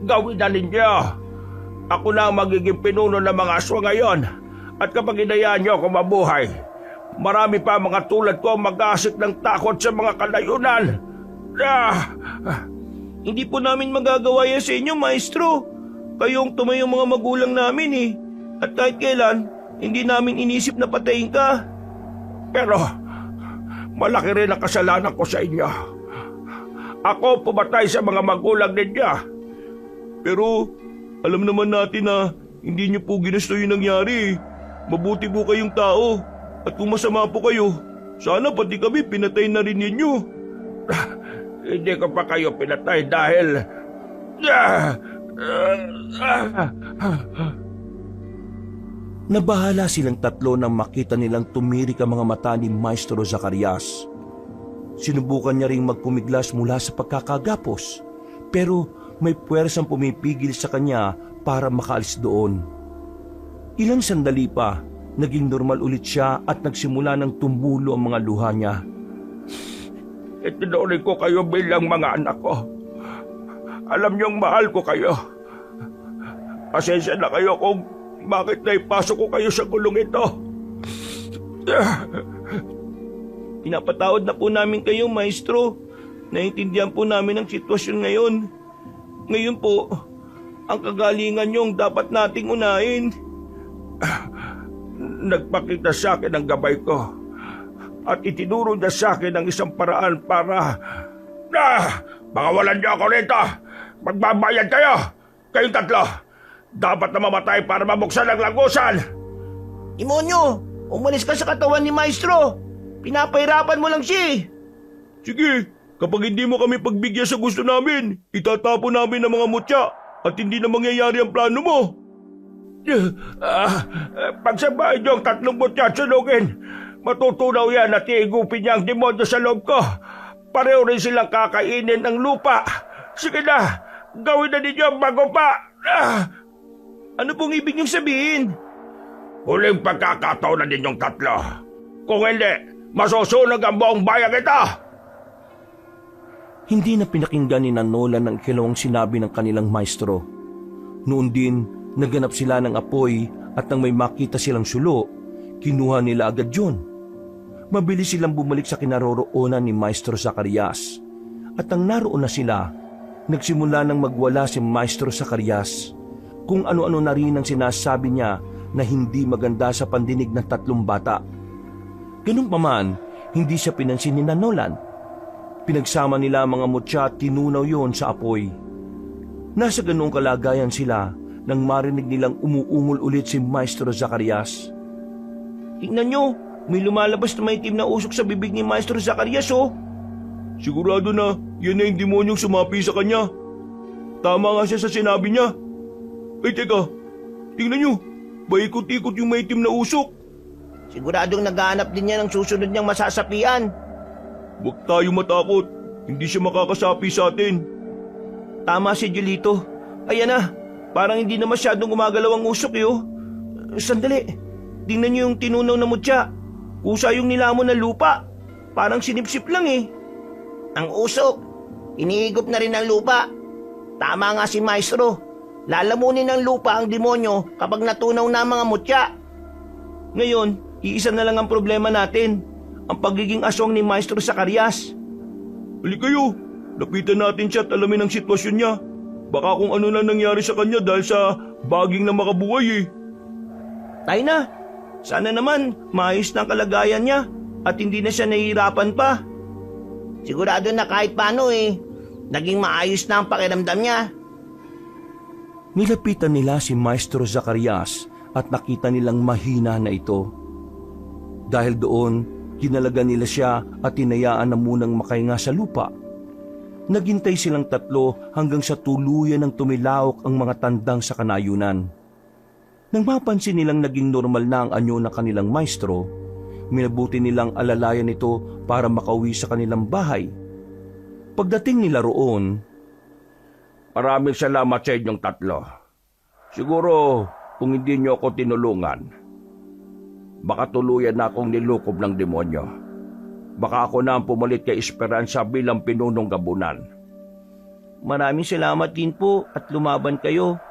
Gawin na ninyo. Ako na ang magiging pinuno ng mga aswa ngayon. At kapag inayaan niyo ako mabuhay, marami pa mga tulad ko mag-aasik ng takot sa mga kalayunan. Hindi po namin magagawa yan sa inyo, Maestro. Kayong tumayong mga magulang namin eh. At kahit kailan, hindi namin inisip na patayin ka. Pero malaki rin ang kasalanan ko sa inyo. Ako pumatay sa mga magulang ninyo. Pero alam naman natin na hindi niyo po ginusto yung nangyari. Mabuti po kayong tao. At kung masama po kayo, sana pati kami pinatay na rin ninyo. hindi ko pa kayo pinatay dahil... Nabahala silang tatlo nang makita nilang tumirik ang mga mata ni Maestro Zacarias. Sinubukan niya ring magpumiglas mula sa pagkakagapos, pero may puwersang pumipigil sa kanya para makaalis doon. Ilang sandali pa, naging normal ulit siya at nagsimula ng tumulo ang mga luha niya. Itinuring ko kayo bilang mga anak ko. Alam niyong mahal ko kayo. Pasensya na kayo kung bakit naipasok ko kayo sa kulong ito. Pinapatawad na po namin kayo, Maestro. Naiintindihan po namin ang sitwasyon ngayon. Ngayon po, ang kagalingan niyong dapat nating unahin. Nagpakita sa akin ang gabay ko at itinuro niya sa akin ang isang paraan para... Pakawalan niyo ako rito! Magbabayad kayo! Kayong tatlo! Dapat na mamatay para mabuksan ang langusan! Demonyo, umalis ka sa katawan ni Maestro. Pinapahirapan mo lang siya. Sige, kapag hindi mo kami pagbigyan sa gusto namin, itatapon namin ang mga mutya at hindi na mangyayari ang plano mo. Pagsabahin niyo ang tatlong mutya at sunugin, matutunaw yan at iigupin niya ang demonyo sa loob ko. Pareho rin silang kakainin ng lupa. Sige na, gawin na ninyo ang bago pa. Ano pong ibig niyong sabihin? Huling pagkakataon na ninyong tatlo. Kung hindi, masusunog ang buong bayan ito. Hindi na pinakinggan ni Nolan ang ikalawang sinabi ng kanilang maestro. Noon din, naganap sila ng apoy at nang may makita silang sulo, kinuha nila agad yun. Mabilis silang bumalik sa kinaroroonan ni Maestro Zacarias. At nang naroon na sila, nagsimula nang magwala si Maestro Zacarias. Kung ano-ano na rin ang sinasabi niya na hindi maganda sa pandinig ng tatlong bata. Ganun pa man, hindi siya pinansin ni Nolan. Pinagsama nila ang mga mutya at tinunaw yon sa apoy. Nasa ganung kalagayan sila nang marinig nilang umuungol ulit si Maestro Zacarias. Tingnan niyo, may lumalabas na maitim na usok sa bibig ni Maestro Zacarias, oh. Sigurado na yan na yung demonyong sumapi sa kanya. Tama nga siya sa sinabi niya. Ay teka, tingnan niyo, paikot-ikot yung maitim na usok. Siguradong naghahanap din niya ng susunod niyang masasapian. Huwag tayo matakot, hindi siya makakasapi sa atin. Tama si Julito. Ayan na, parang hindi na masyadong gumagalaw ang usok, oh. Sandali, tingnan niyo yung tinunaw na mutya. Kusa yung nilamon ng lupa. Parang sinipsip lang eh. Ang usok, iniigop na rin ang lupa. Tama nga si Maestro. Lalamunin ng lupa ang demonyo kapag natunaw na ang mga mutya. Ngayon, iisa na lang ang problema natin. Ang pagiging aswang ni Maestro Zacarias. Halika kayo, lapitan natin siya at alamin ang sitwasyon niya. Baka kung ano na nangyari sa kanya dahil sa baging na makabuhay eh. Tayo na. Sana naman maayos na ang kalagayan niya at hindi na siya nahihirapan pa. Sigurado na kahit paano naging maayos na ang pakiramdam niya. Nilapitan nila si Maestro Zacarias at nakita nilang mahina na ito. Dahil doon, kinalaga nila siya at tinayaan na munang makahinga sa lupa. Naghintay silang tatlo hanggang sa tuluyan ng tumilawak ang mga tandang sa kanayunan. Nang mapansin nilang naging normal na ang anyo ng kanilang maestro, minabuti nilang alalayan ito para makauwi sa kanilang bahay. Pagdating nila roon, Maraming salamat sa inyong tatlo. Siguro kung hindi niyo ako tinulungan, baka tuluyan na akong nilukob ng demonyo. Baka ako na ang pumalit kay Esperanza bilang pinunong gabunan. Maraming salamat din po at lumaban kayo.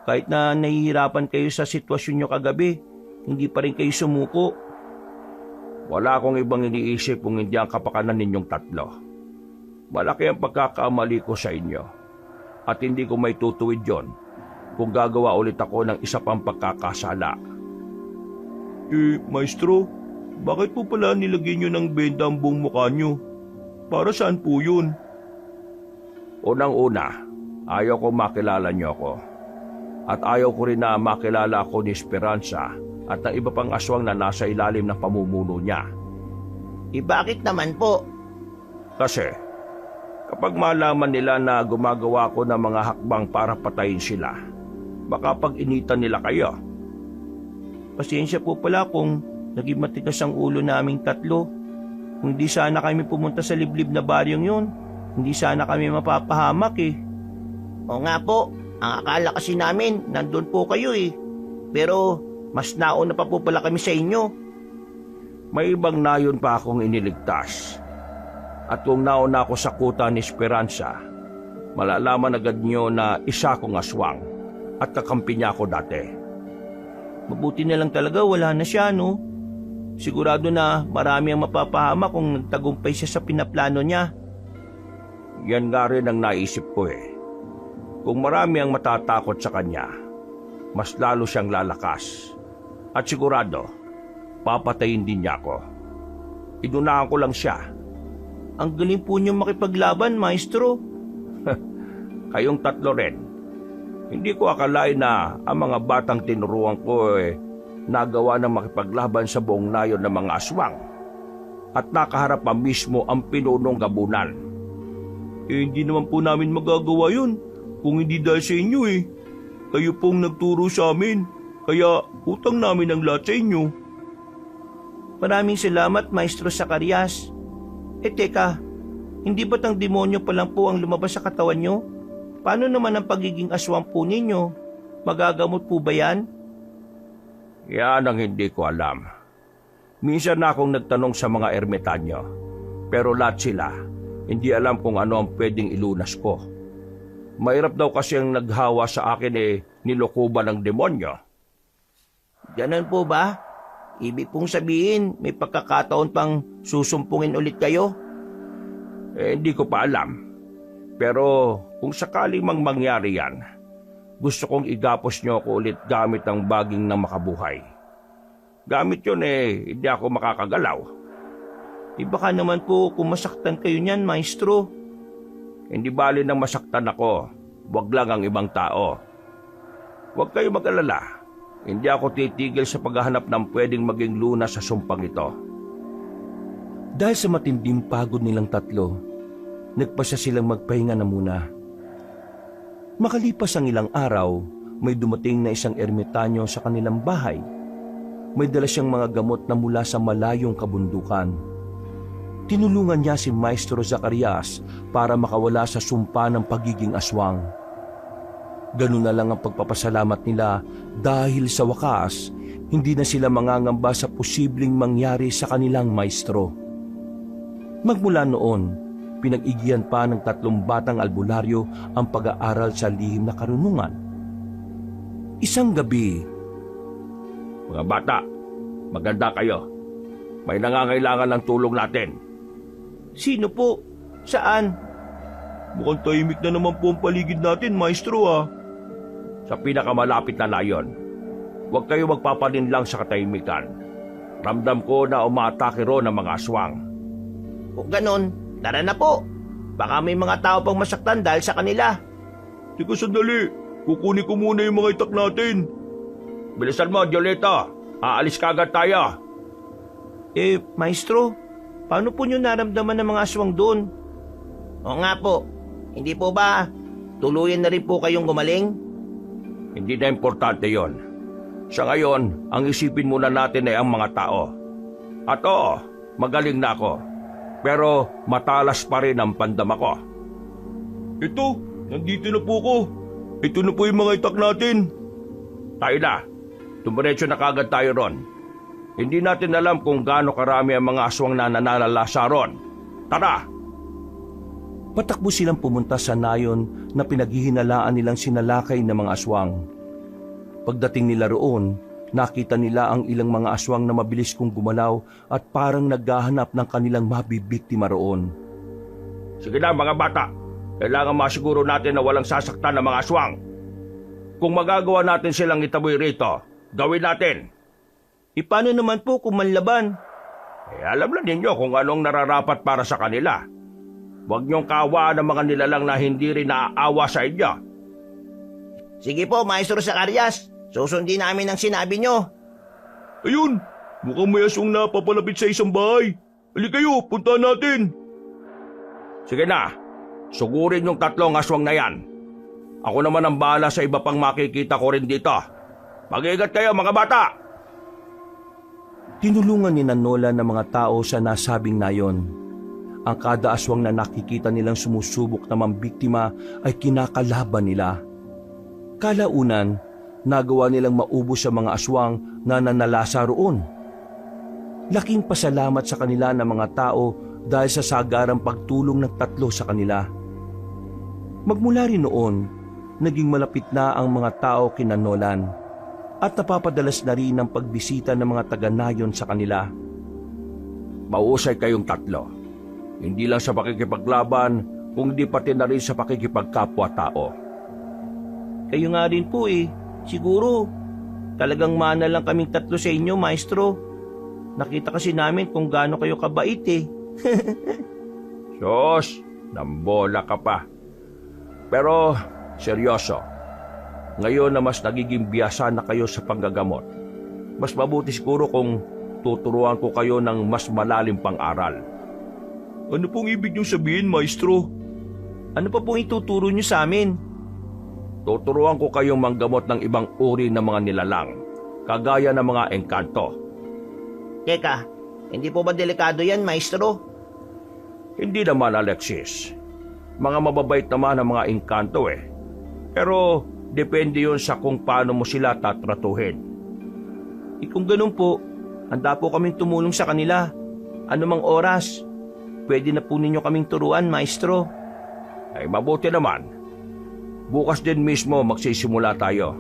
Kahit na nahihirapan kayo sa sitwasyon nyo kagabi, hindi pa rin kayo sumuko. Wala akong ibang iniisip kung hindi ang kapakanan ninyong tatlo. Malaki ang pagkakamali ko sa inyo. At hindi ko may tutuwid yon kung gagawa ulit ako ng isa pang pagkakasala. Maestro, bakit po pala nilagyan nyo ng benda ang buong mukha nyo? Para saan po yun? Unang-una, ayaw ko makilala niyo ako. At ayaw ko rin na makilala ako ni Esperanza at ng iba pang aswang na nasa ilalim ng pamumuno niya. Bakit naman po? Kasi, Kapag malaman nila na gumagawa ko ng mga hakbang para patayin sila, baka pag-initan nila kayo. Pasensya po pala kung naging matigas ang ulo naming tatlo. Kung di sana kami pumunta sa liblib na baryong yun, hindi sana kami mapapahamak eh. O nga po, ang akala kasi namin nandun po kayo eh. Pero mas nauna pa po pala kami sa inyo. May ibang nayon pa akong iniligtas. At kung nauna ako sa kuta ni Esperanza, malalaman agad niyo na isa kong aswang at kakampi niya ako dati. Mabuti na lang talaga wala na siya, no? Sigurado na marami ang mapapahama kung nagtagumpay siya sa pinaplano niya. Yan nga rin ang naisip ko eh. Kung marami ang matatakot sa kanya, mas lalo siyang lalakas. At sigurado, papatayin din niya ako. Inunahan ko lang siya. Ang galing po niyo makipaglaban, maestro. Kayong tatlo rin. Hindi ko akalain na ang mga batang tinuruan ko nagawa ng makipaglaban sa buong nayon ng mga aswang. At nakaharap pa mismo ang pinunong gabunan. Hindi naman po namin magagawa yun kung hindi dahil sa inyo eh. Kayo pong nagturo sa amin, kaya utang namin ang lahat sa inyo. Maraming salamat, Maestro Zacarias. Teka, hindi ba't ang demonyo pa lang po ang lumabas sa katawan nyo? Paano naman ang pagiging aswang po ninyo? Magagamot po ba yan? Yan ang hindi ko alam. Minsan na akong nagtanong sa mga ermitanyo, pero lahat sila hindi alam kung ano ang pwedeng ilunas ko. Mahirap daw kasi ang naghawa sa akin nilokoban ng demonyo. Ganun po ba? Ibig pong sabihin, may pagkakataon pang susumpungin ulit kayo? Hindi ko pa alam. Pero kung sakaling mangyari yan, gusto kong igapos niyo ako ulit gamit ang baging na makabuhay. Gamit yun hindi ako makakagalaw. Baka naman po kung masaktan kayo niyan, maestro. Hindi bali nang masaktan ako, wag lang ang ibang tao. Huwag kayo mag-alala. Hindi ako titigil sa paghahanap ng pwedeng maging lunas sa sumpang ito. Dahil sa matinding pagod nilang tatlo, nagpasya silang magpahinga na muna. Makalipas ang ilang araw, may dumating na isang ermitanyo sa kanilang bahay. May dala siyang mga gamot na mula sa malayong kabundukan. Tinulungan niya si Maestro Zacarias para makawala sa sumpa ng pagiging aswang. Ganun na lang ang pagpapasalamat nila dahil sa wakas, hindi na sila mangangamba sa posibleng mangyari sa kanilang maestro. Magmula noon, pinag-igihan pa ng 3 batang albularyo ang pag-aaral sa lihim na karunungan. Isang gabi, Mga bata, maganda kayo. May nangangailangan ng tulong natin. Sino po? Saan? Mukhang tahimik na naman po ang paligid natin, maestro ah. Sa pinakamalapit na layon. Huwag kayo magpapalinlang sa katahimikan. Ramdam ko na umaatake ron ng mga aswang. Kung ganon, tara na po. Baka may mga tao pang masaktan dahil sa kanila. Teka sandali, kukunin ko muna yung mga itak natin. Bilisan mo, Jolito. Aalis kagad tayo. Maestro, paano po nyo naramdaman ng mga aswang doon? O nga po, hindi po ba tuluyan na rin po kayong gumaling? Hindi na importante yon. Sa ngayon, ang isipin muna natin ay ang mga tao. At oo, magaling na ako. Pero matalas pa rin ang pandama ko. Ito, nandito na po ko. Ito na po yung mga itak natin. Tayo na. Dumiretso na kagad tayo ron. Hindi natin alam kung gaano karami ang mga aswang na nananalasa ron. Tara! patakbo silang pumunta sa nayon na pinaghihinalaan nilang sinalakay ng mga aswang. Pagdating nila roon, nakita nila ang ilang mga aswang na mabilis kong gumalaw at parang naghahanap ng kanilang mabibiktima roon. Sige na mga bata, kailangan masiguro natin na walang sasaktan ng mga aswang. Kung magagawa natin silang itaboy rito, gawin natin. Paano naman po kung manlaban? Alam na ninyo kung anong nararapat para sa kanila. Huwag niyong kawaan ng mga nilalang na hindi rin naaawa sa inyo. Sige po, Maestro Zacarias. Susundin namin ang sinabi nyo. Ayun, mukhang may aswang na papalapit sa isang bahay. Halika kayo, puntahan natin. Sige na, Sugurin yung 3 aswang na yan. Ako naman ang bahala sa iba pang makikita ko rin dito. Mag-iingat kayo mga bata! Tinulungan ni Nolan ng mga tao sa nasabing nayon. Ang kada aswang na nakikita nilang sumusubok na mambiktima ay kinakalaban nila. Kalaunan, nagawa nilang maubos sa mga aswang na nanalasa roon. Laking pasalamat sa kanila ng mga tao dahil sa sagarang pagtulong ng 3 sa kanila. Magmula rin noon, naging malapit na ang mga tao kina Nolan at napapadalas na rin ang pagbisita ng mga taga-nayon sa kanila. Mausay kayong 3. Hindi lang sa pakikipaglaban, kundi pati na rin sa pakikipagkapwa-tao. Kayo nga rin po eh. Siguro, talagang mana lang kaming 3 sa inyo, maestro. Nakita kasi namin kung gaano kayo kabait eh. Sus, nambola ka pa. Pero, seryoso. Ngayon na mas nagiging biyasa na kayo sa panggagamot, mas mabuti siguro kung tuturuan ko kayo ng mas malalim pang aral. Ano pong ibig niyong sabihin, maestro? Ano pa pong ituturo niyo sa amin? Tuturuan ko kayong manggamot ng ibang uri ng mga nilalang, kagaya ng mga engkanto. Teka, hindi po ba delikado yan, maestro? Hindi naman, Alexis. Mga mababait naman ang mga engkanto eh. Pero depende yun sa kung paano mo sila tatratuhin. Kung ganun po, handa po kaming tumulong sa kanila. Anumang oras, pwede na po ninyo kaming turuan, maestro. Ay mabuti naman. Bukas din mismo magsisimula tayo.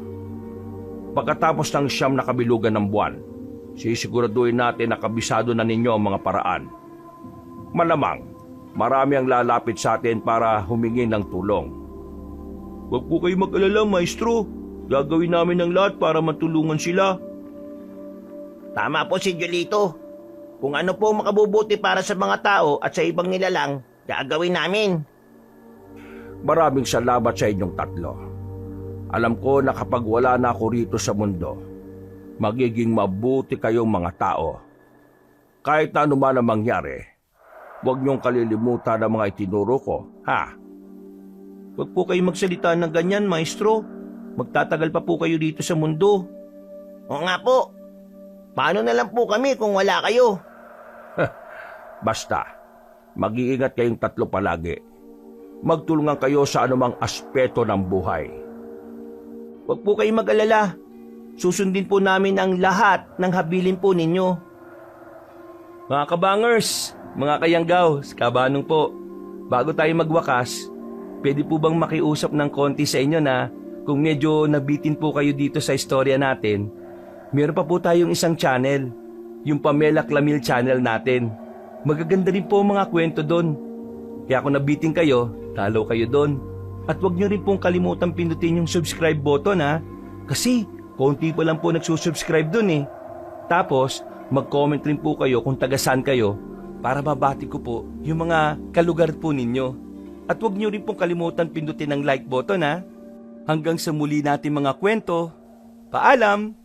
Pagkatapos ng 9 na kabilugan ng buwan, sisiguraduhin natin na kabisado na ninyo ang mga paraan. Malamang, marami ang lalapit sa atin para humingi ng tulong. Huwag po kayo mag-alala, maestro. Gagawin namin ang lahat para matulungan sila. Tama po si Jolito. Kung ano po makabubuti para sa mga tao at sa ibang nilalang, gagawin namin. Maraming salamat sa inyong 3. Alam ko na kapag wala na ako rito sa mundo, magiging mabuti kayong mga tao. Kahit na anuman ang mangyari, huwag niyong kalilimutan ang mga itinuro ko, ha? Huwag po kayo magsalita ng ganyan, maestro. Magtatagal pa po kayo dito sa mundo. Oo nga po. Paano na lang po kami kung wala kayo? Basta, mag-iingat kayong 3 palagi. Magtulungan kayo sa anumang aspeto ng buhay. Huwag po kayo mag-alala. Susundin po namin ang lahat ng habilin po ninyo. Mga kabangers, mga kayanggaw, kabanong po. Bago tayo magwakas, pwede po bang makiusap ng konti sa inyo na kung medyo nabitin po kayo dito sa istorya natin, meron pa po tayong isang channel, yung Pamela Clamil channel natin. Magaganda rin po mga kwento doon. Kaya kung nabitin kayo, talo kayo doon. At huwag nyo rin pong kalimutang pindutin yung subscribe button ha. Kasi konti pa lang po nagsusubscribe doon eh. Tapos, mag-comment rin po kayo kung taga-saan kayo para mabati ko po yung mga kalugar po ninyo. At huwag nyo rin pong kalimutan pindutin ang like button ha. Hanggang sa muli natin mga kwento. Paalam!